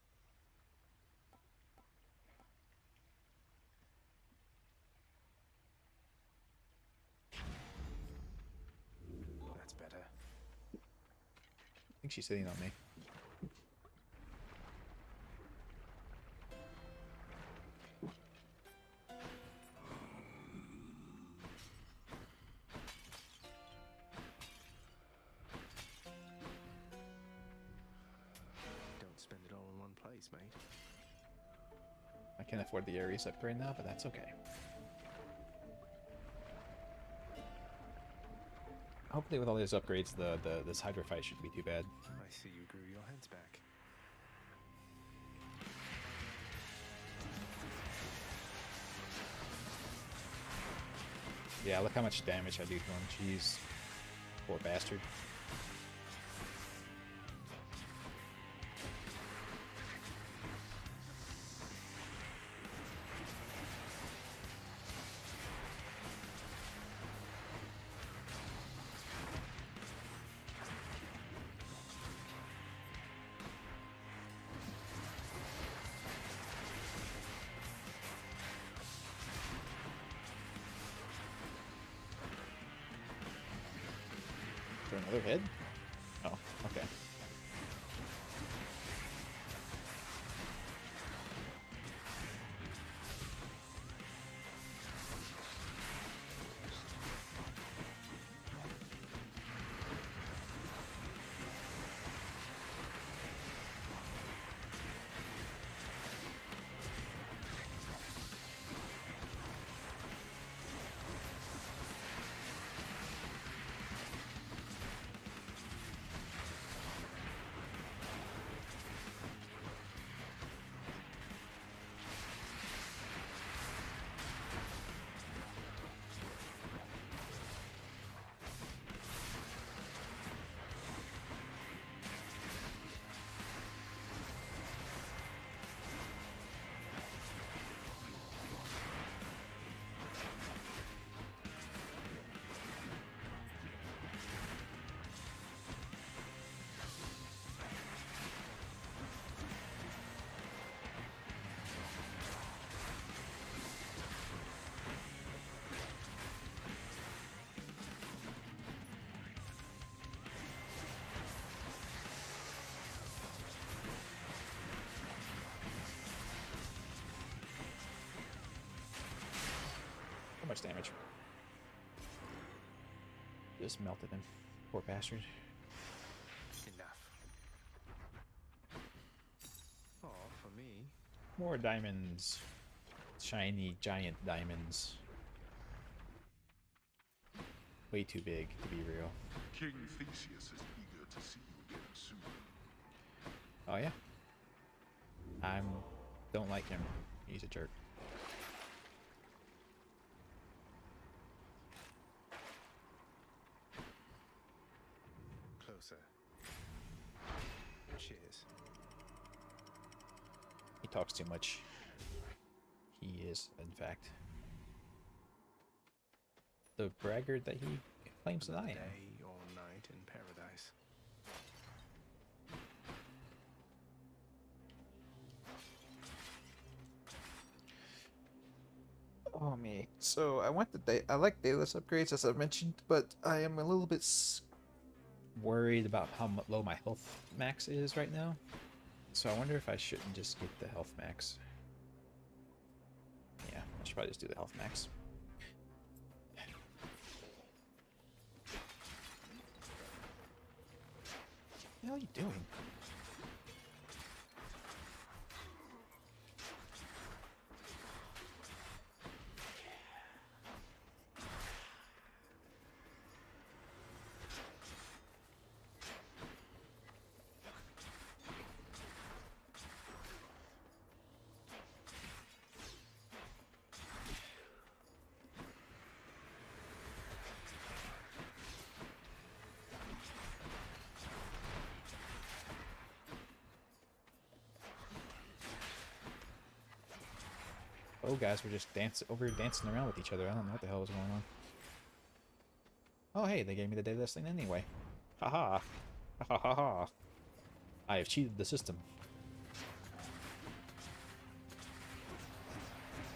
That's better. I think she's hitting on me. Don't spend it all in one place, mate. I can't afford the Ares upgrade now, but that's okay. Hopefully with all these upgrades, this Hydra fight shouldn't be too bad. I see you grew your heads back. Yeah, look how much damage I do to him. Jeez. Poor bastard. Another head? Oh, okay. much damage. Just melted him. Poor bastard. Enough. Oh, for me. More diamonds. Shiny, giant diamonds. Way too big to be real. King Theseus is eager to see you again soon. Oh yeah? Don't like him. He's a jerk. Closer. Cheers. He talks too much. He is, in fact, the braggart that he claims that I am. Day or night in paradise. Oh me. So I went to I like dayless upgrades as I mentioned, but I am a little bit worried about how low my health max is right now. So I wonder if I shouldn't just get the health max. Yeah, I should probably just do the health max. What the hell are you doing? Oh, guys, we're just dancing around with each other. I don't know what the hell is going on. Oh, hey, they gave me the dayless thing anyway. Haha. Ha ha ha ha. I have cheated the system.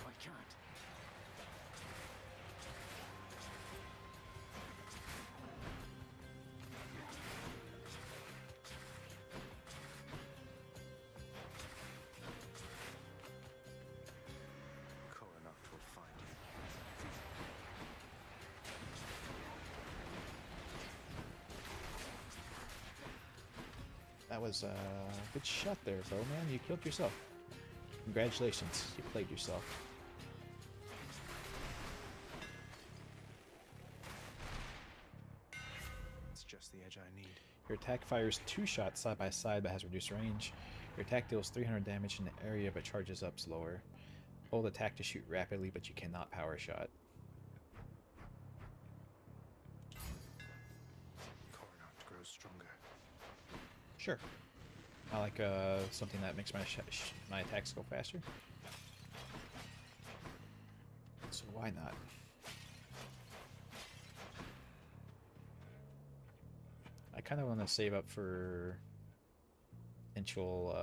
I can't. Coronacht will find you. That was a good shot there, bro, man. You killed yourself. Congratulations. You played yourself. It's just the edge I need. Your attack fires 2 shots side by side but has reduced range. Your attack deals 300 damage in the area but charges up slower. Hold attack to shoot rapidly, but you cannot power shot. Coronacht grows stronger. Sure. I like something that makes my attacks go faster. So why not? I kind of want to save up for potential.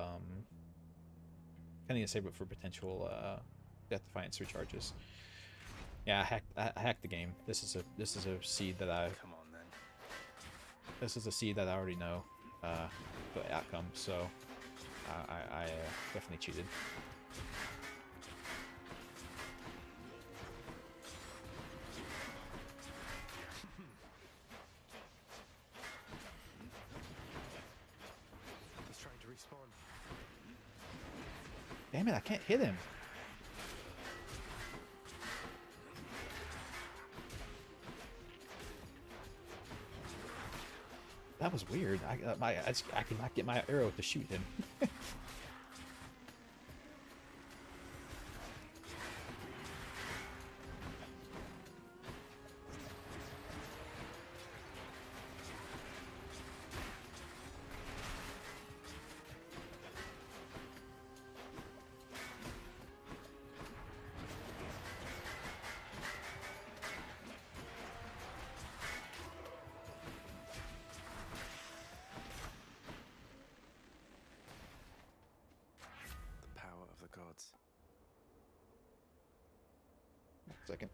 I need to save up for potential Death Defiance recharges. Yeah, I hacked the game. This is a seed that I. Come on then. This is a seed that I already know the outcome, so I definitely cheated. He's trying to respawn. Damn it, I can't hit him. That was weird. I could not get my arrow to shoot him. Gods. Second.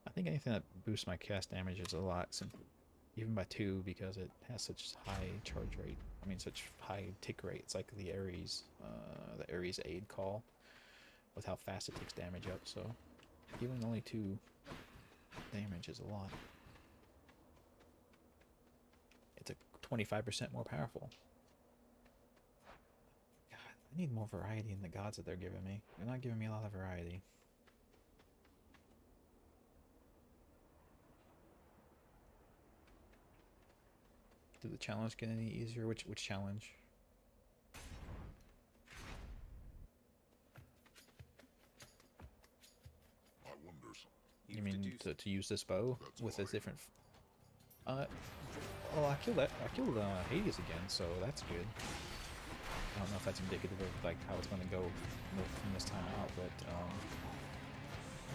I think anything that boosts my cast damage is a lot, even by 2, because it has such high charge rate. I mean, such high tick rate. It's like the Ares aid call. with how fast it takes damage up. So even only 2 damage is a lot. It's a 25% more powerful. God, I need more variety in the gods that they're giving me. They're not giving me a lot of variety. Did the challenge get any easier? Which challenge? I wonders. You mean to use this bow with a different? Well, I killed Hades again, so that's good. I don't know if that's indicative of like how it's going to go from this time out, but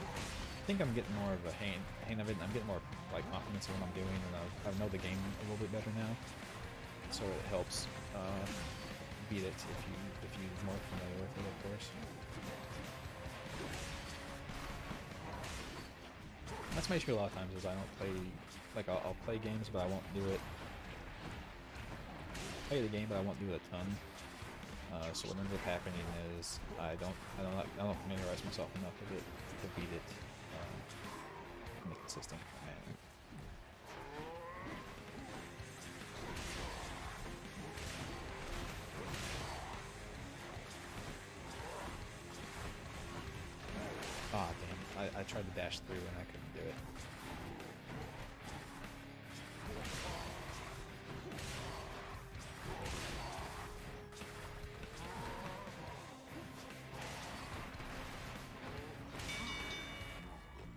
I think I'm getting more of a hang of it. I'm getting more like confidence in what I'm doing, and I know the game a little bit better now, so it helps beat it if you're more familiar with it, of course. That's my issue a lot of times is I don't play, like I'll play games but I won't do it. Play the game but I won't do it a ton. So what ends up happening is I don't familiarize myself enough with it to beat it in a consistent manner. Ah, damn. I tried to dash through and I couldn't do it.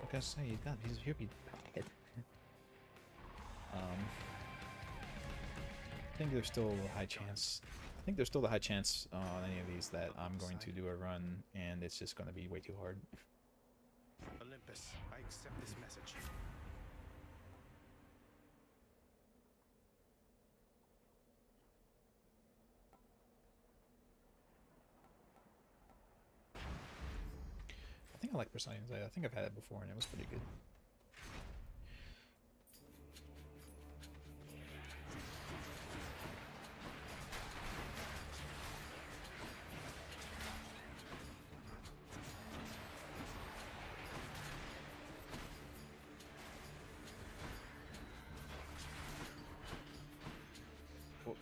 Like I say, he'll be dead. I think there's still a high chance. I think there's still a high chance on any of these that I'm going to do a run and it's just going to be way too hard. Olympus, I accept this message. I think I like Poseidon's Eye. I think I've had it before and it was pretty good.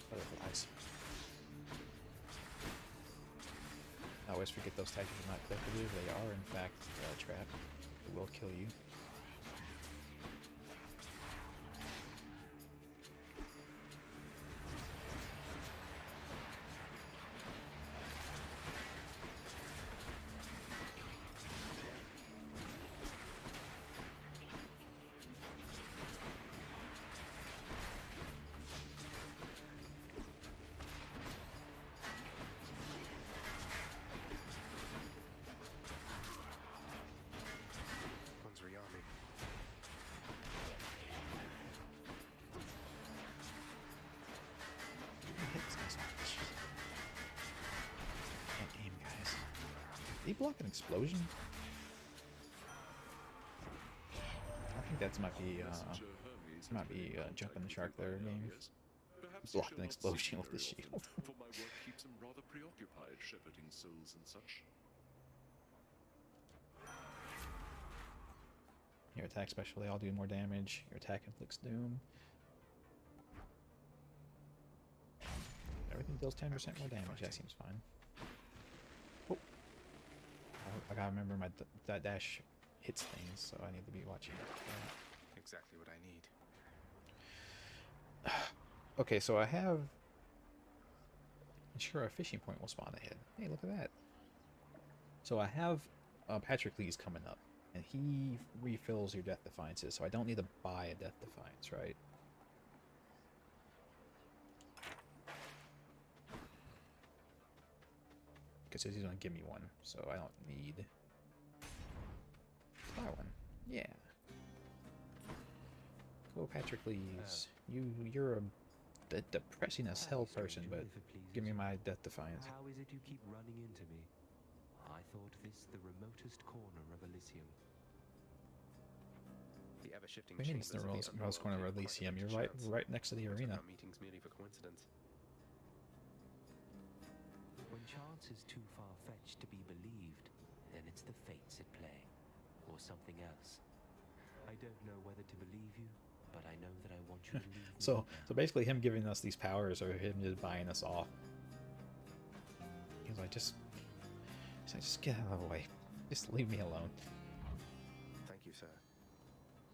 Butterflies. I always forget those types are not decorative. They are, in fact, a trap. It will kill you. Did he block an explosion? I think that might be jumping the shark there game. Blocked an explosion with the shield. For my work keeps him rather preoccupied shepherding souls and such. Your attack specially, I'll do more damage. Your attack inflicts doom. Everything deals 10% more damage. That seems fine. Oh. I gotta remember that dash hits things, so I need to be watching it. Exactly what I need. Okay, so I have... Ensure a fishing point will spawn ahead. Hey, look at that. So I have Patroclus coming up, and he refills your Death Defiances, so I don't need to buy a Death Defiance, right? Because he's going to give me one, so I don't need to buy one. Yeah. Go, Patroclus. You're a depressing as hell person, but give me my Death Defiance. How is it you keep running into me? I thought this the remotest corner of Elysium. The ever-shifting What do you mean it's the most corner of Elysium? You're right next to the arena. Our meetings merely for coincidence. When chance is too far-fetched to be believed, then it's the fates at play, or something else. I don't know whether to believe you, but I know that I want you to leave me So now. basically him giving us these powers or him just buying us off. He's like, just get out of the way. Just leave me alone. Thank you, sir.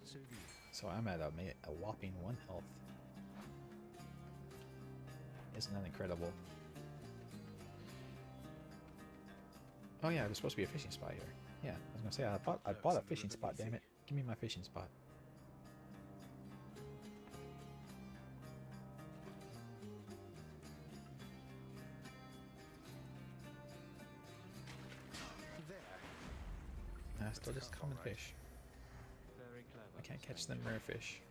So do you. So I'm at a whopping 1 health. Isn't that incredible? Oh yeah, there's supposed to be a fishing spot here. Yeah, I was gonna say I bought a fishing spot. Damn it! Give me my fishing spot. There. I still just common fish. Very clever. I can't catch them rare fish.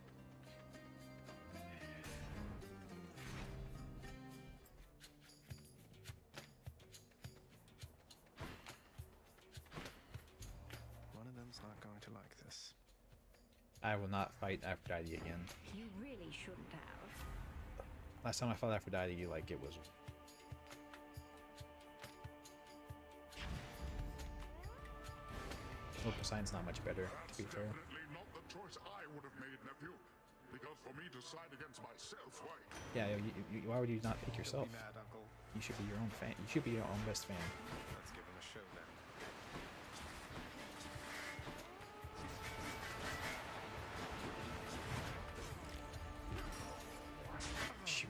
One of them's not going to like this. I will not fight Aphrodite again. You really shouldn't have. Last time I fought Aphrodite, like it was. Well, Poseidon's not much better, to be fair. Definitely not the choice I would have made, nephew. Because for me to side against myself, why? Yeah, why would you not pick yourself? Don't be mad, Uncle. You should be your own fan. You should be your own best fan. Let's give him a show then. Shoot.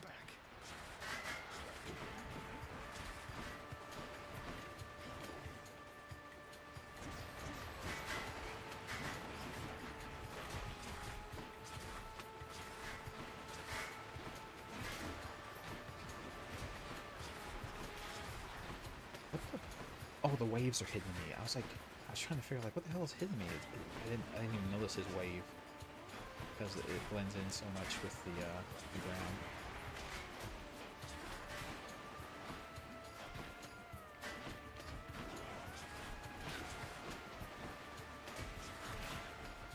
Oh, the waves are hitting me. I was trying to figure out, like, what the hell is hitting me? I didn't even notice his wave because it blends in so much with the ground.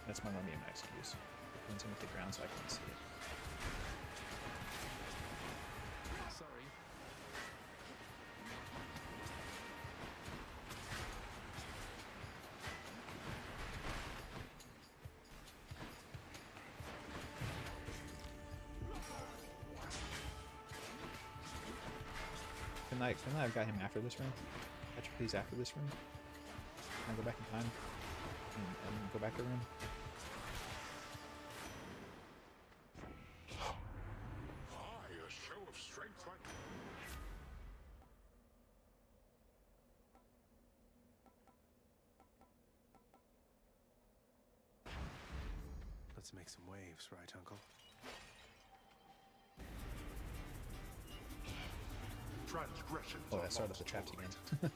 That's my excuse. It blends in with the ground so I can't see it. Sorry. Couldn't I have got him after this room? Catch please after this room? Can I go back in time and go back to room? Why, a show of strength like... Let's make some waves, right, Uncle? Transgressions. Oh, I started the traps again. You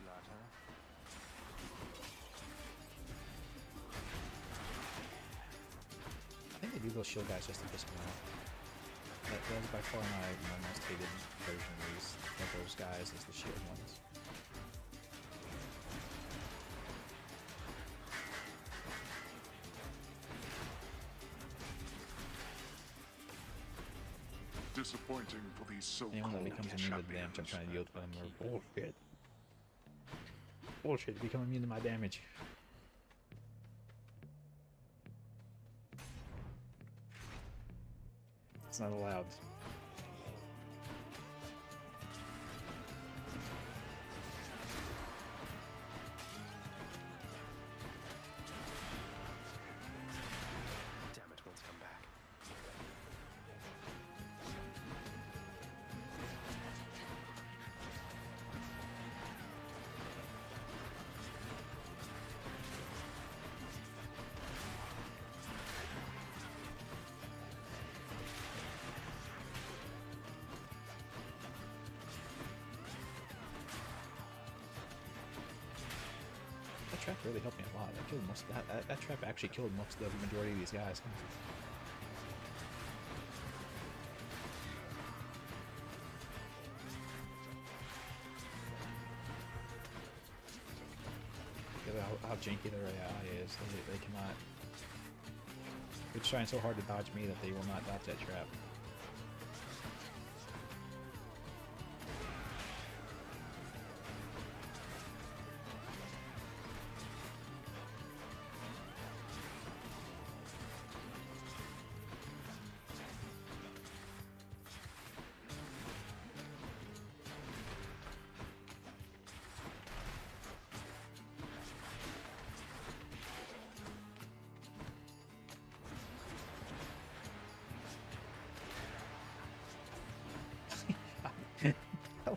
lot, huh? I think they do those shield guys just to piss me off. That was by far my most hated version of those guys is the shield ones. Disappointing for these so-called Anyone that becomes immune to the damage I'm trying to deal with them are bullshit. Bullshit, become immune to my damage. It's not allowed. Damn it, one's come back. That trap really helped me a lot. That killed most. That trap actually killed most of the majority of these guys. Because how janky their AI is, they cannot. They're trying so hard to dodge me that they will not dodge that trap.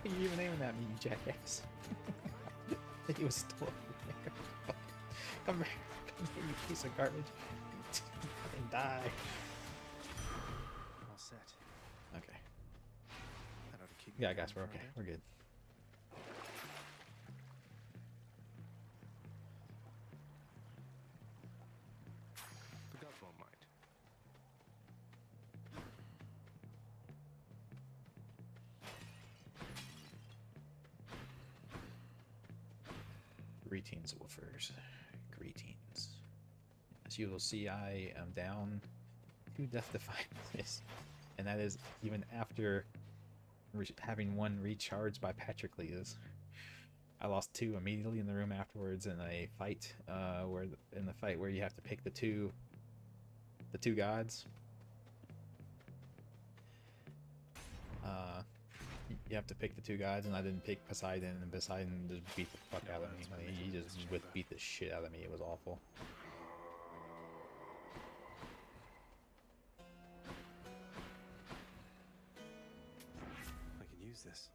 What are you even aiming at me, you jackass? He was still over there. Come here. Come here, you piece of garbage. Fucking die. All set. Okay. That ought to keep Yeah, me guys, we're going for a okay. bit. We're good. The gods won't mind. Greetings, Woofers. Greetings. As you will see, I am down 2 Death Defiances. And that is even after having 1 recharged by Patroclus. I lost 2 immediately in the room afterwards in a fight, where you have to pick the two gods. You have to pick the 2 gods, and I didn't pick Poseidon, and Poseidon just beat the fuck out of me. I mean, he just beat the shit out of me. It was awful. I can use this.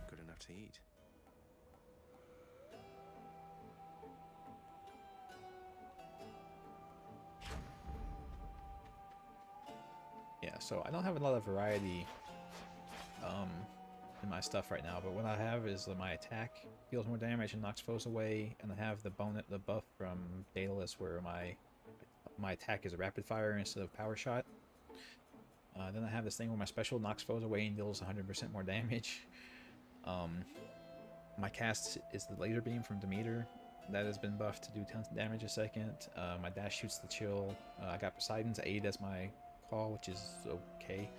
Good enough to eat. Yeah, so I don't have a lot of variety in my stuff right now, but what I have is that my attack deals more damage and knocks foes away, and I have the buff from Daedalus where my attack is a rapid fire instead of power shot. Then I have this thing where my special knocks foes away and deals 100% more damage. My cast is the laser beam from Demeter. That has been buffed to do tons of damage a second. My dash shoots the chill. I got Poseidon's aid as my call, which is okay.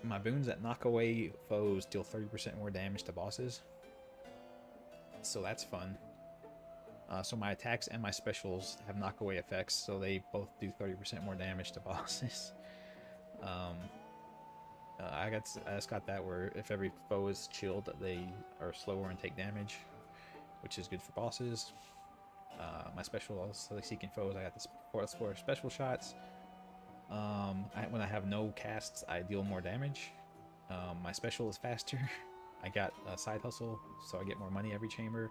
My boons that knock away foes deal 30% more damage to bosses, so that's fun. So my attacks and my specials have knock away effects, so they both do 30% more damage to bosses. I just got that where if every foe is chilled, they are slower and take damage, which is good for bosses. My specials, like seeking foes, I got this for special shots. When I have no casts, I deal more damage. My special is faster. I got a side hustle, so I get more money every chamber.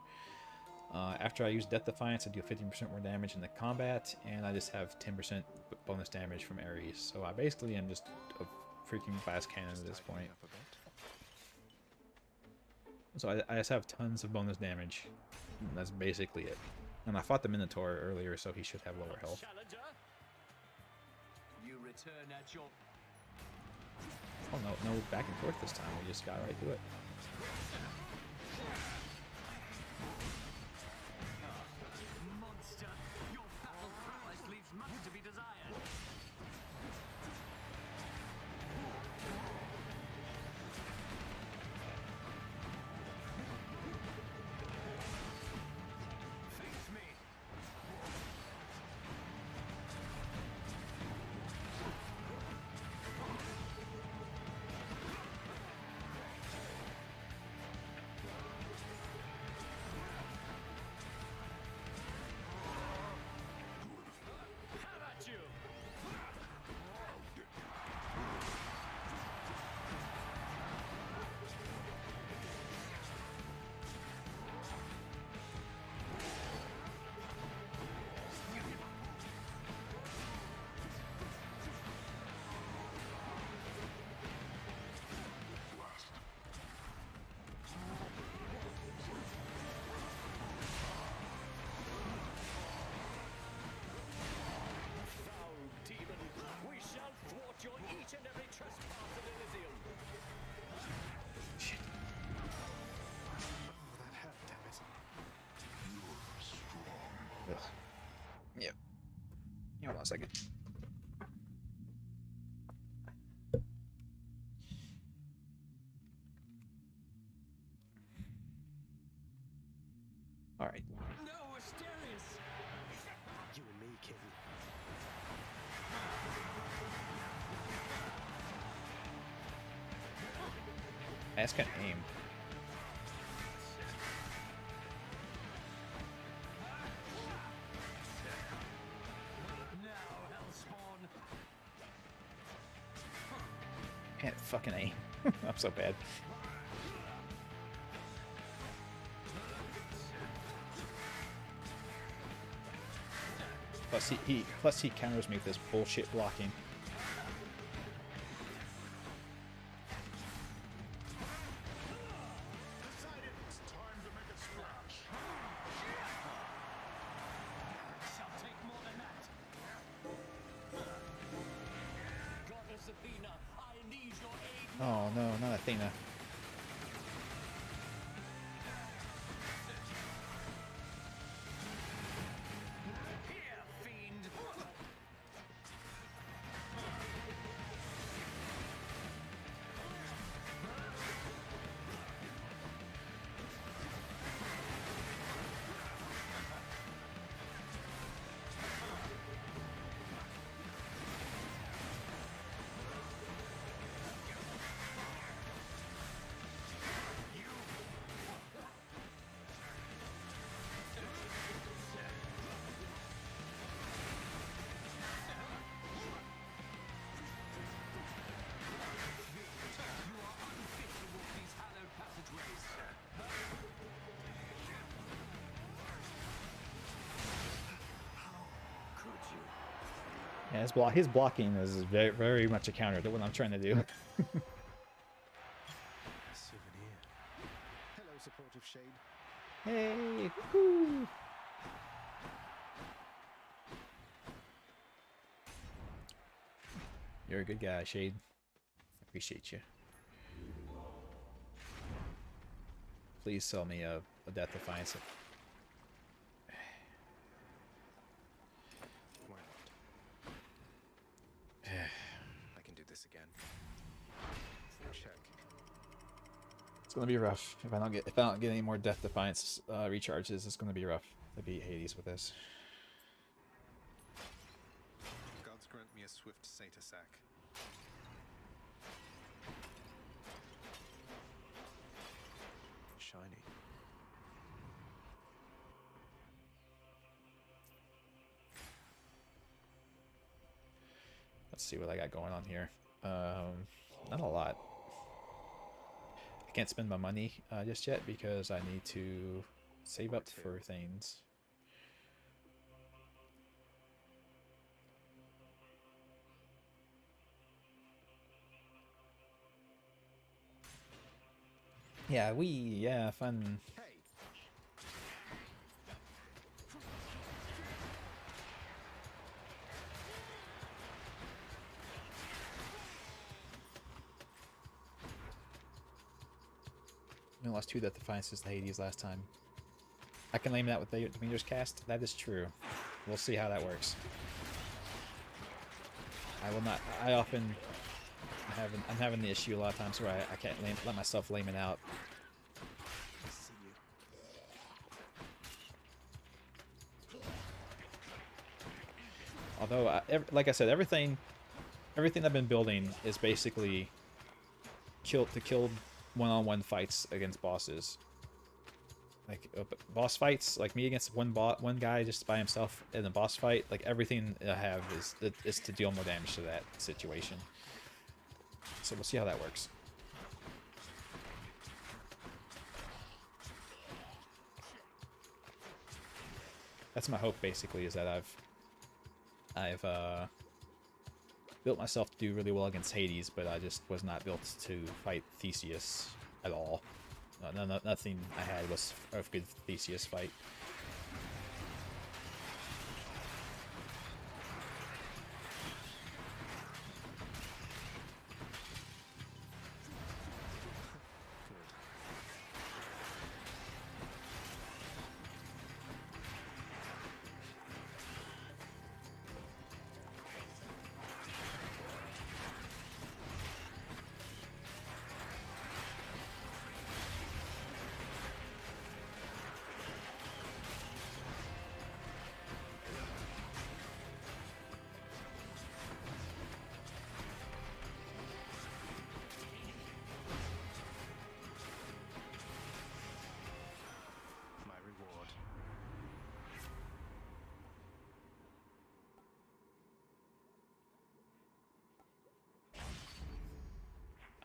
After I use Death Defiance, I do 15% more damage in the combat, and I just have 10% bonus damage from Ares. So I basically am just a freaking glass cannon at this point. So I just have tons of bonus damage. And that's basically it. And I fought the Minotaur earlier, so he should have lower health. You return at your... Oh no, back and forth this time. We just got right to it. Monster! Your battle prowess leaves much to be desired. Face me! Yep. Hold on a second. All right. No, Asterius! You and me, kitten. I just can't aim. Can't fucking aim. I'm so bad. Plus he counters me with this bullshit blocking. Oh no, not Athena. Yeah, his blocking is very, very much a counter to what I'm trying to do. Souvenir. Hello, supportive shade. Hey, woo! You're a good guy, Shade. Appreciate you. Please sell me a Death Defiance. I can do this again. Check. It's gonna be rough if I don't get any more Death Defiance recharges. It's gonna be rough to beat Hades with this. Gods grant me a swift satyr sack. Shiny. Let's see what I got going on here. Not a lot. I can't spend my money just yet because I need to save up for things. Yeah, fun. I lost 2 Death Defiances to Hades last time. I can name that with the Demeter's cast. That is true. We'll see how that works. I will not. I often I'm having the issue a lot of times where I can't let myself lame it out. Although, like I said, everything I've been building is basically kill one-on-one fights against bosses. Like boss fights, like me against one guy just by himself in a boss fight. Like everything I have is to deal more damage to that situation. So we'll see how that works. That's my hope, basically, is that I've built myself to do really well against Hades, but I just was not built to fight Theseus at all. Nothing I had was a good Theseus fight.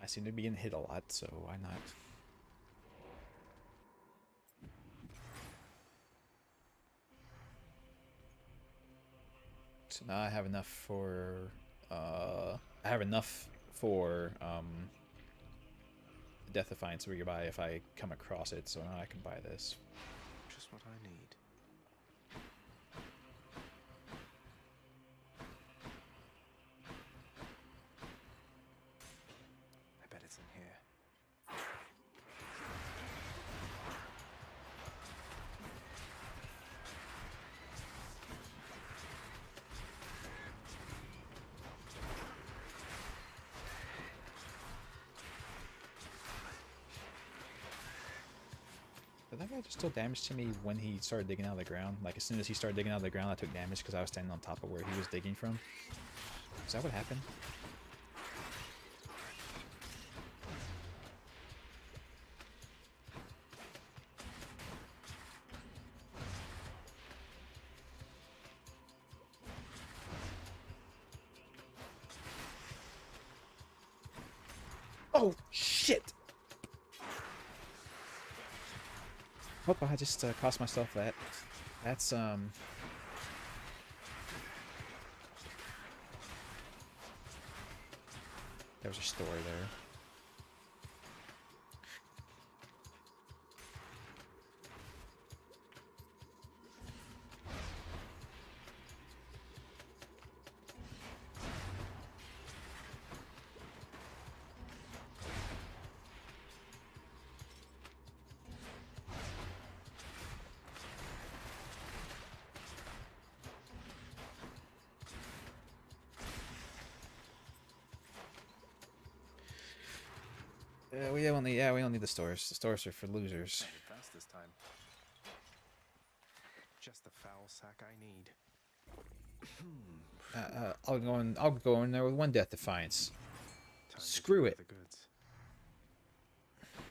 I seem to be getting hit a lot, so why not? So now I have enough for Death Defiance Rebuy if I come across it, so now I can buy this. Just what I need. I bet it's in here. Did that guy just deal damage to me when he started digging out of the ground? Like, as soon as he started digging out of the ground, I took damage because I was standing on top of where he was digging from? Is that what happened? Oh, shit! Hope I just cost myself that. That's, There was a story there. We don't need the stores. The stores are for losers. Fast this time. Just the foul sack I need. I'll go in there with one Death Defiance. Screw it. The goods.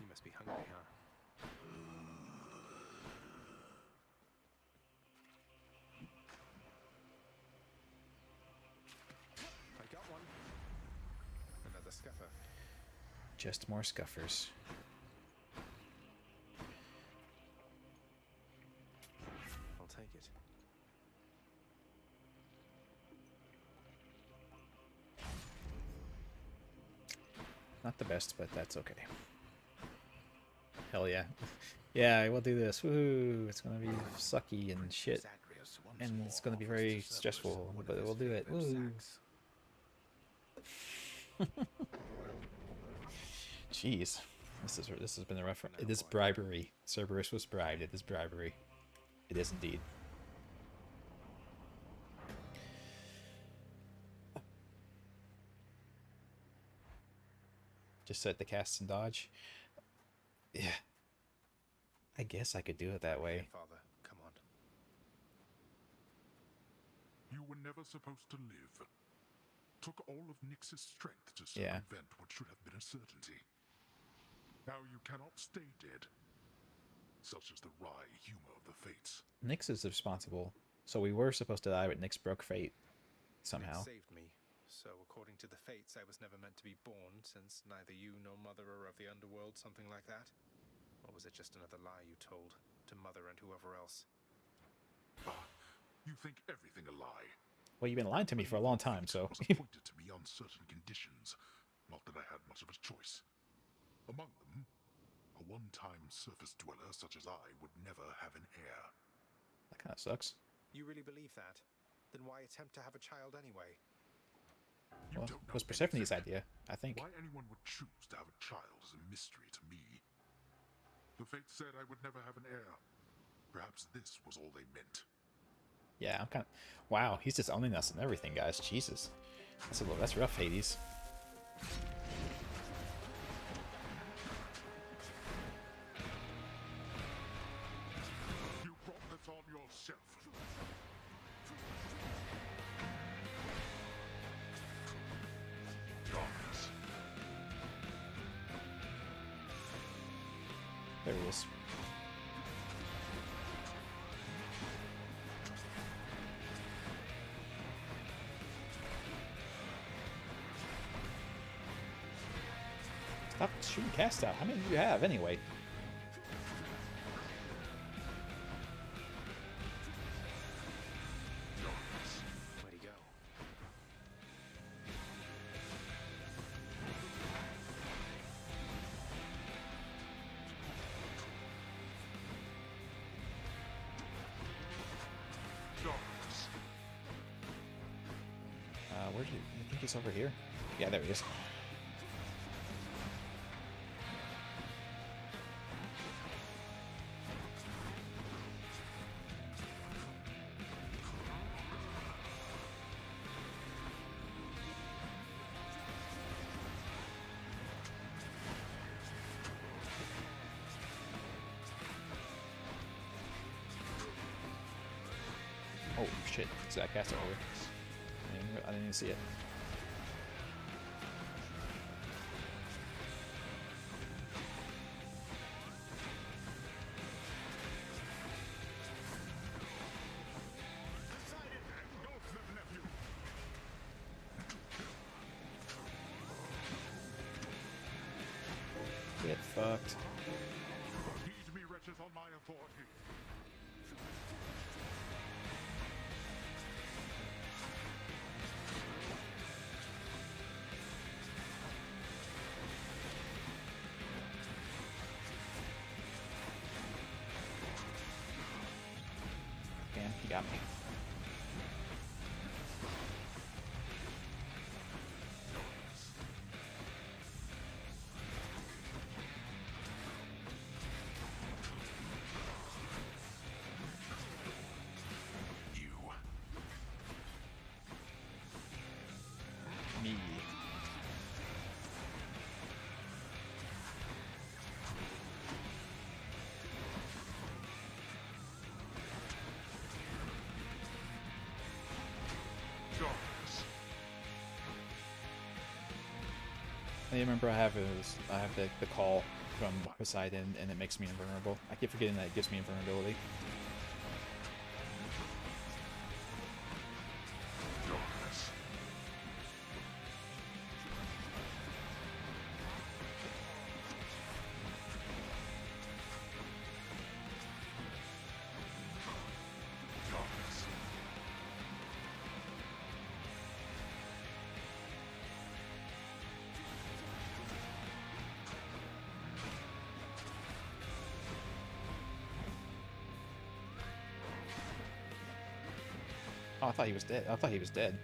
You must be hungry, huh? I got one. Another scuffer. Just more scuffers. I'll take it. Not the best, but that's okay. Hell yeah. Yeah, we'll do this. Woohoo! It's gonna be sucky and shit. And it's gonna be very stressful, but we'll do it. Woo! Jeez. This has been a rough one. It is bribery. Cerberus was bribed. It is bribery. It is indeed. Just set the cast and dodge. Yeah. I guess I could do it that way. Father, come on. You were never supposed to live. Took all of Nyx's strength to Yeah. circumvent what should have been a certainty. Now you cannot stay dead. Such is the wry humor of the fates. Nyx is responsible. So we were supposed to die, but Nyx broke fate. Somehow. Nyx saved me. So according to the fates, I was never meant to be born, since neither you nor Mother are of the underworld, something like that? Or was it just another lie you told to Mother and whoever else? You think everything a lie. Well, you've been lying to me for a long time, so... was appointed to me on certain conditions. Not that I had much of a choice. Among them, a one-time surface dweller such as I would never have an heir. That kind of sucks. You really believe that? Then why attempt to have a child anyway? Well, it was Persephone's idea, I think. Why anyone would choose to have a child is a mystery to me. The fates said I would never have an heir. Perhaps this was all they meant. Yeah, I'm kind of... Wow, he's just owning us and everything, guys. Jesus. That's rough, Hades. You brought this on yourself. Darkness. There he is. Stop shooting cast out. How many do you have anyway? Where'd he go? Where'd you? I think he's over here. Yeah, there he is. Oh shit! Zach cast it over. I didn't even see it. Get fucked. Heed me, wretches, on my authority. Damn, he got me. Me. I remember I have the call from Poseidon, and it makes me invulnerable. I keep forgetting that it gives me invulnerability. Oh, I thought he was dead. I thought he was dead.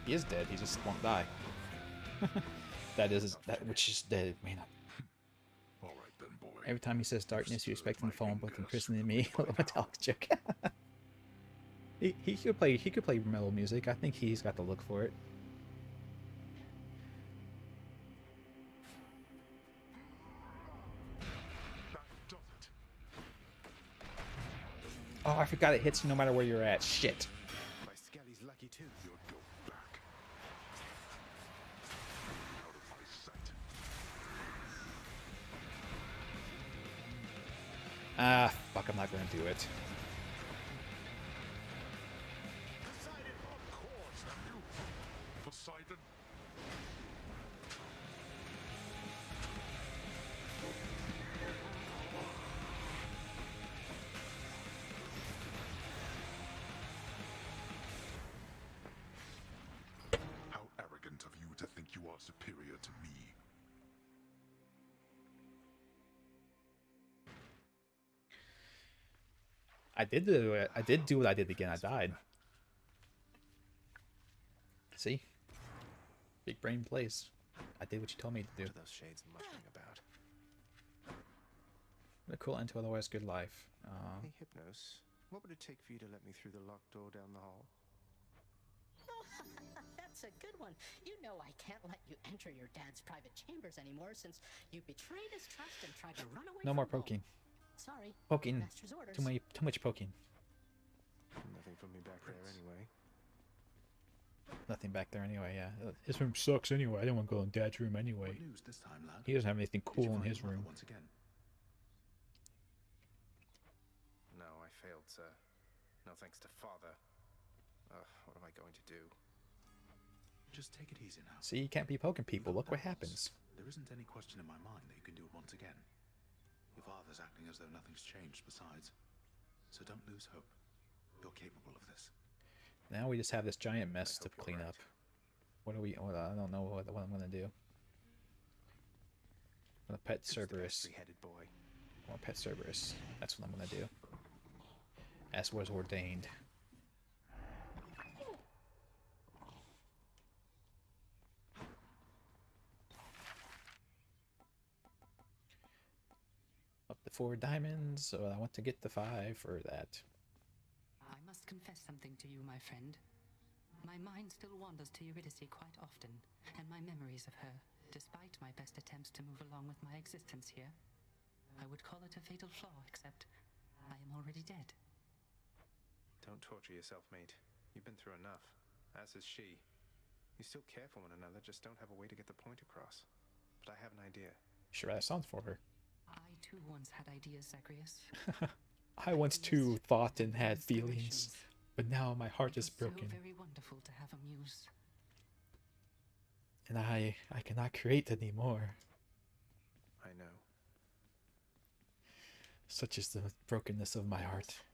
He is dead. He just won't die. That which is dead. Man, every time he says darkness, you expect him to fall in both imprisoning me. Metallic joke. he could play metal music. I think he's got the look for it. Oh, I forgot it hits you no matter where you're at. Shit. My Skelly's lucky too. You'll go back. Out of my sight. Ah, fuck, I'm not gonna do it. Poseidon, of course, have you? Poseidon. How arrogant of you to think you are superior to me. I did do what I did again. I died. See? Big brain plays. I did what you told me to do. What are those shades muttering about? A cool end to otherwise good life. Hey, Hypnos, what would it take for you to let me through the locked door down the hall? That's a good one. You know I can't let you enter your dad's private chambers anymore since you betrayed his trust and tried to run away No from more home. poking. Sorry. Poking. Master's orders. Too much poking. Nothing for me back there anyway. Nothing back there anyway, yeah. His room sucks anyway. I don't want to go in Dad's room anyway. What news this time, lad? He doesn't have anything Did you cool in find his your mother room. once again? No, I failed, sir. No thanks to Father. What am I going to do? Just take it easy now. See, you can't be poking people. Look what happens. There isn't any question in my mind that you can do it once again. Your father's acting as though nothing's changed besides. So don't lose hope. You're capable of this. Now we just have this giant mess to clean up. What do we... Well, I don't know what I'm going to do. I'm going to pet Cerberus. Boy? Or pet Cerberus. That's what I'm going to do. As was ordained. Up to 4 diamonds, so I want to get the 5 for that. I must confess something to you, my friend. My mind still wanders to Eurydice quite often, and my memories of her, despite my best attempts to move along with my existence here. I would call it a fatal flaw, except I am already dead. Don't torture yourself, mate. You've been through enough, as has she. You still care for one another, just don't have a way to get the point across. But I have an idea. Sure, that sounds for her. I too once had ideas, Zagreus. I once too thought and had feelings, but now my heart is broken. So very wonderful to have a muse. And I cannot create anymore. I know. Such is the brokenness of my heart.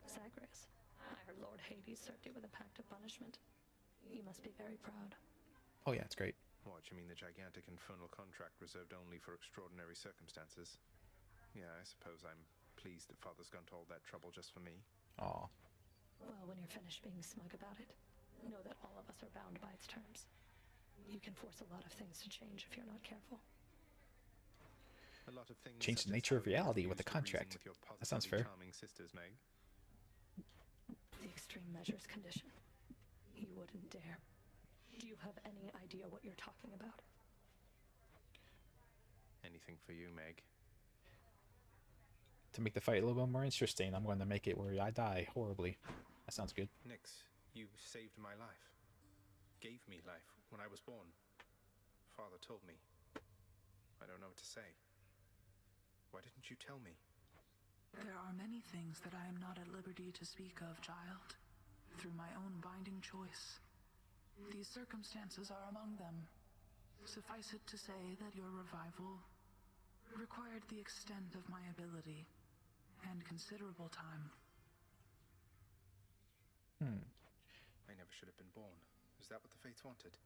Zagreus, I heard Lord Hades served you with a pact of punishment. You must be very proud. Oh yeah, it's great. What, you mean the gigantic infernal contract reserved only for extraordinary circumstances? Yeah, I suppose I'm pleased that Father's gone to all that trouble just for me. Aw. Well, when you're finished being smug about it, know that all of us are bound by its terms. You can force a lot of things to change if you're not careful. A lot of things Change the nature of reality with the contract. That sounds fair. Charming sisters, Meg. The extreme measures condition. You wouldn't dare. Do you have any idea what you're talking about? Anything for you, Meg. To make the fight a little bit more interesting, I'm going to make it where I die horribly. That sounds good. Nyx, you saved my life. Gave me life when I was born. Father told me. I don't know what to say. Why didn't you tell me? There are many things that I am not at liberty to speak of, child. Through my own binding choice. These circumstances are among them. Suffice it to say that your revival required the extent of my ability and considerable time. I never should have been born. Is that what the Fates wanted?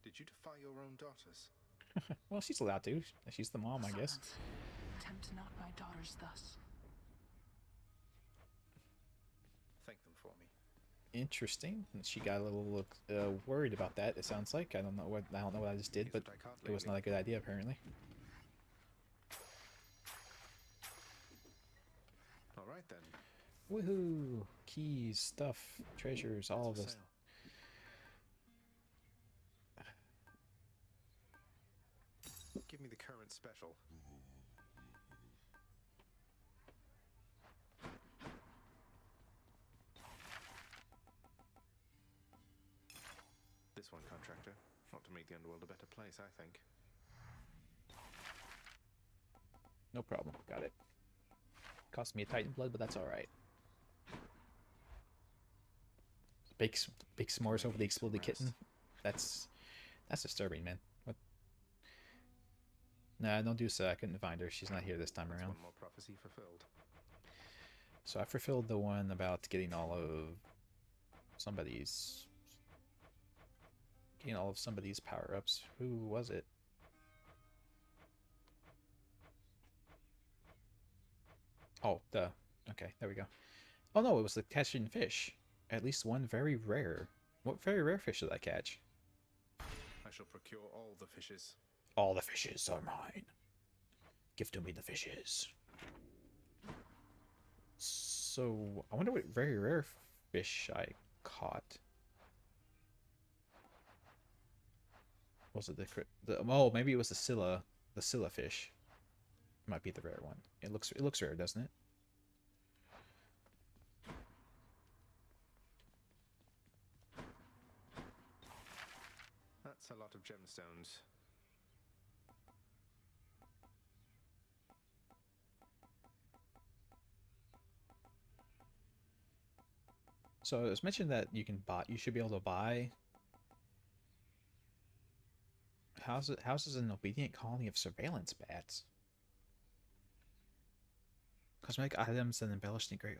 Did you defy your own daughters? Well, she's allowed to. She's the mom, I guess. Tempt not my daughters thus. Thank them for me. Interesting. And she got a little worried about that. It sounds like I don't know what I just did, but it was not a good idea apparently. All right then. Woohoo! Keys, stuff, treasures, all of this. Give me the current special. This one, contractor. Not to make the underworld a better place, I think. No problem. Got it. Cost me a Titan blood, but that's all right. Bake s'mores over the exploded kitten. That's disturbing, man. What? Nah, don't do so. I couldn't find her. She's not here this time around. One more prophecy fulfilled. So I fulfilled the one about getting all of somebody's power-ups. Who was it? Oh, duh. Okay, there we go. Oh no, it was the catching fish. At least one very rare. What very rare fish did I catch? I shall procure all the fishes. All the fishes are mine. Give to me the fishes. So, I wonder what very rare fish I caught. Was it oh, maybe it was the Scylla fish. Might be the rare one. It looks rare, doesn't it? That's a lot of gemstones. So it was mentioned that you should be able to buy houses an obedient colony of surveillance bats. Cosmetic items and embellished in great.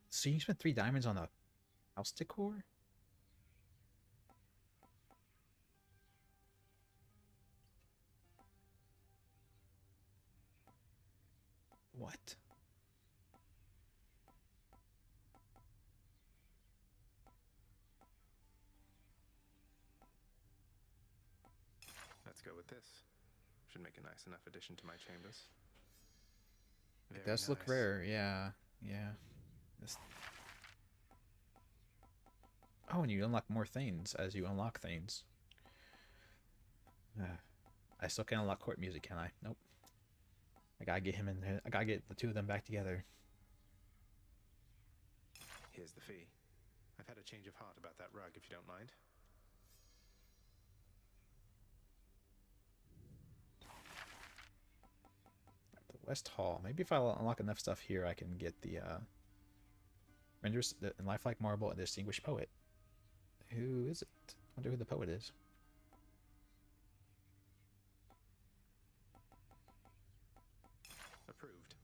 So you spent 3 diamonds on a house decor? What? Let's go with this. Should make a nice enough addition to my chambers. It does look rare, yeah. Yeah. Oh, and you unlock more things as you unlock things. I still can't unlock court music, can I? Nope. I gotta get him in there. I gotta get the 2 of them back together. Here's the fee. I've had a change of heart about that rug, if you don't mind. The West Hall. Maybe if I unlock enough stuff here, I can get the renders the lifelike marble and distinguished poet. Who is it? I wonder who the poet is. Approved.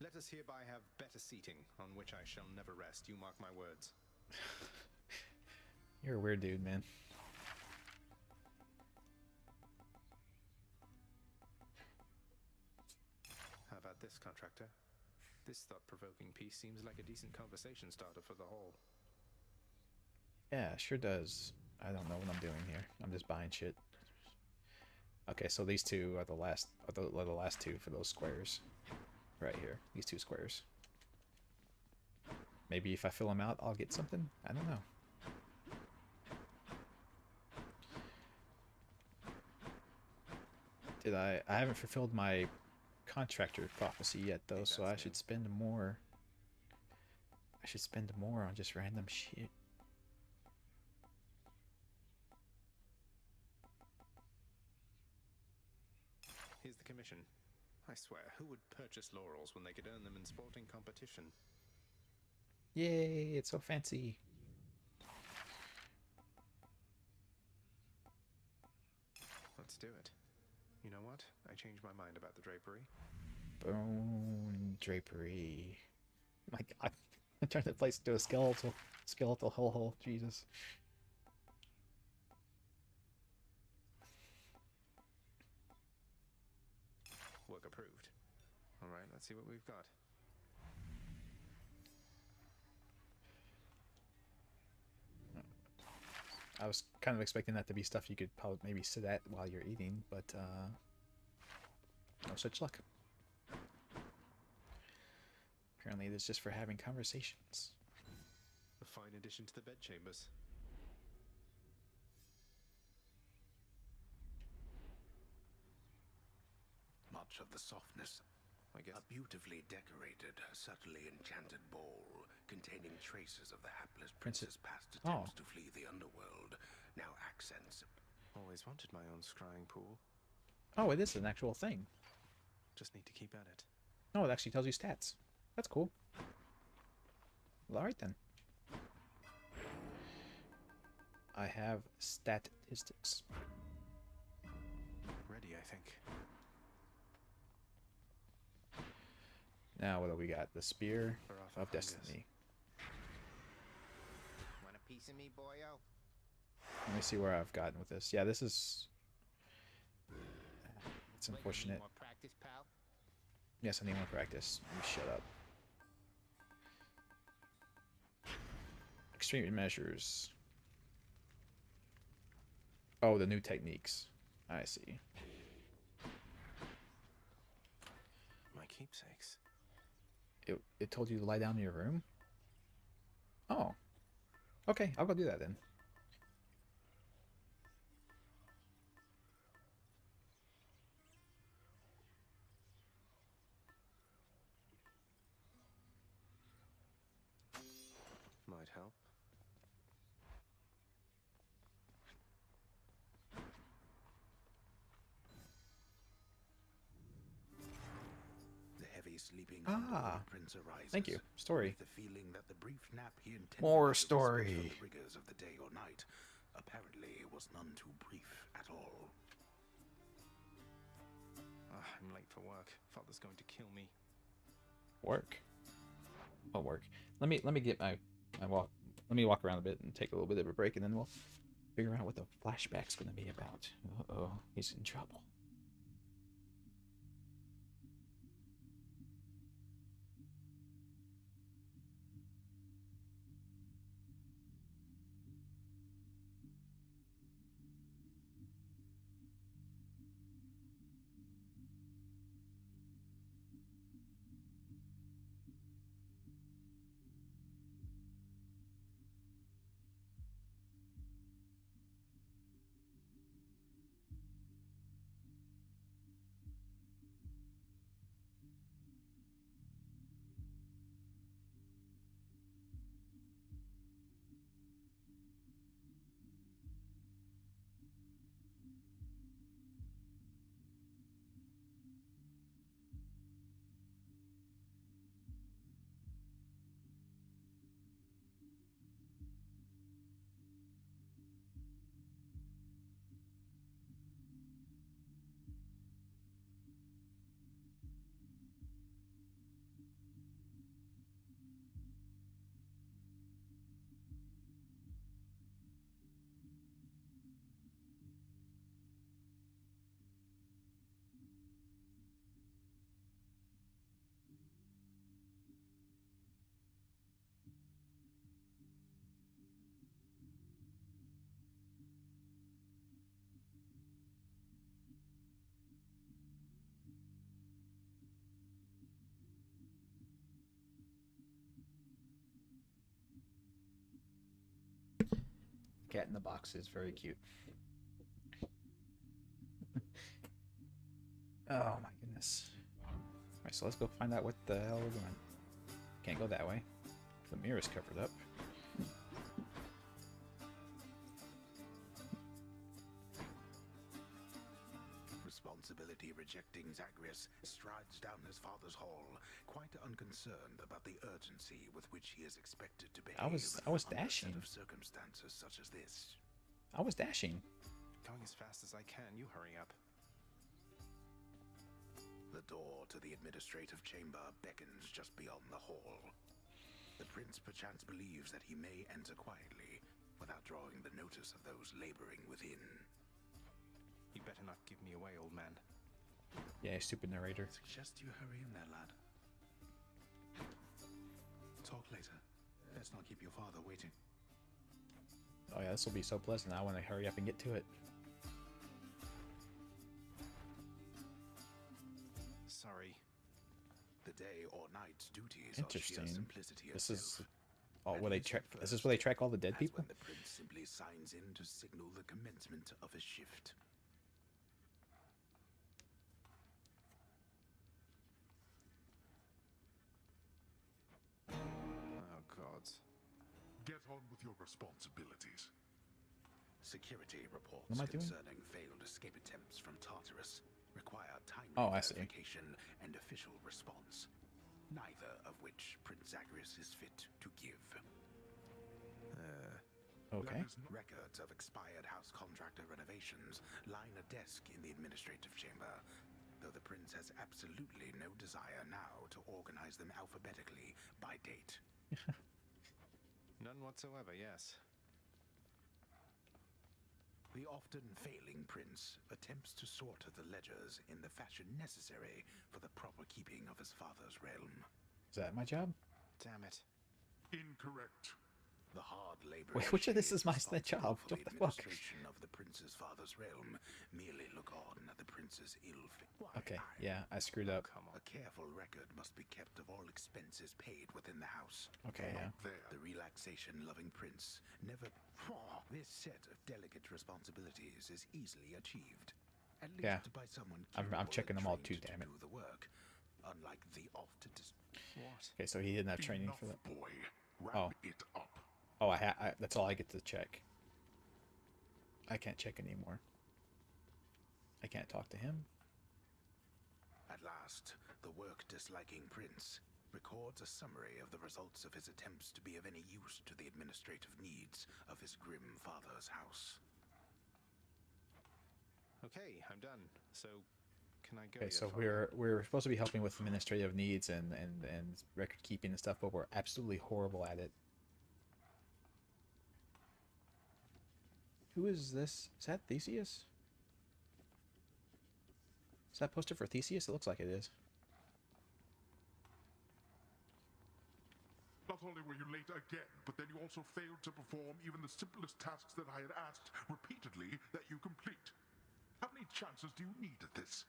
Let us hereby have better seating, on which I shall never rest. You mark my words. You're a weird dude, man. How about this, contractor? This thought-provoking piece seems like a decent conversation starter for the hall. Yeah, sure does. I don't know what I'm doing here. I'm just buying shit. Okay, so these 2 are the last 2 for those squares. Right here. These 2 squares. Maybe if I fill them out, I'll get something? I don't know. I haven't fulfilled my contractor prophecy yet, though, so I should spend more. I should spend more on just random shit. Here's the commission. I swear, who would purchase laurels when they could earn them in sporting competition? Yay, it's so fancy. Let's do it. You know what? I changed my mind about the drapery. Bone drapery. My god. I'm trying to place to a skeletal hole. Jesus. Work approved. Alright, let's see what we've got. I was kind of expecting that to be stuff you could probably maybe sit at while you're eating, but no such luck. Apparently it's just for having conversations. A fine addition to the bedchambers. Much of the softness. I guess. A beautifully decorated, subtly enchanted ball containing traces of the hapless prince's past attempts to flee the underworld. Now accents. Always wanted my own scrying pool. Oh, it is an actual thing. Just need to keep at it. No, it actually tells you stats. That's cool. Well, alright then. I have statistics. Ready, I think. Now what do we got? The Spear of Destiny. Want a piece of me, boyo? Let me see where I've gotten with this. Yeah, this is... It's unfortunate. More practice, pal? Yes, I need more practice. You shut up. Extreme measures. Oh, the new techniques. I see. My keepsakes. It told you to lie down in your room? Oh. Okay, I'll go do that then. Might help. The heavy sleeping prince arises. Thank you. Story. With the feeling that the brief nap he intended More was story. for the rigors of the day or night apparently was none too brief at all. I'm late for work. Father's going to kill me. Work. What work? Let me get my walk. Let me walk around a bit and take a little bit of a break, and then we'll figure out what the flashback's going to be about. Uh-oh, he's in trouble. Cat in the box is very cute. Oh my goodness. Alright, so let's go find out what the hell we're doing. Can't go that way. The mirror's covered up. Responsibility rejecting Zagreus strides down his father's hall, quite unconcerned about the urgency with which he is expected to behave. I was dashing. Under a set of circumstances such as this. I was dashing. Going as fast as I can. You hurry up. The door to the administrative chamber beckons just beyond the hall. The prince perchance believes that he may enter quietly, without drawing the notice of those laboring within. You better not give me away, old man. Yeah, stupid narrator. Suggest you hurry in there, lad. Talk later. Let's not keep your father waiting. Oh yeah, this will be so pleasant. I want to hurry up and get to it. Sorry. The day or night's duties Interesting. are sheer simplicity This itself. is where they track. Is this where they track all the dead As people? when the prince simply signs in to signal the commencement of his shift. Oh, gods. Get on with your responsibilities. Security reports What am I doing? concerning failed escape attempts from Tartarus require timely Oh, I see. verification and official response, neither of which Prince Zagreus is fit to give. Okay. Records of expired house contractor renovations line a desk in the administrative chamber, though the prince has absolutely no desire now to organize them alphabetically by date. None whatsoever, yes. The often failing prince attempts to sort the ledgers in the fashion necessary for the proper keeping of his father's realm. Is that my job? Damn it. Incorrect. The hard labor. Wait, which of this is my job? What the fuck? Administration of the prince's father's realm merely look on at the prince's ill fit. Okay, yeah, I screwed up. A careful record must be kept of all expenses paid within the house. Okay, yeah. The relaxation-loving prince never... This set of delicate responsibilities is easily achieved. At least Yeah. by someone I'm capable checking and them all trained too, damn it. to do the work, unlike the What? Okay, so he didn't have training for that. Boy, Oh. wrap it up. Oh, that's all I get to check. I can't check anymore. I can't talk to him. At last, the work-disliking prince records a summary of the results of his attempts to be of any use to the administrative needs of his grim father's house. Okay, I'm done. So, can I go Okay, yet, so Father? we're supposed to be helping with administrative needs and record keeping and stuff, but we're absolutely horrible at it. Who is this? Is that Theseus? Is that posted for Theseus? It looks like it is. Not only were you late again, but then you also failed to perform even the simplest tasks that I had asked repeatedly that you complete. How many chances do you need at this?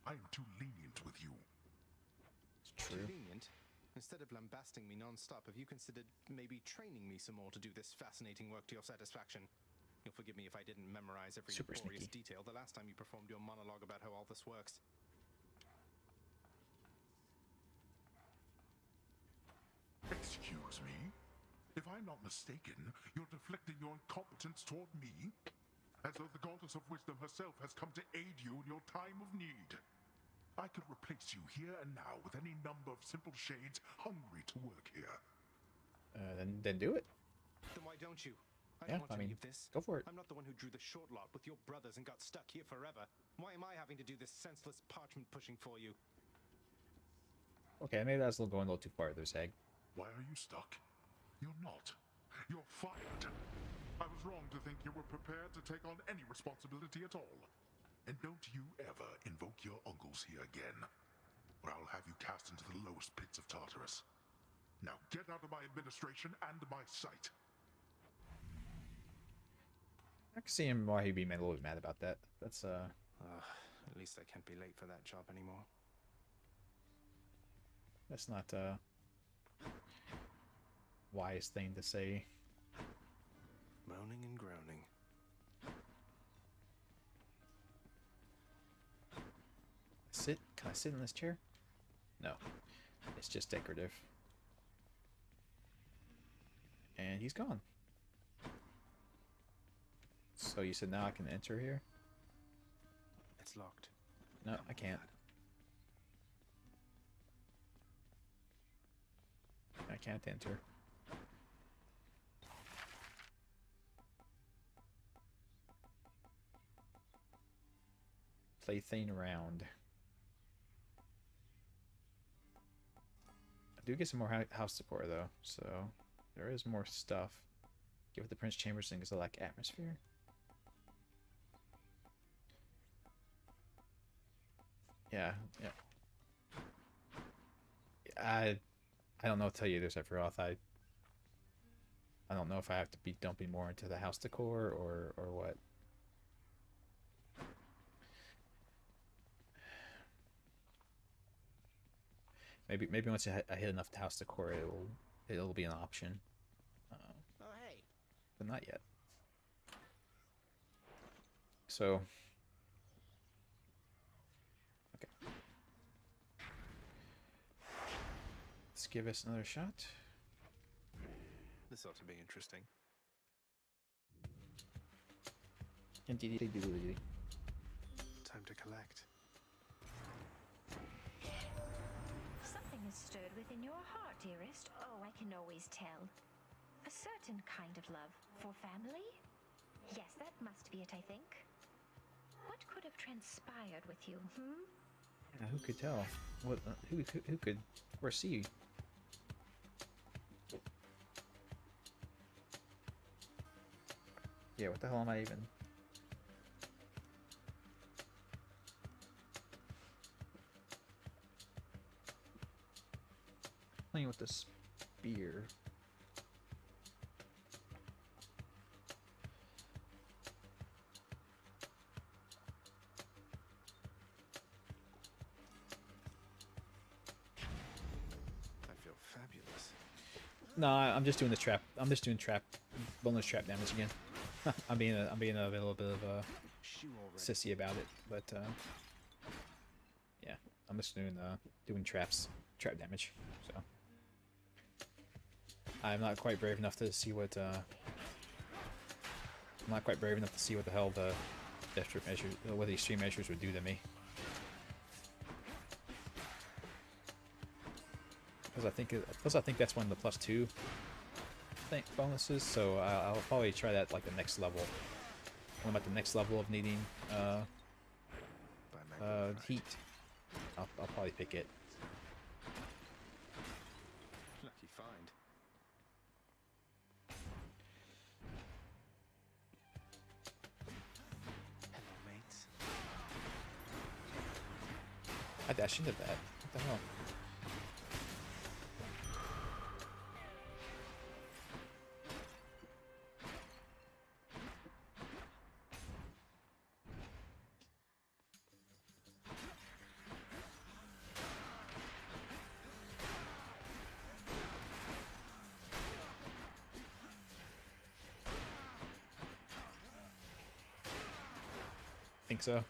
I am too lenient with you. It's true. Too lenient? Instead of lambasting me non-stop, have you considered maybe training me some more to do this fascinating work to your satisfaction? You'll forgive me if I didn't memorize every Super laborious sneaky. detail the last time you performed your monologue about how all this works. Excuse me? If I'm not mistaken, you're deflecting your incompetence toward me? As though the goddess of wisdom herself has come to aid you in your time of need. I could replace you here and now with any number of simple shades hungry to work here. Then do it. Then why don't you? Yeah, don't want I mean, any of this. go for it. I'm not the one who drew the short lot with your brothers and got stuck here forever. Why am I having to do this senseless parchment pushing for you? Okay, maybe that's going a little too far there, Zag. Why are you stuck? You're not. You're fired. I was wrong to think you were prepared to take on any responsibility at all. And don't you ever invoke your uncles here again, or I'll have you cast into the lowest pits of Tartarus. Now get out of my administration and my sight. I can see him why he'd be a little bit mad about that. That's At least I can't be late for that job anymore. that's not a wise thing to say. Moaning and groaning. Sit? Can I sit in this chair? No. It's just decorative. And he's gone. So you said now I can enter here? It's locked. No, I can't. I can't enter. Plaything around. I do get some more house decor though, so there is more stuff. Give it the Prince Chambers thing because I like atmosphere. Yeah. I don't know what to tell you, there's Sephiroth. I don't know if I have to be dumping more into the house decor or what. Maybe once I hit enough house decor, it'll be an option. Oh, hey. But not yet. So. Okay. Let's give us another shot. This ought to be interesting. Indeed. Time to collect. Something is stirred within your heart, dearest. Oh, I can always tell. A certain kind of love for family? Yes, that must be it, I think. What could have transpired with you, Yeah, who could tell? What? Who could foresee? Yeah, what the hell am I even? Playing with the spear. I feel fabulous. No, I'm just doing the trap. I'm just doing bonus trap damage again. I'm being a little bit of a sissy about it, but yeah, I'm just doing trap damage. So I'm not quite brave enough to see what I'm not quite brave enough to see what the hell the desperate measures, what the extreme measures would do to me. Plus I think that's one of the +2 bonuses, so I'll probably try that like the next level. When I'm at the next level of needing By my Heat. I'll probably pick it. Lucky find. Hello, mates. I dashed into that. What the hell? Think so.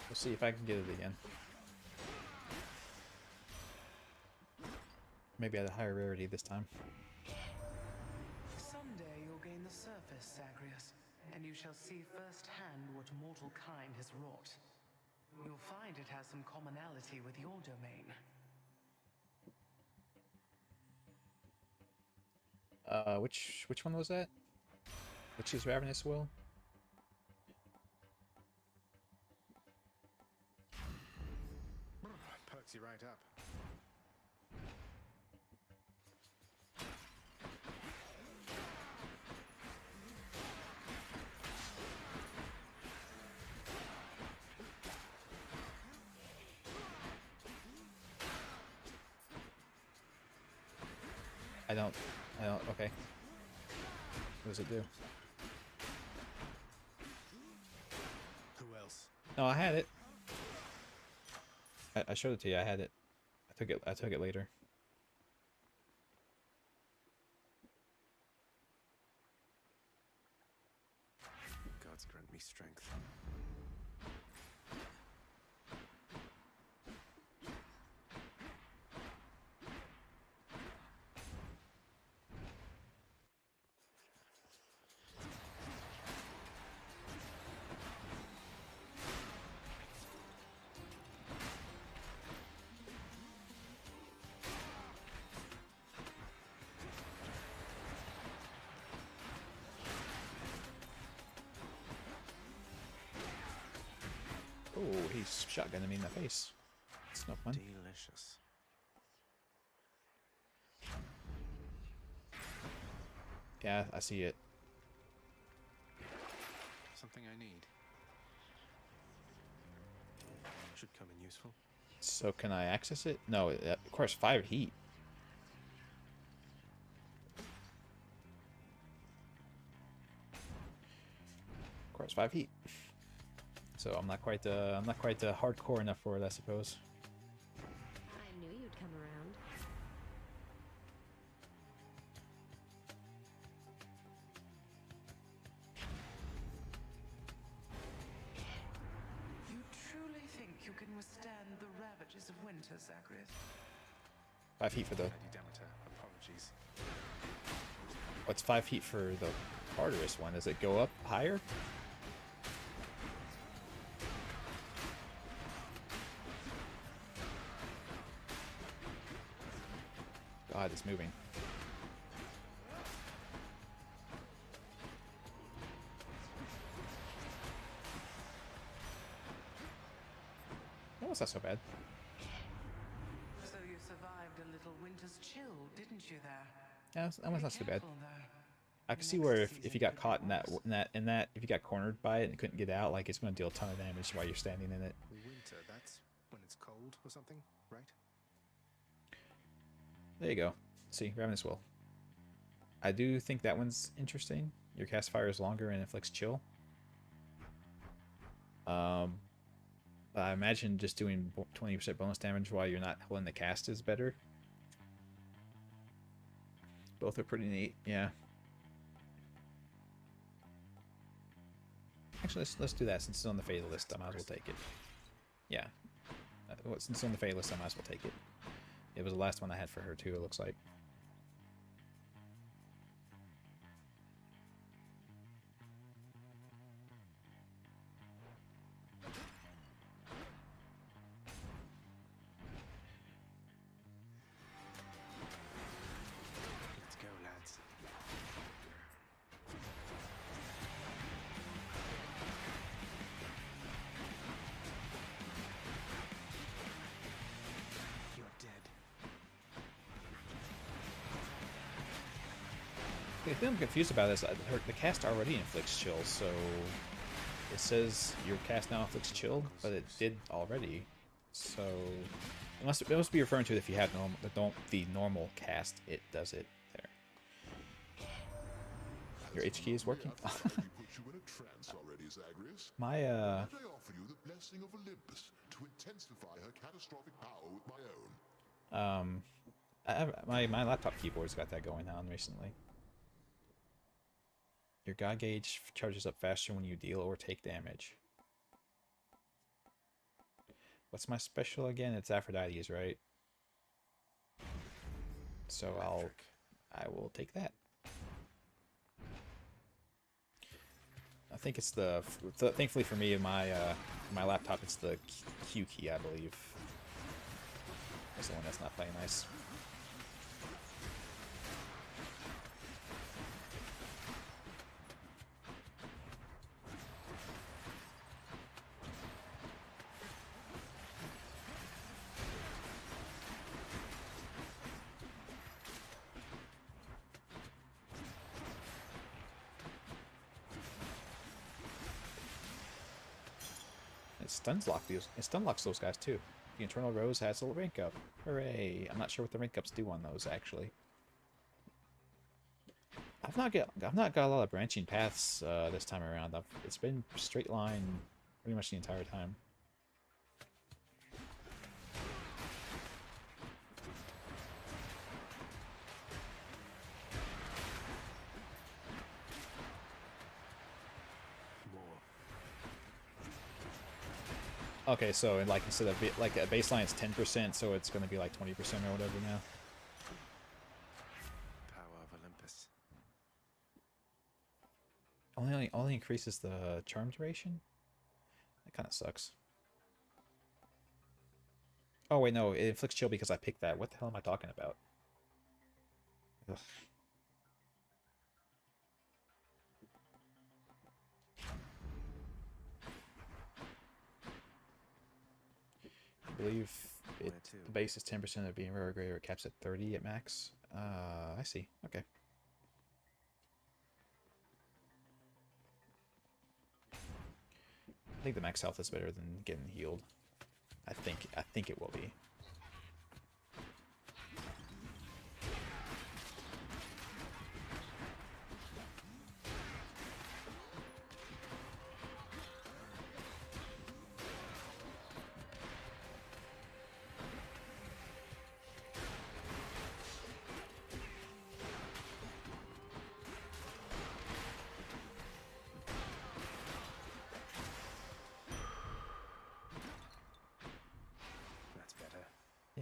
We'll see if I can get it again. Maybe at a higher rarity this time. Someday you'll gain the surface, Zagreus, and you shall see firsthand what mortal kind has wrought. You'll find it has some commonality with your domain. Which one was that? Which is Ravenous Will? Perks you right up. I don't, okay. What does it do? Who else? No, I had it. I showed it to you, I had it. I took it later. Gods grant me strength. Oh, he's shotgunning me in the face. It's not fun. Delicious. Yeah, I see it. Something I need. Should come in useful. So can I access it? No, it requires 5 heat. Requires 5 heat. So I'm not quite hardcore enough for it, I suppose. I knew you'd come around. You truly think you can withstand the ravages of winter, Zagreus? 5 heat for the... Lady Demeter, apologies. What's 5 heat for the Tartarus one? Does it go up higher? God, it's moving. That was not so bad. So you survived a little winter's chill, didn't you there? Yeah, that was not so bad. Careful, though. I can see where if you got caught in that if you got cornered by it and couldn't get out, like it's going to deal a ton of damage while you're standing in it. Winter, that's when it's cold or something, right? There you go. See, Ravenous Will. I do think that one's interesting. Your cast fire is longer and inflicts chill. But I imagine just doing 20% bonus damage while you're not holding the cast is better. Both are pretty neat, yeah. Actually, let's do that since it's on the fatal list. I might as well take it. Yeah. Since it's on the fatal list, I might as well take it. It was the last one I had for her too, it looks like. thing I'm confused about is the cast already inflicts chill, so it says your cast now inflicts chill, but it did already. So it must be referring to it if you have the normal cast, it does it there. Your H key is working. My I offer you the blessing of Olympus to intensify her catastrophic power with my own. my laptop keyboard's got that going on recently. Your God gauge charges up faster when you deal or take damage. What's my special again? It's Aphrodite's, right? So I will take that. I think it's thankfully for me, my laptop, it's the Q key, I believe. That's the one that's not playing nice. It stun locks those guys too. The internal rose has a rank up. Hooray! I'm not sure what the rank ups do on those actually. I've not got a lot of branching paths this time around. It's been straight line pretty much the entire time. Okay, so like instead of like a baseline is 10%, so it's going to be like 20% or whatever now. Power of Olympus. Only increases the charm duration? That kind of sucks. Oh wait, no, it inflicts chill because I picked that. What the hell am I talking about? Ugh. I believe the base is 10% of being rare or greater. It caps at 30 at max. I see. Okay. I think the max health is better than getting healed. I think it will be.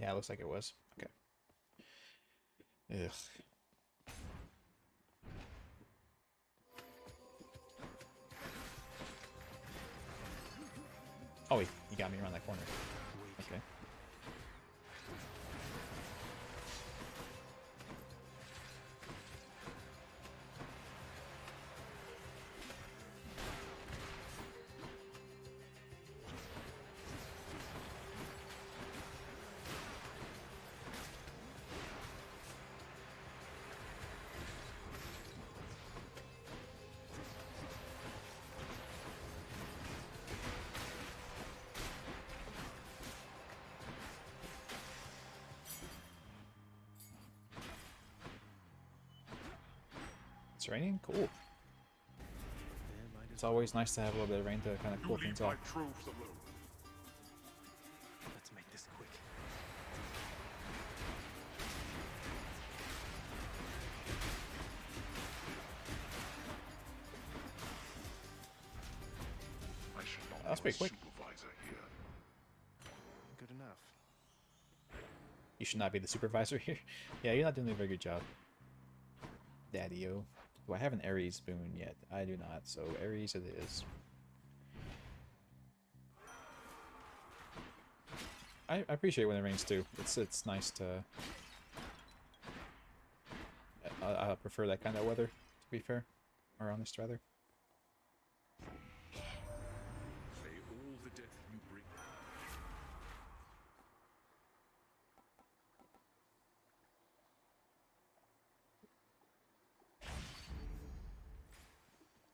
Yeah, it looks like it was. Okay. Ugh. Oh, he got me around that corner. Okay. It's raining? Cool. It's always nice to have a little bit of rain to kind of cool things off. Let's make this quick. That's pretty quick. Good enough. You should not be the supervisor here. Yeah, you're not doing a very good job. Daddy-o. Do I have an Ares boon yet? I do not, so Ares it is. I appreciate when it rains too. It's nice to... I prefer that kind of weather, to be fair. Or honest, rather. May all the death you bring.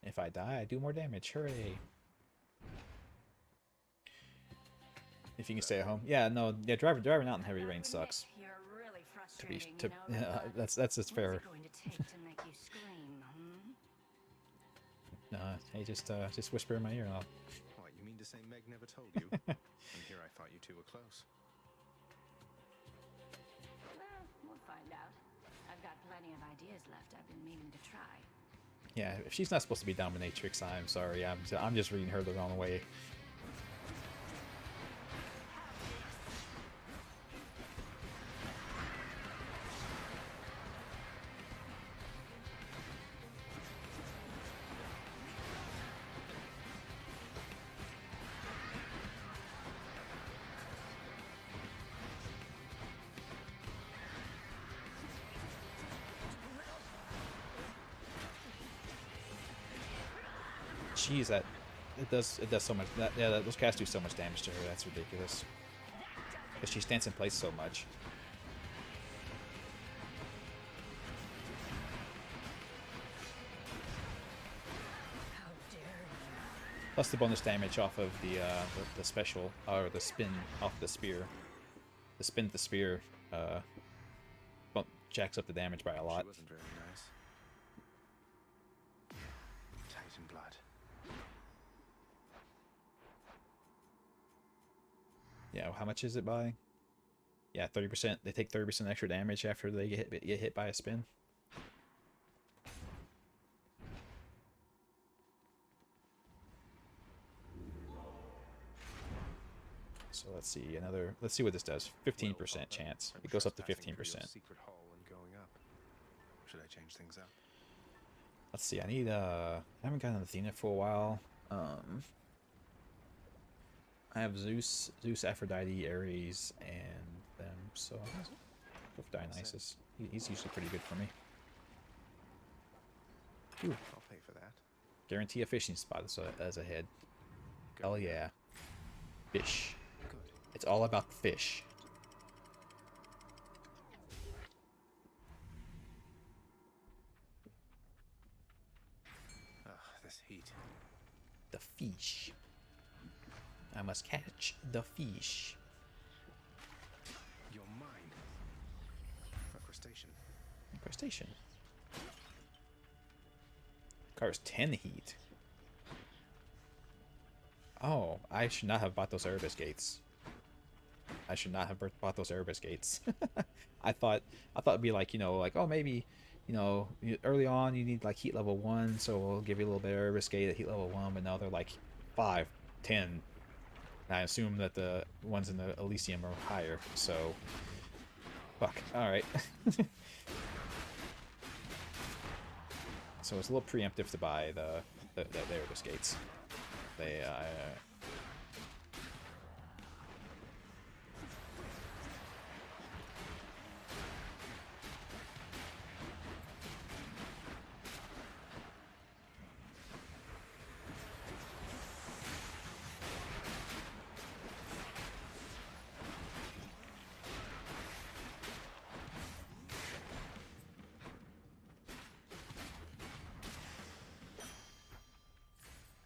If I die, I do more damage. Hooray! If you can stay at home. Yeah, no, yeah, driving out in heavy rain sucks. You're really To be, frustrating, to, you know, yeah, Rosebud. that's fair. What's it going to take to make you scream, Hey, just whisper in my ear and I'll... What, you mean to say Meg never told you? And here I thought you two were close. Well, we'll find out. I've got plenty of ideas left I've been meaning to try. Yeah, if she's not supposed to be dominatrix, I'm sorry. I'm just reading her the wrong way. Jeez, that it does so much. Those casts do so much damage to her. That's ridiculous. Because she stands in place so much. Plus the bonus damage off of the special or the spin off the spear. The spin to the spear jacks up the damage by a lot. She wasn't very nice. Titan blood. Yeah, how much is it by? Yeah, 30%. They take 30% extra damage after they get hit by a spin. So let's see let's see what this does. 15% chance. It goes up to 15%. Secret hall and going up. Should I change things up? Let's see. I need I haven't gotten Athena for a while. I have Zeus, Aphrodite, Ares, and them. So I'll go with Dionysus. He's usually pretty good for me. Ooh. I'll pay for that. Guarantee a fishing spot as a head. Hell yeah. Fish. Good. It's all about the fish. Ugh, this heat. The fish. I must catch the fish. You're mine. Crustacean. Crustacean. Car's 10 heat. Oh, I should not have bought those Erebus gates. I should not have bought those Erebus gates. I thought it'd be like, like, oh, maybe, early on you need like heat level 1, so we'll give you a little bit of Erebus gate at heat level 1, but now they're like 5, 10. And I assume that the ones in the Elysium are higher, so fuck. Alright. So it's a little preemptive to buy the Erebus gates. They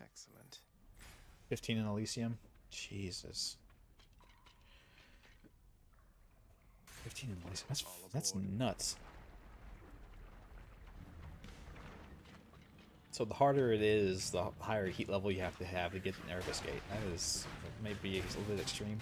Excellent. 15 in Elysium. Jesus. 15 in Elysium. That's nuts. So the harder it is, the higher heat level you have to get an Erebus gate. That is maybe a little bit extreme.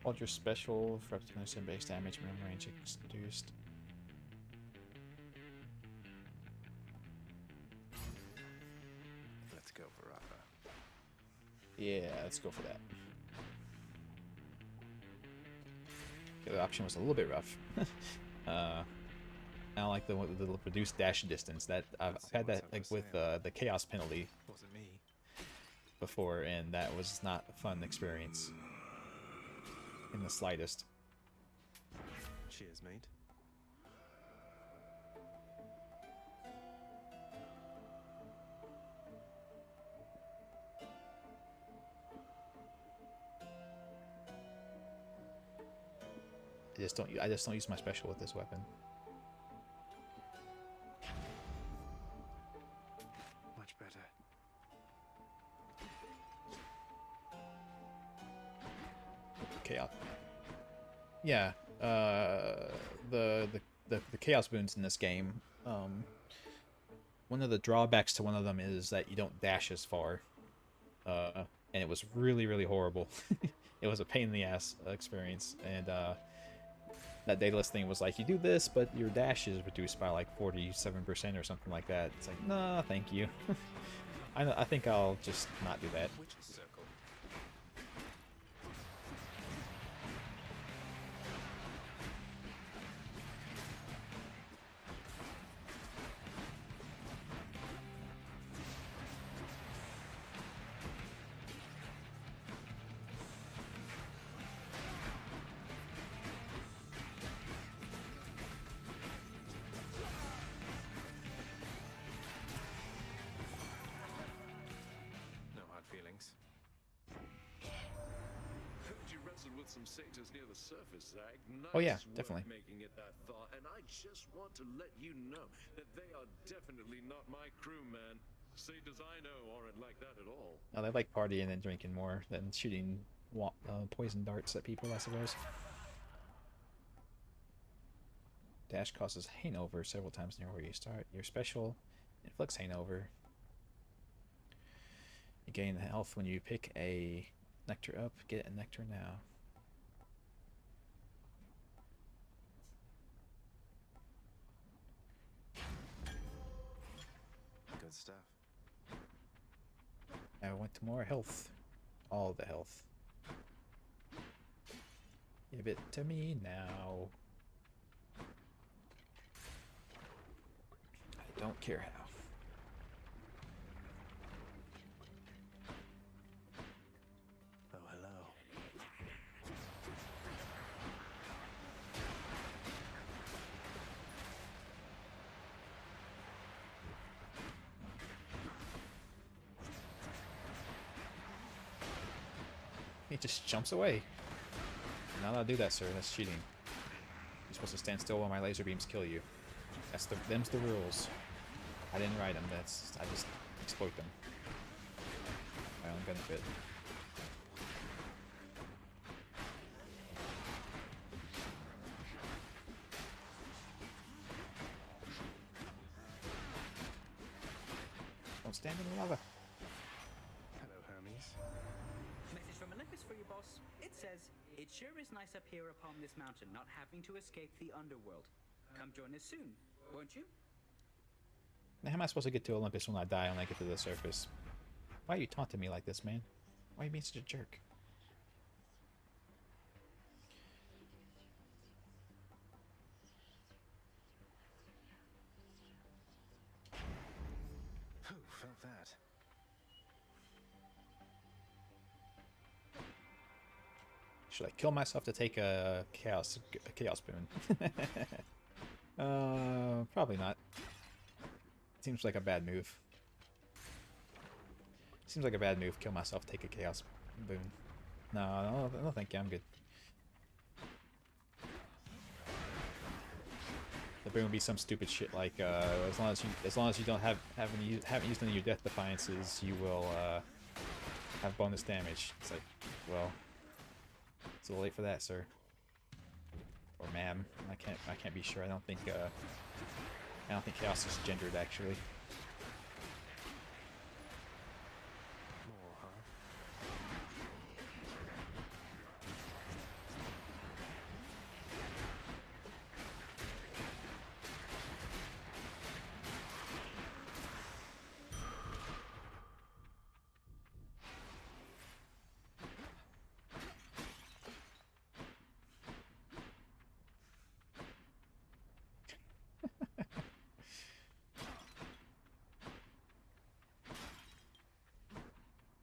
Hold your special for up to 10% base damage, minimum range introduced. Let's go for Rafa. Yeah, let's go for that. The other option was a little bit rough. I don't like the reduced dash distance. That I've had that like with the chaos penalty Wasn't me. before, and that was not a fun experience in the slightest. Cheers, mate. I just don't use my special with this weapon. Much better. Chaos. Yeah, the chaos boons in this game. One of the drawbacks to one of them is that you don't dash as far, and it was really horrible. It was a pain in the ass experience, and that dataless thing was like, you do this, but your dash is reduced by like 47% or something like that. It's like, nah, thank you. I think I'll just not do that. Which circle? No hard feelings. Heard you wrestled with some satyrs near the surface, Zag. Nice Oh, yeah, work definitely. making it that far, and I just want to let you know that they are definitely not my crew, man. Satyrs I know aren't like that at all. Oh, they like partying and drinking more than shooting poison darts at people, I suppose. Dash causes hangover several times near where you start. Your special inflicts hangover. You gain health when you pick a nectar up. Get a nectar now. Good stuff. I want more health. All the health. Give it to me now. I don't care how. Oh, hello. He just jumps away. Not allowed to do that, sir. That's cheating. You're supposed to stand still while my laser beams kill you. Them's the rules. I didn't write them. I just exploit them. My own benefit. Don't stand in the lava. Hello, Hermes. Message from Olympus for you, boss. It says, it sure is nice up here upon this mountain, not having to escape the underworld. Come join us soon, won't you? Now, how am I supposed to get to Olympus when I die when I get to the surface? Why are you taunting me like this, man? Why are you being such a jerk? Who felt that? Should I kill myself to take a chaos boon? Probably not. Seems like a bad move. Seems like a bad move. Kill myself, take a chaos boon. No, thank you. I'm good. The boon would be some stupid shit like as long as you don't haven't used any of your death defiances, you will have bonus damage. It's like, well, it's a little late for that, sir. Or ma'am. I can't be sure. I don't think chaos is gendered actually. More, huh?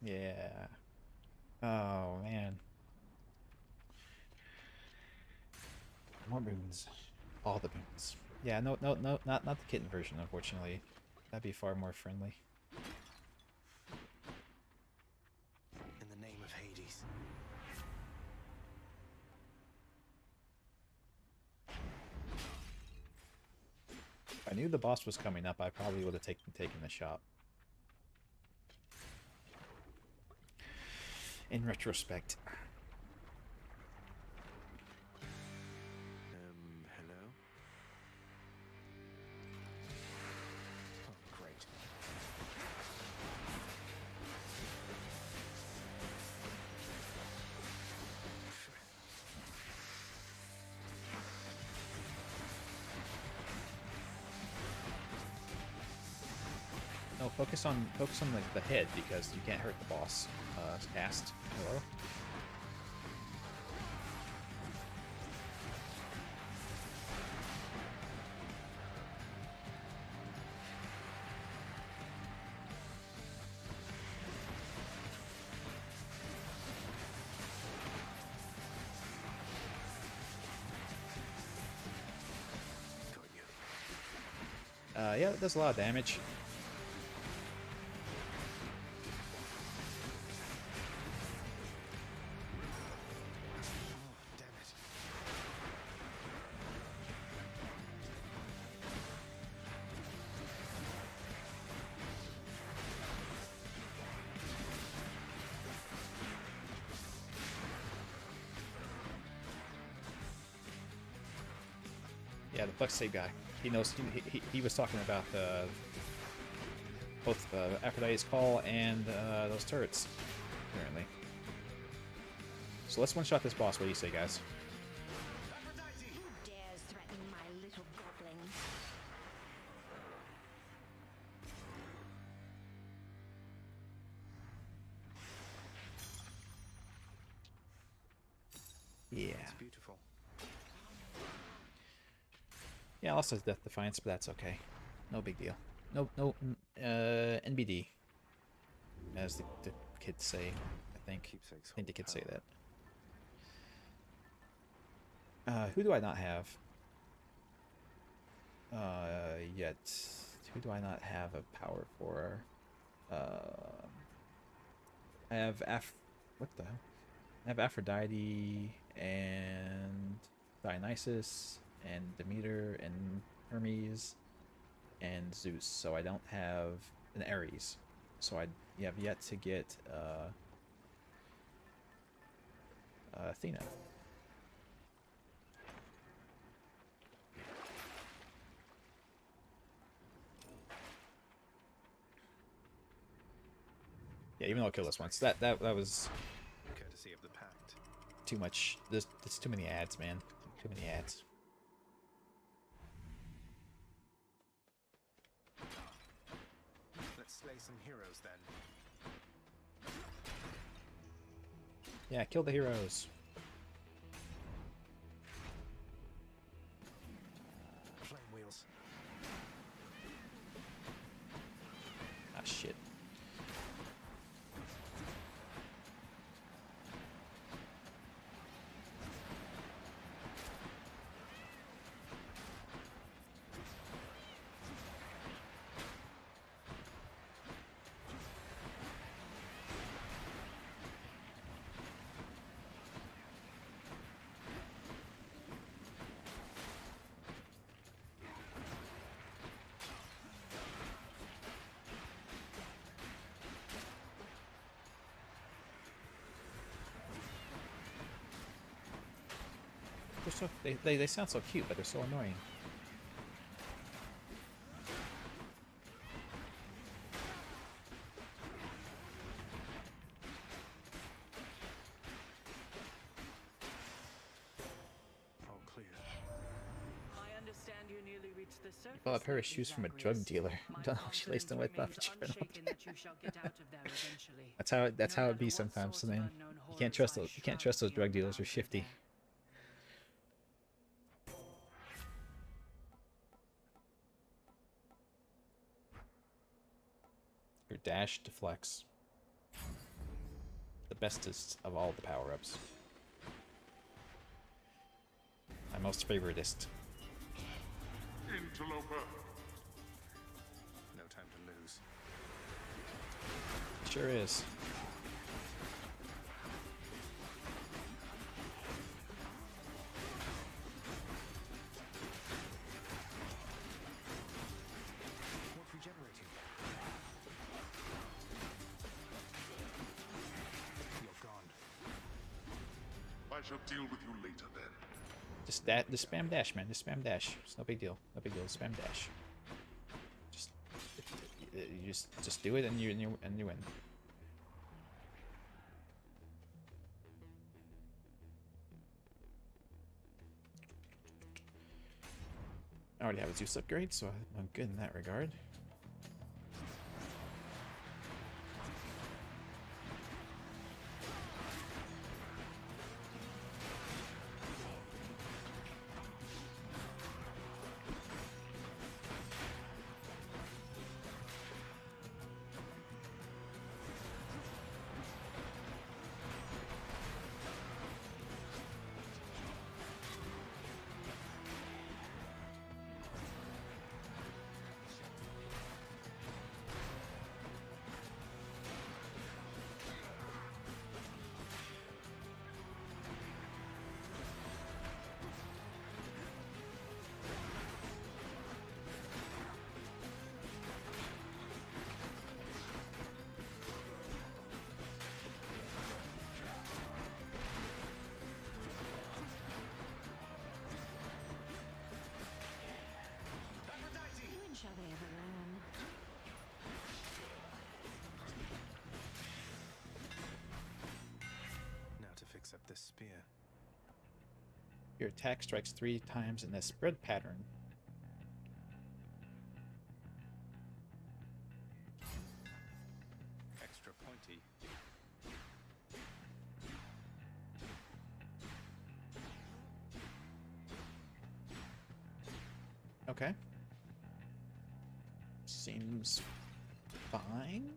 Yeah. Oh man. More boons. All the boons. Yeah, no, not the kitten version, unfortunately. That'd be far more friendly. In the name of Hades. If I knew the boss was coming up, I probably would have taken the shot. In retrospect. Hello? Oh, great. No, focus on like the head because you can't hurt the boss. Cast. Hello. Yeah, it does a lot of damage. Yeah, the Buck Save guy. He knows. He was talking about both Aphrodite's Call and those turrets, apparently. So let's one-shot this boss. What do you say, guys? Who dares threaten my little goblin? Yeah. It's beautiful. Yeah, I lost his Death Defiance, but that's okay. No big deal. No, NBD, as the kids say. I think the kids say that. Who do I not have? Yet. Who do I not have a power for? I have what the hell? I have Aphrodite and Dionysus and Demeter and Hermes and Zeus, so I don't have an Ares. So I have yet to get Athena. Yeah, even though I killed this once, that was courtesy of the pact. Too much. There's too many ads, man. Too many ads. Let's slay some heroes then. Yeah, kill the heroes. Flame wheels. Ah, shit. They're so they sound so cute, but they're so annoying. All clear. I understand you nearly reached the surface. Bought a pair of shoes from a drug dealer. Don't know if she laced them with That's how it be sometimes, man. You can't trust those drug dealers. They're shifty. Your dash deflects. the bestest of all the power-ups. My most favoritist. Interloper. No time to lose. Sure is. What's regenerating? You're gone. I shall deal with you later then. Just spam dash, man. Just spam dash. It's no big deal. No big deal. Spam dash. You just do it and you win. I already have a Zeus upgrade, so I'm good in that regard. When shall they ever learn? Now to fix up this spear. Your attack strikes 3 times in the spread pattern. Extra pointy. Okay. Seems fine.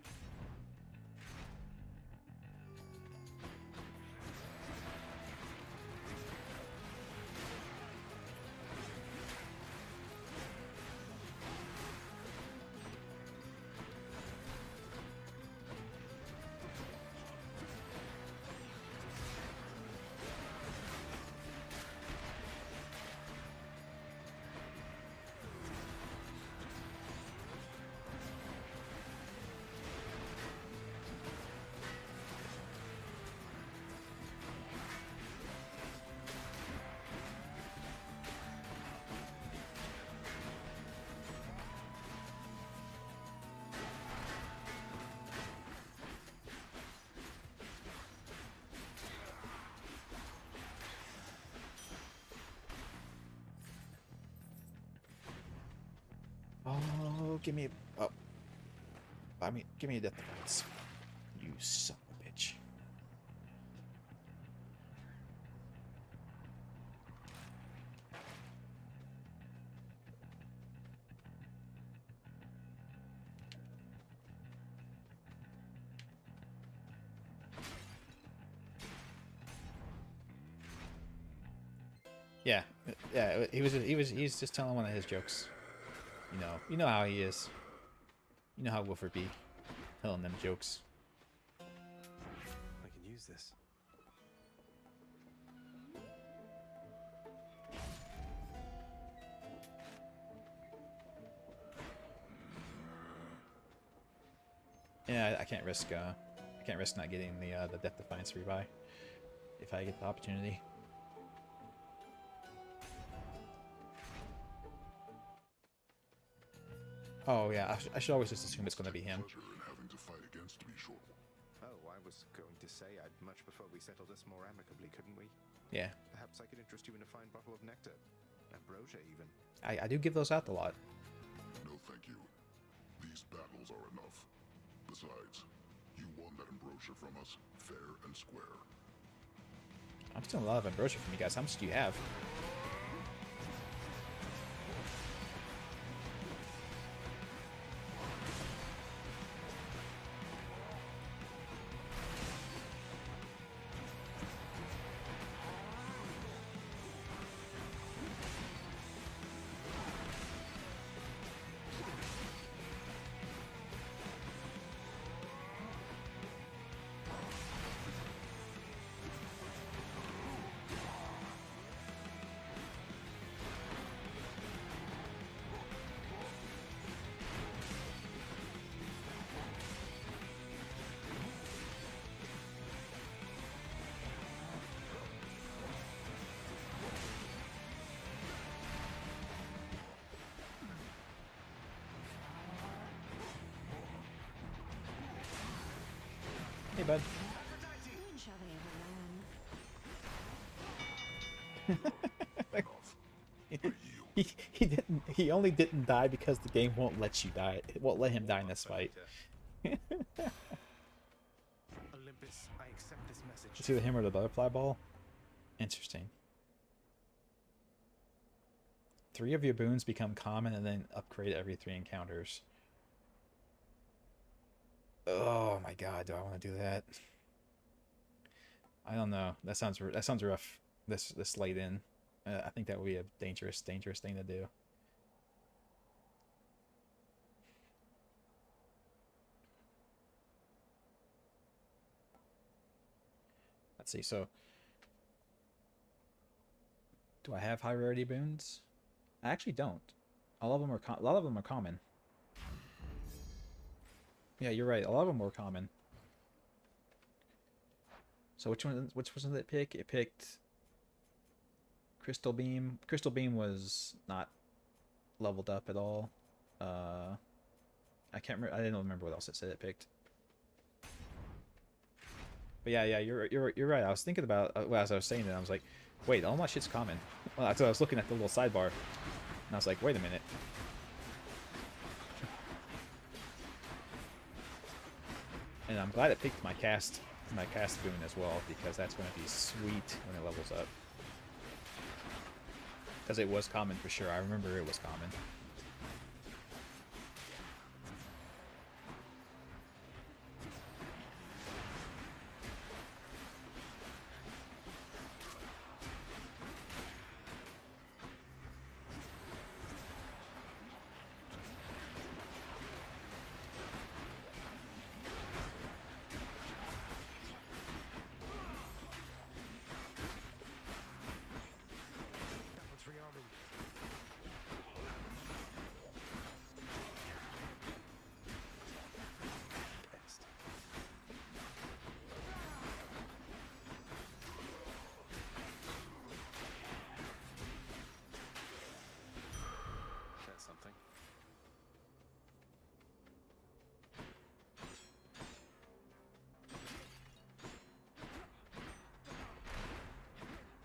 Oh, give me a... Oh. I mean, give me a death defense. You son of a bitch. Yeah, he's just telling one of his jokes. You know how he is. You know how Wolford be, telling them jokes. I can use this. Yeah, I can't risk not getting the Death Defiance rebuy if I get the opportunity. Oh yeah, I should always just assume it's going to be him. Oh, I was going to say I'd much prefer we settle this more amicably, couldn't we? Yeah. Perhaps I could interest you in a fine bottle of nectar. Ambrosia, even. I do give those out a lot. No, thank you. These battles are enough. Besides, you won that ambrosia from us, fair and square. I'm stealing a lot of ambrosia from you guys. How much do you have? Hey, bud. When shall they ever learn? He only didn't die because the game won't let you die. It won't let him die in this fight. Olympus, I accept this message. See the hammer or the butterfly ball? Interesting. 3 of your boons become common and then upgrade every 3 encounters. Oh my god, do I want to do that? I don't know. That sounds rough. This late in. I think that would be a dangerous thing to do. Let's see. So, do I have high rarity boons? I actually don't. All of them are a lot of them are common. Yeah, you're right. A lot of them were common. So which one did it pick? It picked Crystal Beam. Crystal Beam was not leveled up at all. I can't remember. I didn't remember what else it said it picked. But yeah, you're right. I was thinking about as I was saying it, I was like, wait, all my shit's common. Well, so I was looking at the little sidebar, and I was like, wait a minute. And I'm glad it picked my cast boon as well, because that's going to be sweet when it levels up. Because it was common for sure. I remember it was common.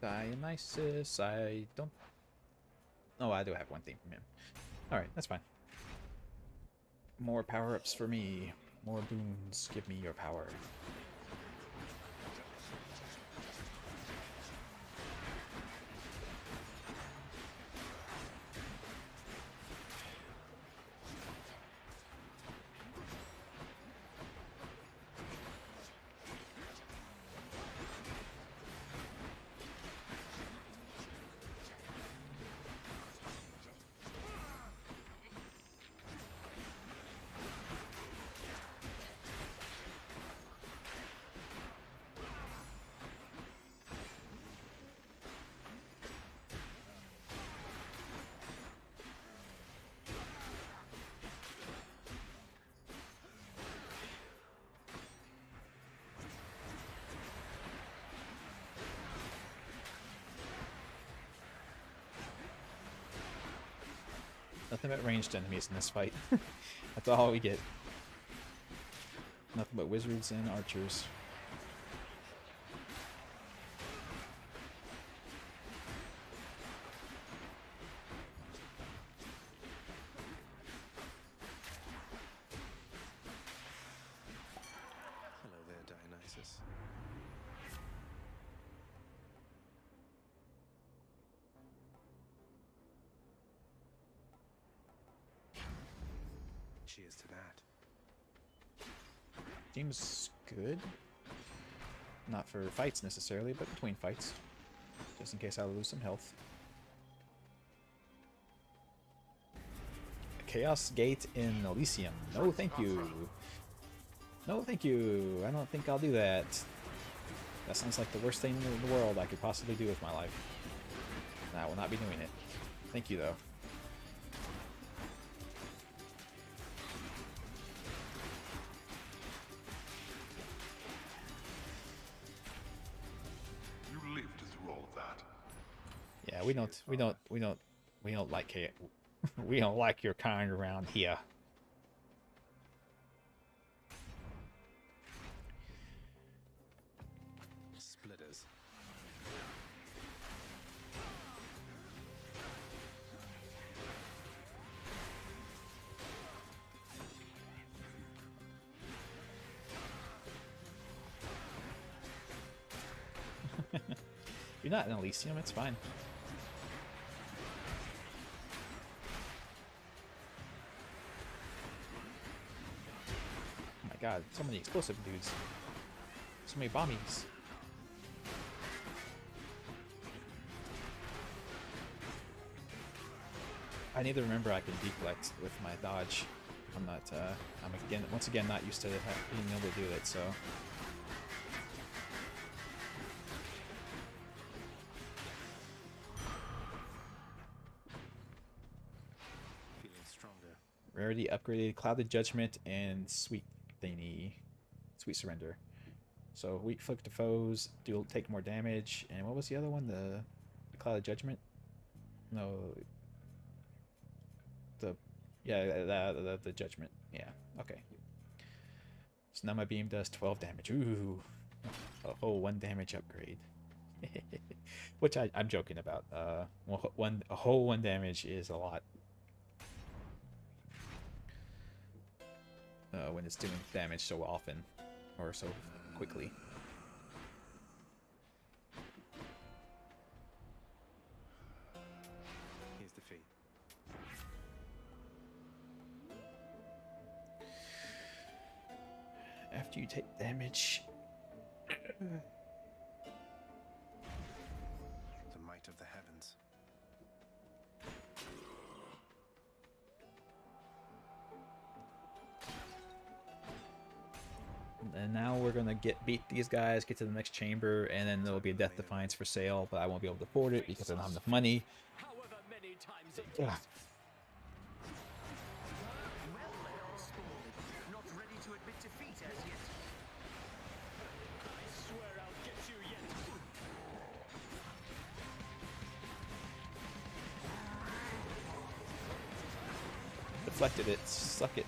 Dionysus, I don't... Oh, I do have one thing from him. Alright, that's fine. More power-ups for me. More boons. Give me your power. Nothing but ranged enemies in this fight. That's all we get. Nothing but wizards and archers. Hello there, Dionysus. Cheers to that. Seems good. Not for fights necessarily, but between fights. Just in case I lose some health. Chaos Gate in Elysium. No thank you. No thank you. I don't think I'll do that. That sounds like the worst thing in the world I could possibly do with my life. And I will not be doing it. Thank you though. Yeah, we don't like it. We don't like your kind around here. You're not in Elysium, it's fine. Oh my god, so many explosive dudes. So many bombies. I need to remember I can deflect with my dodge. I'm not, I'm once again not used to being able to do it, so. Feeling stronger. Rarity upgraded, Clouded Judgment, and Sweet Thingy. Sweet Surrender. So weak flick to foes, take more damage, and what was the other one? The Clouded Judgment? No. The Judgment. Yeah, okay. So now my beam does 12 damage. Ooh. A whole 1 damage upgrade. Which I'm joking about. A whole 1 damage is a lot. When it's doing damage so often. Or so quickly. Here's the fee. After you take damage. The might of the heavens. And now we're gonna beat these guys, get to the next chamber, and then there'll be a Death Defiance for sale, but I won't be able to afford it because I don't have enough money. However many times it Ugh. Not ready to admit defeat as yet. I swear I'll get you yet. Deflected it, suck it.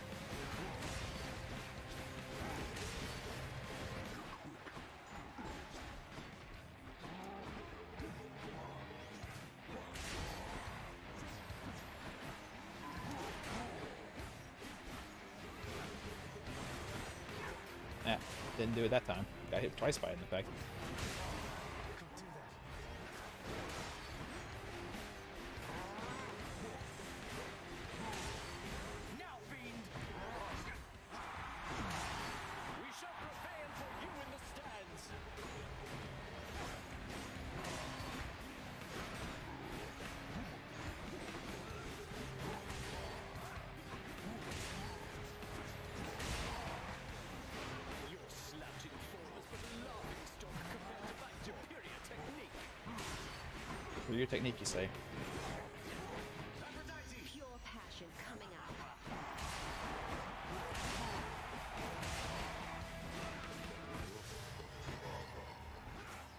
Yeah, didn't do it that time. Got hit twice by it, in fact. Now, fiend! We shall prevail for you in the stands. Your slouching form is but a laughing stock compared to my superior technique. For your technique, you say. Pure passion coming up.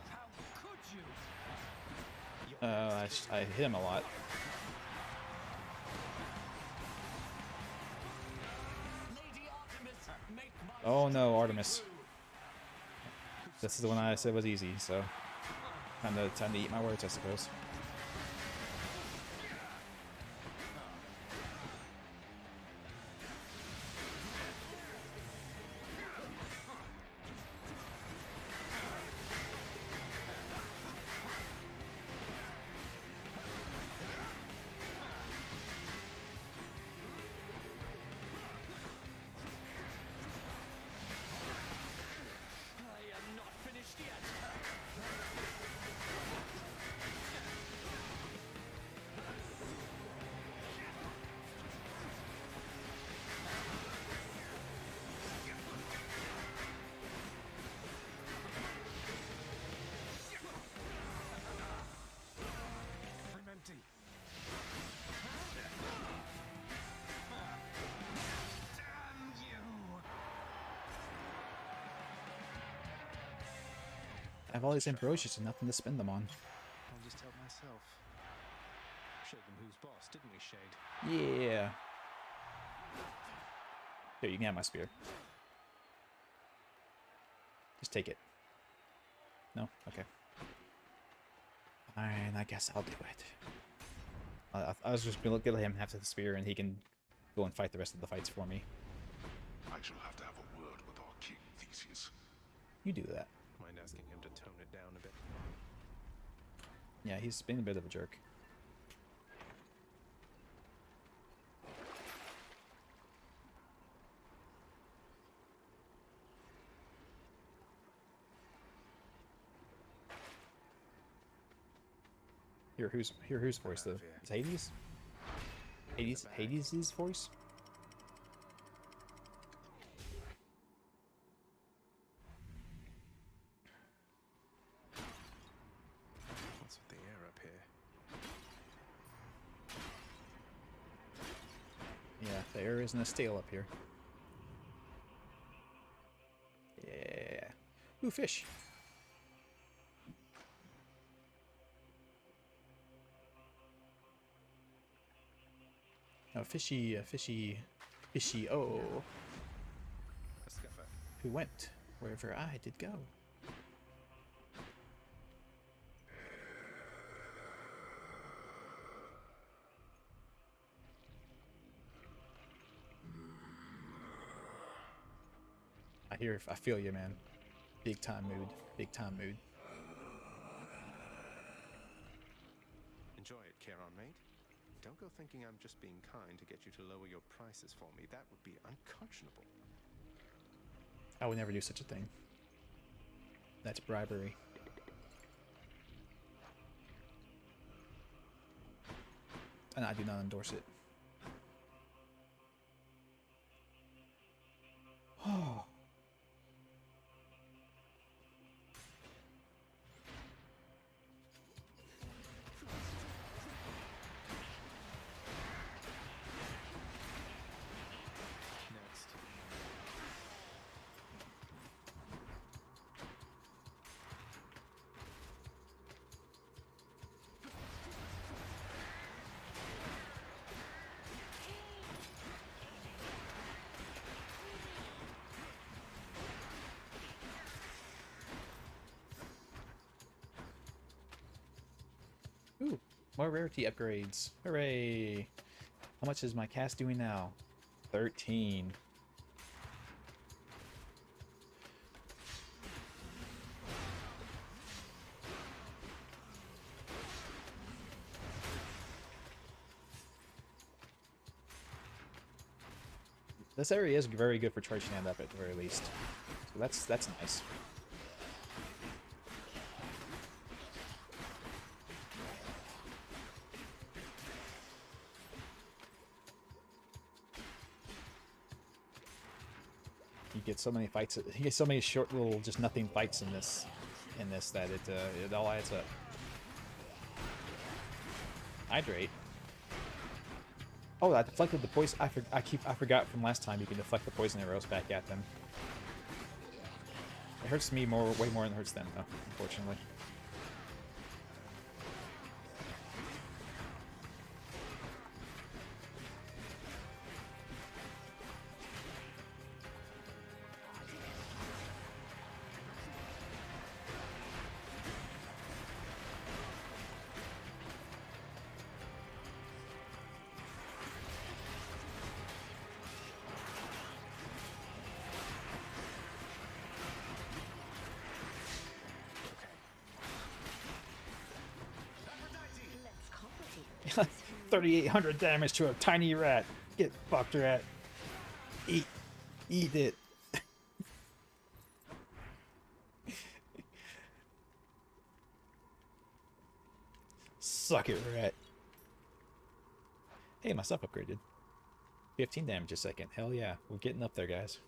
How could you? I hit him a lot. Lady Artemis, make my Oh no, Artemis. This is the one I said was easy, so time to eat my words, I suppose. I am not finished yet. I'm empty. Damn you! I have all these Ambrosias and nothing to spend them on. I'll just help myself. Showed them who's boss, didn't we, Shade? Yeah. Here, you can have my spear. Just take it. No? Okay. Fine, I guess I'll do it. I was just gonna look at him after the spear and he can go and fight the rest of the fights for me. I shall have to have a word with our king, Theseus. You do that. Mind asking him to tone it down a bit? Yeah, he's been a bit of a jerk. Hear whose voice though? It's Hades? Hades' voice? What's with the air up here? Yeah, the air isn't as stale up here. Yeah. Ooh, fish. Oh, fishy, oh. A scuffer. Who went wherever I did go. I feel you, man. Big time mood. Big time mood. Enjoy it, Chiron, mate. Don't go thinking I'm just being kind to get you to lower your prices for me. That would be unconscionable. I would never do such a thing. That's bribery. And I do not endorse it. Oh. Next. Ooh, more rarity upgrades. Hooray! How much is my cast doing now? 13. This area is very good for charging hand up at the very least. So that's nice. You get so many fights. You get so many short little just nothing fights in this that it all adds up. Hydrate. Oh, I deflected the poison. I forgot from last time you can deflect the poison arrows back at them. It hurts me way more than it hurts them, though, unfortunately. Let's complicate 3,800 damage to a tiny rat. Get fucked, rat. Eat it. Suck it, rat. Hey, my stuff upgraded. 15 damage a second. Hell yeah, we're getting up there, guys.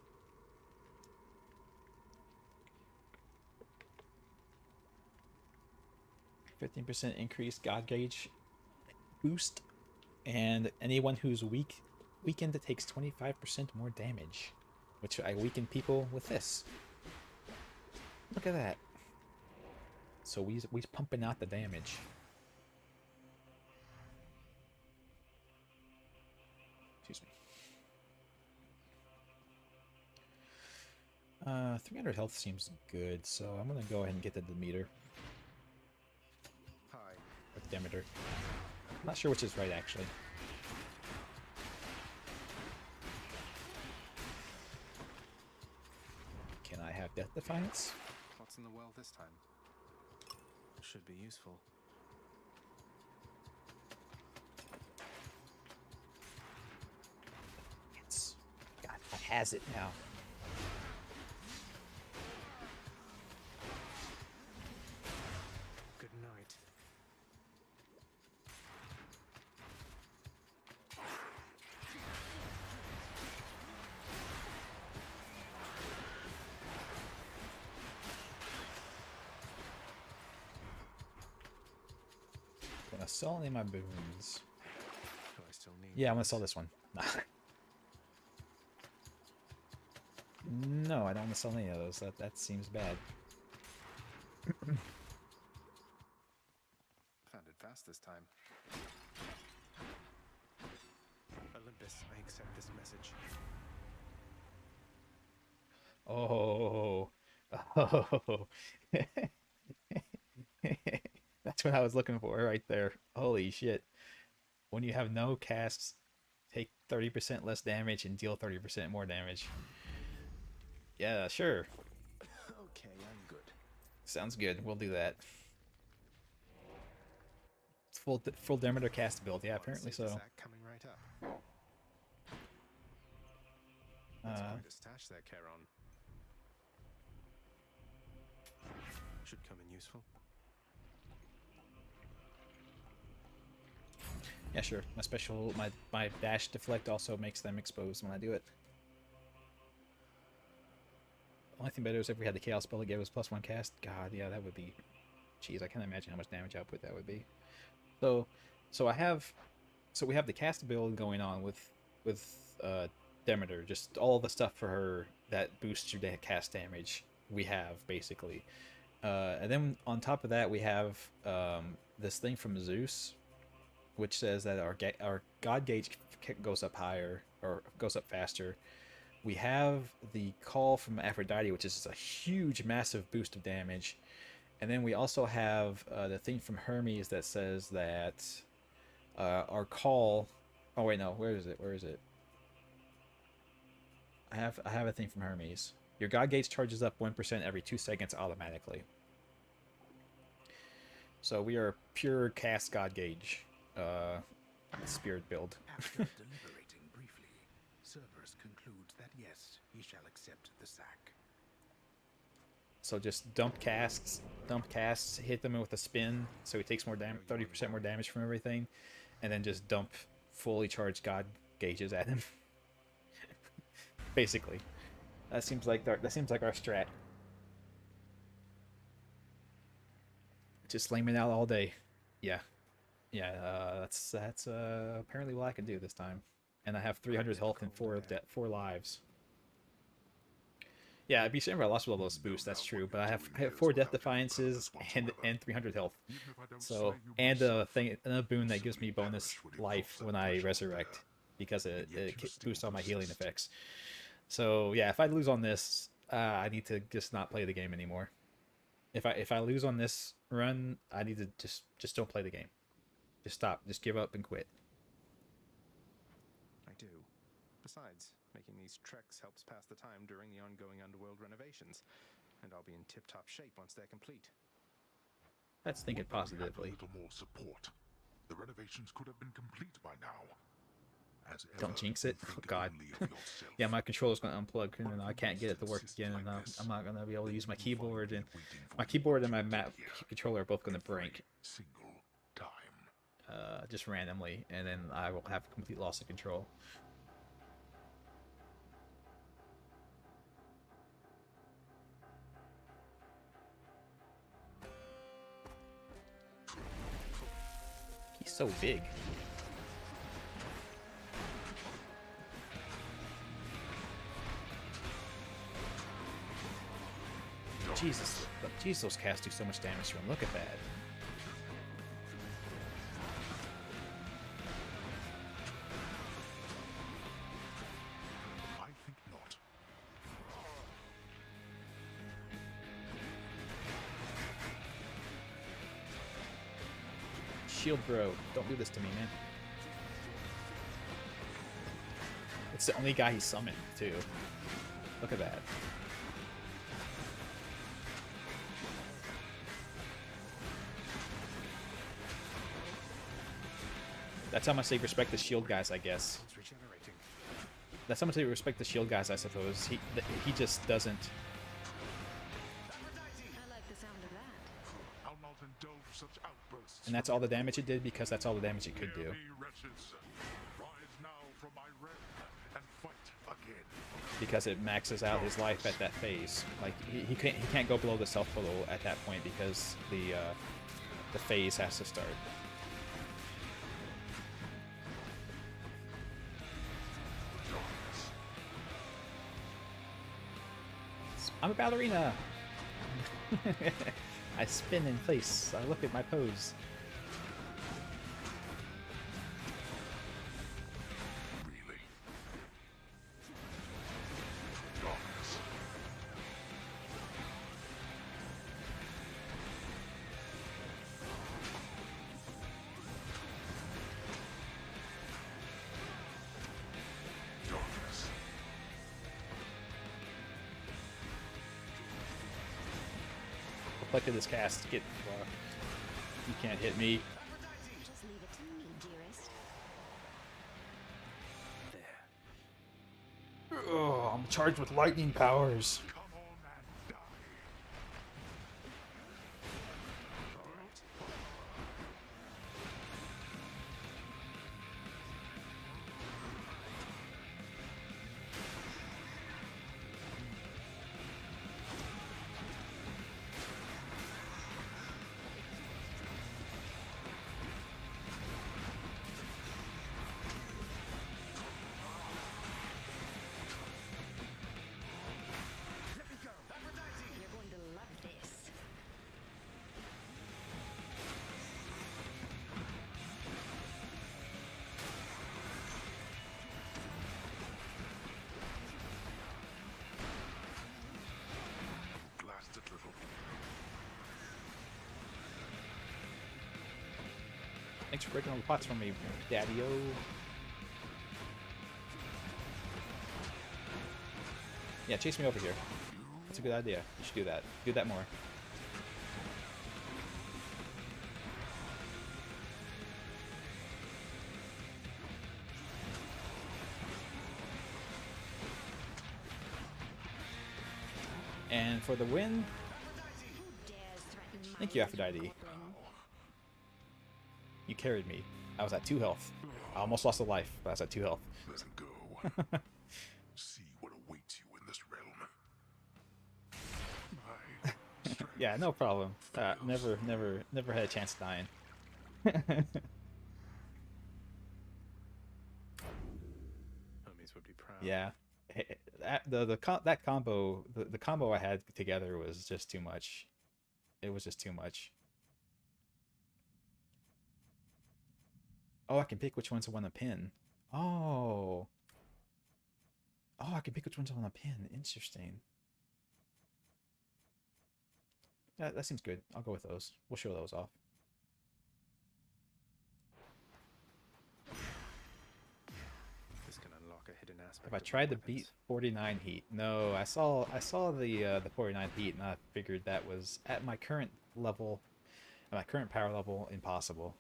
%15 increased God Gauge boost, and anyone who's weakened takes 25% more damage, which I weaken people with this. Look at that. So we pumping out the damage. Excuse me. 300 health seems good, so I'm gonna go ahead and get the Demeter. Hi. Or Demeter. I'm not sure which is right, actually. Can I have Death Defiance? What's in the well this time? Should be useful. has it now. Good night. Gonna sell any of my boons. Do I still need Yeah, I'm gonna sell this one. No, I don't want to sell any of those. That seems bad. Found it fast this time. Olympus, I accept this message. Oh. Oh. That's what I was looking for right there. Holy shit. When you have no casts, take 30% less damage and deal 30% more damage. Yeah, sure. Okay, I'm good. Sounds good. We'll do that. It's full Demeter cast build. Yeah, apparently so. Coming right up. That's quite a stash there, Chiron. Should come in useful. Yeah, sure. My special, my dash deflect also makes them exposed when I do it. Only thing better is if we had the chaos spell that gave us +1 cast. God, yeah, that would be. Jeez, I can't imagine how much damage output that would be. So we have the cast build going on with Demeter. Just all the stuff for her that boosts your cast damage. We have basically, and then on top of that we have this thing from Zeus, which says that our God gauge goes up higher or goes up faster. We have the call from Aphrodite, which is a huge, massive boost of damage. And then we also have the thing from Hermes that says that our call... Oh, wait, no. Where is it? Where is it? I have a thing from Hermes. Your God gauge charges up 1% every 2 seconds automatically. So we are pure cast God gauge spirit build. After deliberating briefly, Cerberus concludes that yes, he shall accept the sack. So just dump casts, hit them with a spin, so he takes more damage, 30% more damage from everything, and then just dump fully charged God gauges at him. Basically, that seems like our strat. Just flame it out all day. Yeah, that's apparently what I can do this time, and I have 300 health and 4 lives. Yeah, I'd be saying I lost with all those boosts. That's true, but I have 4 Death Defiances and 300 health. So and another boon that gives me bonus life when I resurrect because it boosts all my healing effects. So yeah, if I lose on this, I need to just not play the game anymore. If I lose on this run, I need to just don't play the game. Just stop. Just give up and quit. I do. Besides, making these treks helps pass the time during the ongoing underworld renovations, and I'll be in tip-top shape once they're complete. That's thinking positively. A little more support. The renovations could have been complete by now. As Don't jinx it. Oh, God. Yeah, my controller's going to unplug, and I can't get it to work again, and I'm not going to be able to use my keyboard, and my keyboard and my map controller are both going to break. Just randomly, and then I will have complete loss of control. He's so big. Jesus, those casts do so much damage to him. Look at that. I think not. Shield bro, don't do this to me, man. It's the only guy he summoned, too. Look at that. That's how much they respect the shield guys, I guess. It's regenerating. That's something to respect the shield guys, I suppose. He just doesn't. I like the sound of that. I'll not indulge such outbursts. And that's all the damage it did because that's all the damage it could do. Hear me, wretches. Rise now from my realm and fight again. Because it maxes out his life at that phase. Like he can't go below the self below at that point because the phase has to start. I'm a ballerina. I spin in place. I look at my pose. Really? Darkness. Darkness. Look at this cast. Get fucked. You can't hit me. Just leave it to me, dearest. Oh, I'm charged with lightning powers. You're going to love this. Blasted little. Thanks for breaking all the pots for me, Daddy-o. Yeah, chase me over here. That's a good idea. You should do that. Do that more. And for the win, thank you, Aphrodite. You carried me. I was at 2 health. I almost lost a life, but I was at 2 health. Let him go. See what awaits you in this realm. Yeah, no problem. Never had a chance of dying. Homies would be proud. Yeah, that combo, the combo I had together was just too much. It was just too much. Oh, I can pick which ones I want to pin. Oh, I can pick which ones I want to pin. Interesting. Yeah, that seems good. I'll go with those. We'll show those off. This can unlock a hidden aspect. Have I of tried to weapons. beat 49 heat? No, I saw the 49 heat, and I figured that was at my current level, at my current power level, impossible.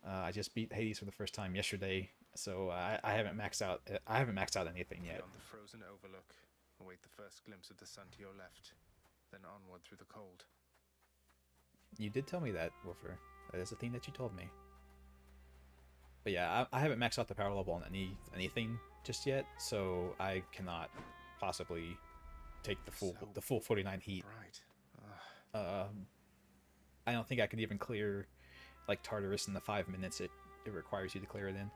I just beat Hades for the first time yesterday, so I haven't maxed out. I haven't maxed out anything yet. Beyond the frozen overlook, await the first glimpse of the sun to your left, then onward through the cold. You did tell me that, Wolfer. That is a thing that you told me. But yeah, I haven't maxed out the power level on anything just yet, so I cannot possibly take the full 49 heat. Right. I don't think I could even clear like Tartarus in the 5 minutes it requires you to clear it in.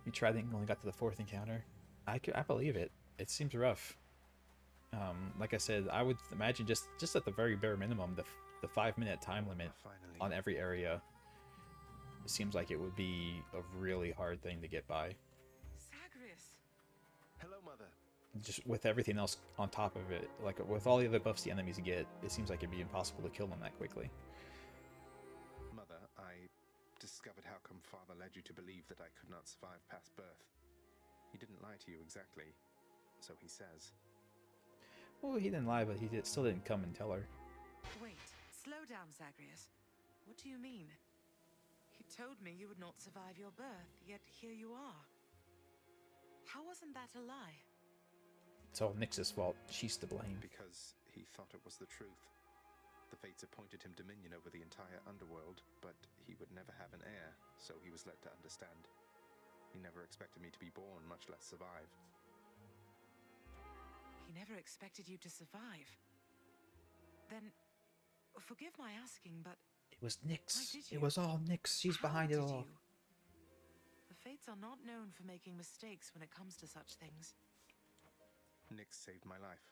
You tried it and only got to the 4th encounter. I believe it. It seems rough. Like I said, I would imagine just at the very bare minimum, the 5-minute time limit on every area seems like it would be a really hard thing to get by. Zagreus. Hello, Mother. Just with everything else on top of it, like with all the other buffs the enemies get, it seems like it'd be impossible to kill them that quickly. Mother, I discovered how come Father led you to believe that I could not survive past birth. He didn't lie to you exactly, so he says. Well, he didn't lie, but he still didn't come and tell her. Wait, slow down, Zagreus. What do you mean? You told me you would not survive your birth, yet here you are. How wasn't that a lie? It's all Nyx's fault. She's to blame. Because he thought it was the truth. The fates appointed him dominion over the entire underworld, but he would never have an heir, so he was led to understand. He never expected me to be born, much less survive. He never expected you to survive. Then, forgive my asking, but It was Nyx. did It you? was all Nyx. She's How behind it did all. you? The fates are not known for making mistakes when it comes to such things. Nyx saved my life.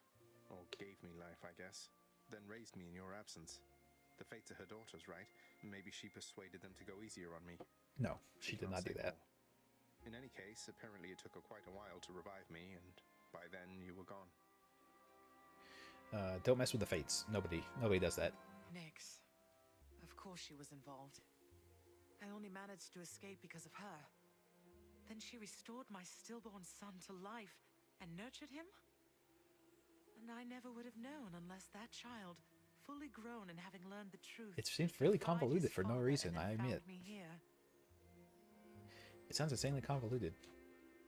Or gave me life, I guess. Then raised me in your absence. The fates are her daughters, right? Maybe she persuaded them to go easier on me. No, she did not do that. In any case, apparently it took her quite a while to revive me, and by then you were gone. Don't mess with the fates. Nobody does that. Nyx. Of course she was involved. I only managed to escape because of her. Then she restored my stillborn son to life and nurtured him? And I never would have known unless that child, fully grown and having learned the truth... It seems really defied his convoluted for no father reason, and then I admit. found me here. It sounds insanely convoluted.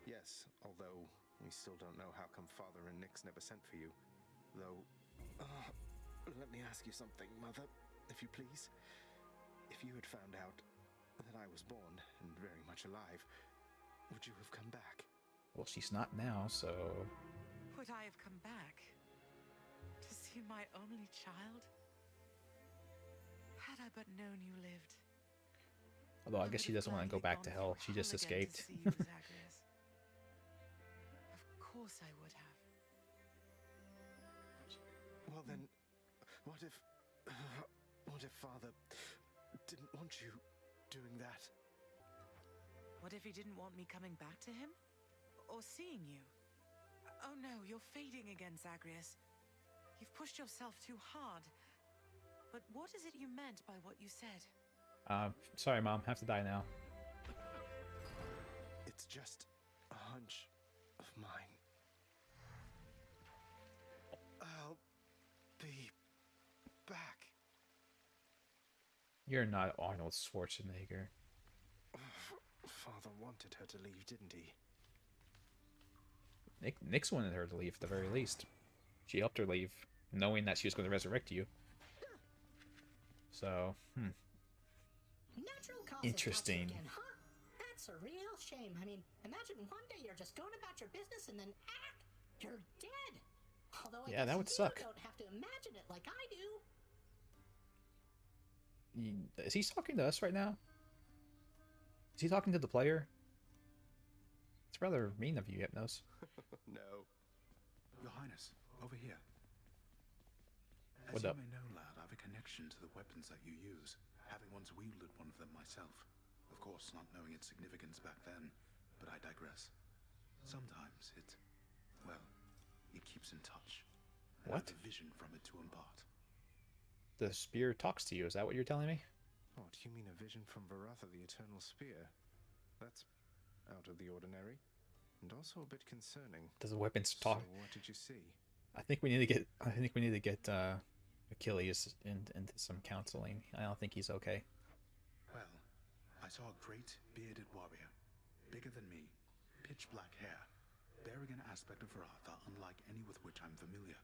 Yes, although we still don't know how come Father and Nyx never sent for you. Though, let me ask you something, Mother, if you please. If you had found out that I was born and very much alive, would you have come back? Well, she's not now, so... Would I have come back? To see my only child? Had I but known you lived. Although I guess she doesn't want to go back to hell. She just escaped. To see you, Zagreus. Of course I would have. Well then, what if Father didn't want you doing that? What if he didn't want me coming back to him? Or seeing you? Oh no, you're fading again, Zagreus. You've pushed yourself too hard. But what is it you meant by what you said? Sorry, Mom. Have to die now. It's just a hunch of mine. I'll be back. You're not Arnold Schwarzenegger. Father wanted her to leave, didn't he? Nyx wanted her to leave at the very least. She helped her leave, knowing that she was going to resurrect you. So, Natural causes interesting. Again, huh? That's a real shame. I mean, imagine one day you're just going about your business and then you're dead. Although I Yeah, that guess would you suck. don't have to imagine it like I do. Is he talking to us right now? Is he talking to the player? It's rather mean of you, Hypnos. No. Your Highness, over here. As What you up? may know, lad, I have a connection to the weapons that you use, having once wielded one of them myself. Of course, not knowing its significance back then, but I digress. Sometimes it keeps in touch. And I What? have a vision from it to impart. The spear talks to you. Is that what you're telling me? Oh, do you mean a vision from Varatha, the Eternal Spear? That's out of the ordinary, and also a bit concerning. Does the weapons talk? So what did you see? I think we need to get Achilles into some counseling. I don't think he's okay. Well, I saw a great bearded warrior, bigger than me, pitch black hair, bearing an aspect of Varatha unlike any with which I'm familiar.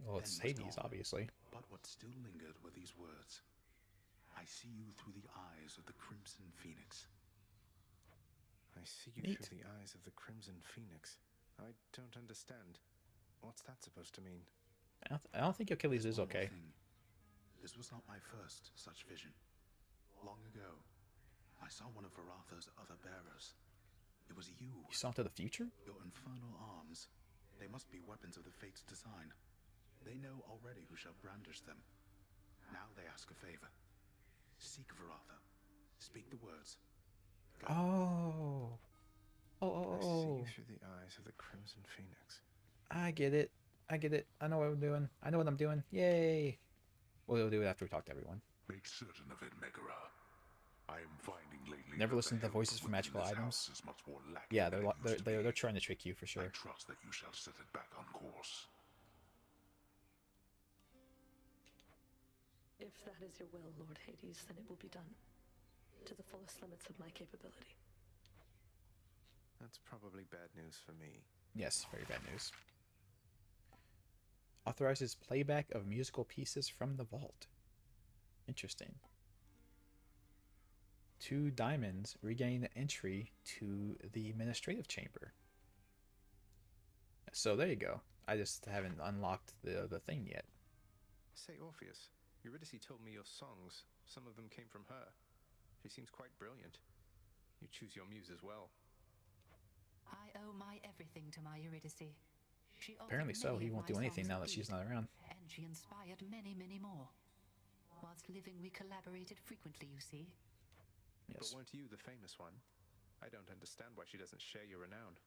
Well, it's Then was Hades, gone. obviously. But what still lingered were these words. I see you through the eyes of the Crimson Phoenix. I see you Neat. through the eyes of the Crimson Phoenix. I don't understand. What's that supposed to mean? I don't think Achilles is One more okay. thing. This was not my first such vision. Long ago, I saw one of Varatha's other bearers. It was you. You saw into the future? Your infernal arms. They must be weapons of the Fates' design. They know already who shall brandish them. Now they ask a favor. Seek Varatha. Speak the words. Oh. I see you through the eyes of the Crimson Phoenix. I get it. I know what I'm doing. I know what I'm doing. Yay. We'll do it after we talk to everyone. Make certain of it, Megara. I am finding lately. Never that listen to the help voices for within magical this items. house is much more lacking Yeah, than it used to they're be. trying to trick you for sure. I trust that you shall set it back on course. If that is your will, Lord Hades, then it will be done. to the fullest limits of my capability. That's probably bad news for me. Yes, very bad news. Authorizes playback of musical pieces from the vault. Interesting. 2 diamonds regain entry to the administrative chamber. So there you go. I just haven't unlocked the thing yet. Say, Orpheus, Eurydice told me your songs, some of them came from her. She seems quite brilliant. You choose your muse as well. I owe my everything to my Eurydice. She Apparently so. He won't do anything now that she's not around. And she inspired many, many more. Whilst living, we collaborated frequently, you see. Yes. But weren't you the famous one? I don't understand why she doesn't share your renown.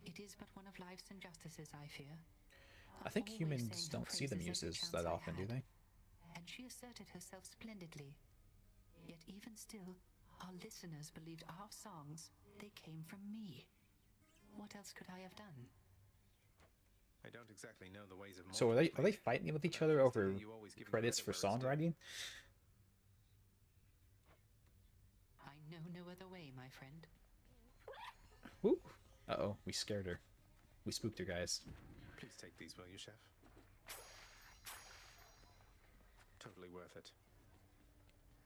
It is but one of life's injustices, I fear. I think humans don't see the muses that often, do they? And she asserted herself splendidly. Yet even still, our listeners believed our songs, they came from me. What else could I have done? I don't exactly know the ways of So are they fighting with each other over credits for songwriting? I know no other way, my friend. Woo! Uh-oh, we scared her. We spooked her, guys. Please take these, will you, Chef? Totally worth it.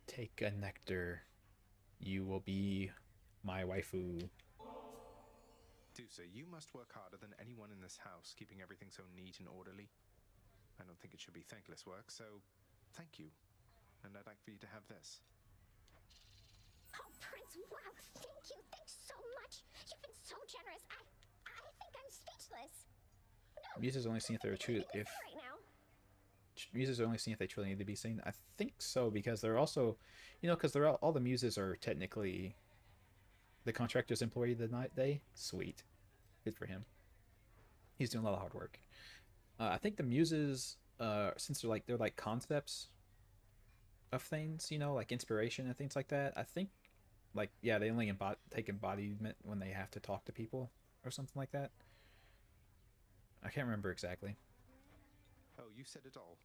Take a nectar. You will be my waifu. Dusa, you must work harder than anyone in this house, keeping everything so neat and orderly. I don't think it should be thankless work, so thank you. And I'd like for you to have this. Oh, Prince, wow, thank you. Thanks so much. You've been so generous. I think I'm speechless. No, Muses only seen if they're true. If right now. Muses only seen if they truly need to be seen. I think so, because they're also, you know, because they're all the muses are technically the contractor's employee the night day. Sweet, good for him. He's doing a lot of hard work. I think the muses, since they're like concepts of things, you know, like inspiration and things like that. I think, like, yeah, they only take embodiment when they have to talk to people or something like that. I can't remember exactly. Oh, you said it all.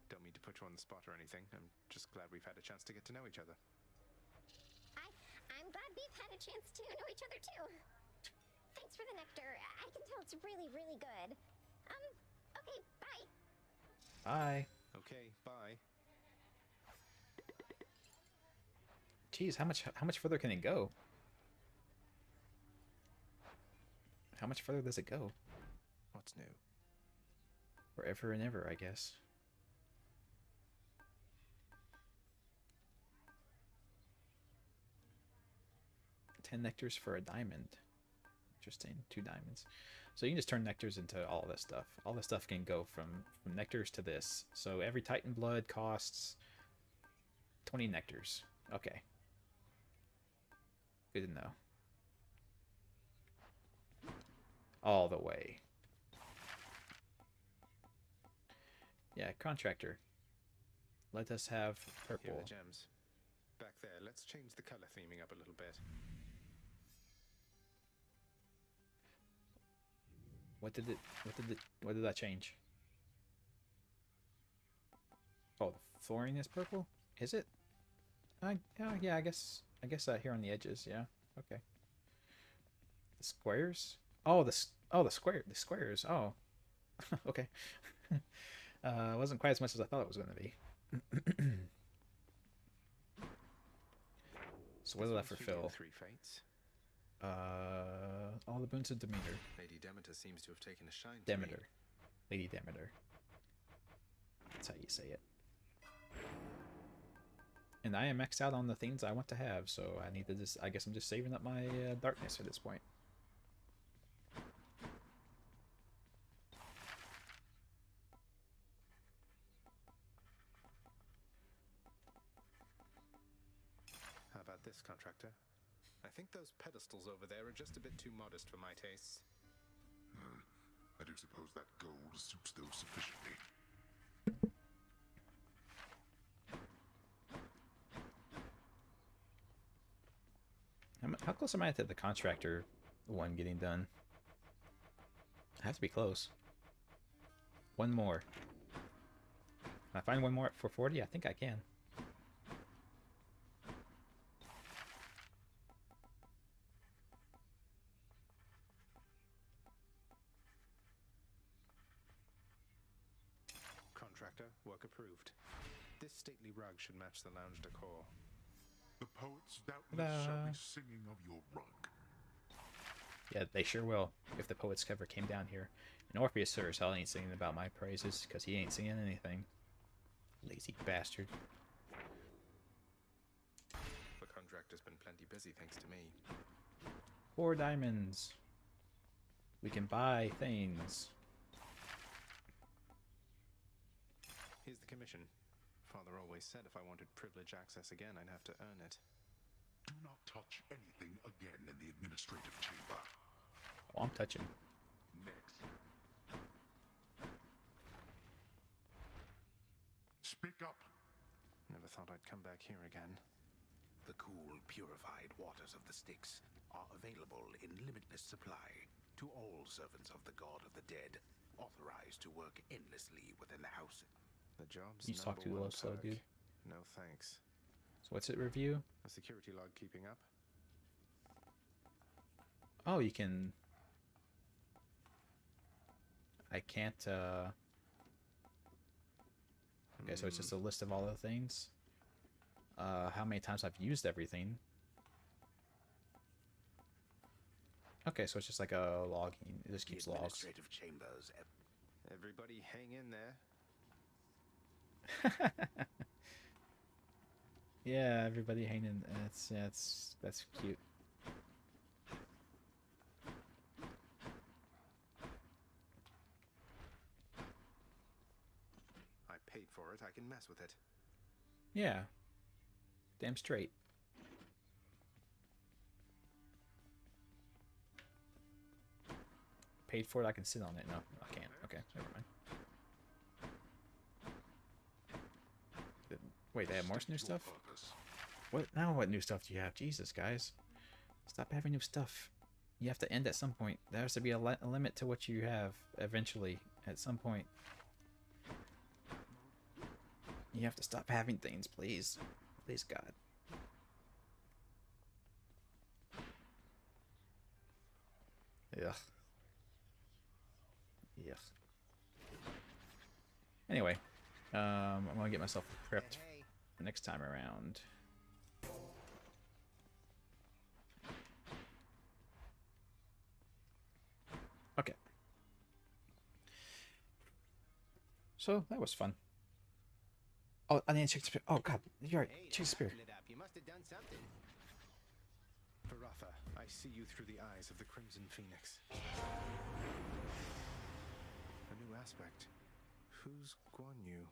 Don't mean to put you on the spot or anything. I'm just glad we've had a chance to get to know each other. I'm glad we've had a chance to know each other too. Thanks for the nectar. I can tell it's really, really good. Okay, bye. Bye. Okay, bye. Jeez, how much further can it go? How much further does it go? What's new? Forever and ever, I guess. $10 nectars for a diamond. Interesting. 2 diamonds. So you can just turn nectars into all this stuff. All this stuff can go from nectars to this. So every Titan blood costs 20 nectars. Okay. Good to know. All the way. Yeah, contractor. Let us have purple. Here are the gems. Back there, let's change the color theming up a little bit. What did that change? Oh, the flooring is purple? Is it? Yeah, I guess here on the edges, yeah. Okay. The squares? Oh, the squares. Oh. Okay. Wasn't quite as much as I thought it was going to be. So what did I fulfill? 3 fates. All the boons of Demeter. Lady Demeter seems to have taken a shine to Demeter. me. Lady Demeter. That's how you say it. And I am maxed out on the things I want to have, so I need to just, I guess I'm just saving up my darkness at this point. How about this, contractor? I think those pedestals over there are just a bit too modest for my tastes. I do suppose that gold suits those sufficiently. How close am I to the contractor one getting done? I have to be close. One more. Can I find one more for 40? I think I can. Doctor. Work approved. This stately rug should match the lounge decor. The poets doubtless shall be singing of your rug. Yeah, they sure will, if the poets ever came down here. And Orpheus sure as hell ain't singing about my praises, because he ain't singing anything. Lazy bastard. The contractor's been plenty busy thanks to me. 4 diamonds. We can buy things. Here's the commission. Father always said if I wanted privilege access again, I'd have to earn it. Do not touch anything again in the administrative chamber. Oh, I'm touching. Next. Speak up. Never thought I'd come back here again. The cool, purified waters of the Styx are available in limitless supply to all servants of the God of the Dead, authorized to work endlessly within the house. The job's You talk too low, slow, dude. No thanks. So what's it review? A security log keeping up? Oh, you can... I can't, Okay, so it's just a list of all the things. How many times I've used everything. Okay, so it's just like a logging. It just keeps logs. Administrative chambers. Everybody hang in there. Yeah, everybody hanging. That's cute. I paid for it. I can mess with it. Yeah. Damn straight. Paid for it. I can sit on it. No, I can't. Okay, never mind. Wait, they have more new stuff? What now? What new stuff do you have? Jesus, guys. Stop having new stuff. You have to end at some point. There has to be a limit to what you have eventually. At some point. You have to stop having things, please. Please, God. Ugh. Ugh. Anyway. I'm gonna get myself prepped for next time around. Okay. So that was fun. Oh, I need Shakespeare. Oh God, you're right. Shakespeare. You must have done something. Baratha, I see you through the eyes of the Crimson Phoenix. A new aspect. Who's Guan Yu?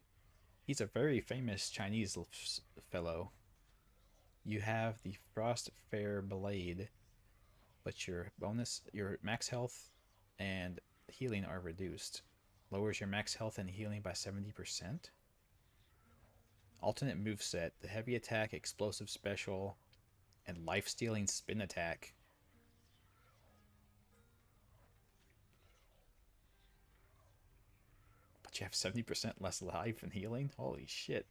He's a very famous Chinese fellow. You have the Frost Fair Blade, but your max health and healing are reduced. Lowers your max health and healing by 70%. Alternate moveset, the heavy attack, explosive special, and life-stealing spin attack. But you have 70% less life and healing? Holy shit.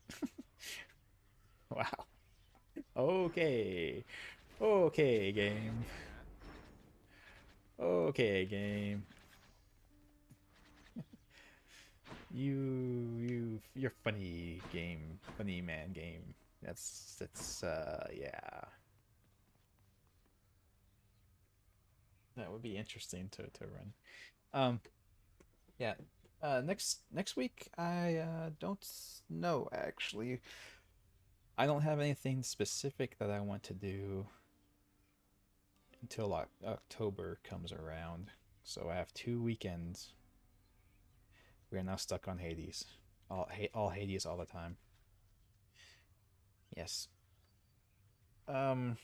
Wow. Okay. Okay, game. Okay, game. You're funny, game. Funny man, game. That's yeah. That would be interesting to run. Yeah. Next week I don't know actually. I don't have anything specific that I want to do until October comes around. So I have 2 weekends. We are now stuck on Hades. All Hades all the time. Yes. Or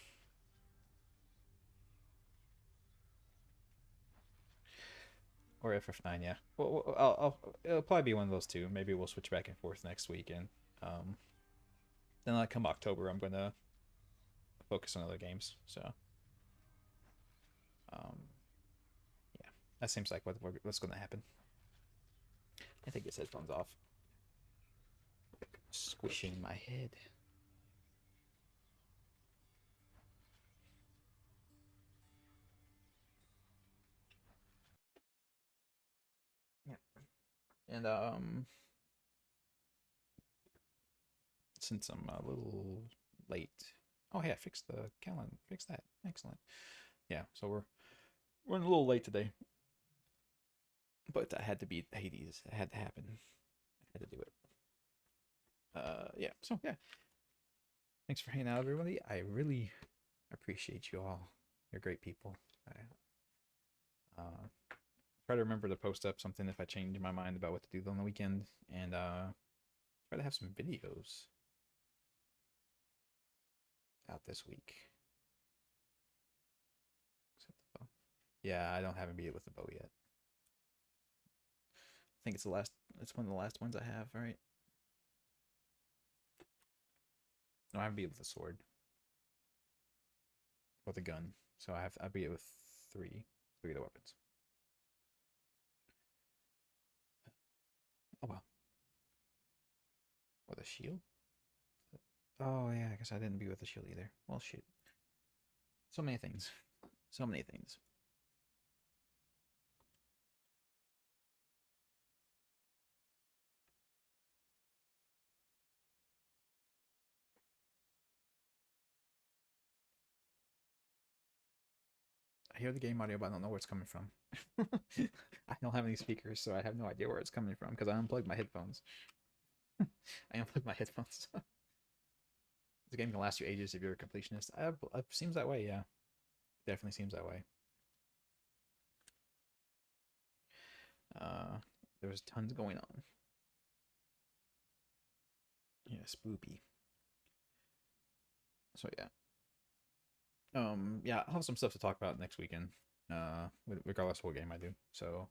FF9, yeah. Well, it'll probably be one of those two. Maybe we'll switch back and forth next weekend. Then like come October, I'm gonna focus on other games. So, yeah, that seems like what's gonna happen. I think his headphones off. Squishing my head. Yeah. And since I'm a little late. Oh, hey, I fixed the calendar. Fix that. Excellent. Yeah, so we're running a little late today. But I had to beat Hades. It had to happen. I had to do it. Yeah, so yeah. Thanks for hanging out, everybody. I really appreciate you all. You're great people. I try to remember to post up something if I change my mind about what to do on the weekend, and try to have some videos out this week. Except the bow. Yeah, I don't haven't beat it with the bow yet. I think it's the last. It's one of the last ones I have, right? No, I haven't beat it with the sword or the gun. So I beat it with three of the weapons. Oh well. Or the shield? Oh yeah, I guess I didn't beat with the shield either. Well, shit. So many things. So many things. I hear the game audio, but I don't know where it's coming from. I don't have any speakers, so I have no idea where it's coming from because I unplugged my headphones. I unplugged my headphones. The game can last you ages if you're a completionist. It seems that way, yeah. Definitely seems that way. There's tons going on. Yeah, spoopy. So yeah. Yeah, I'll have some stuff to talk about next weekend. Regardless of what game I do. So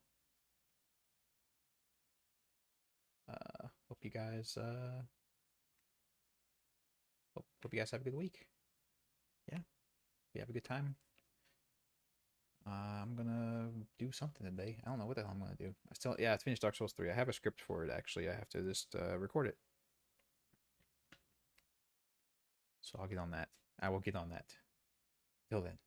hope you guys hope you guys have a good week. Yeah. We have a good time. I'm gonna do something today. I don't know what the hell I'm gonna do. I finished Dark Souls 3. I have a script for it actually. I have to just record it. So I'll get on that. I will get on that. Till then.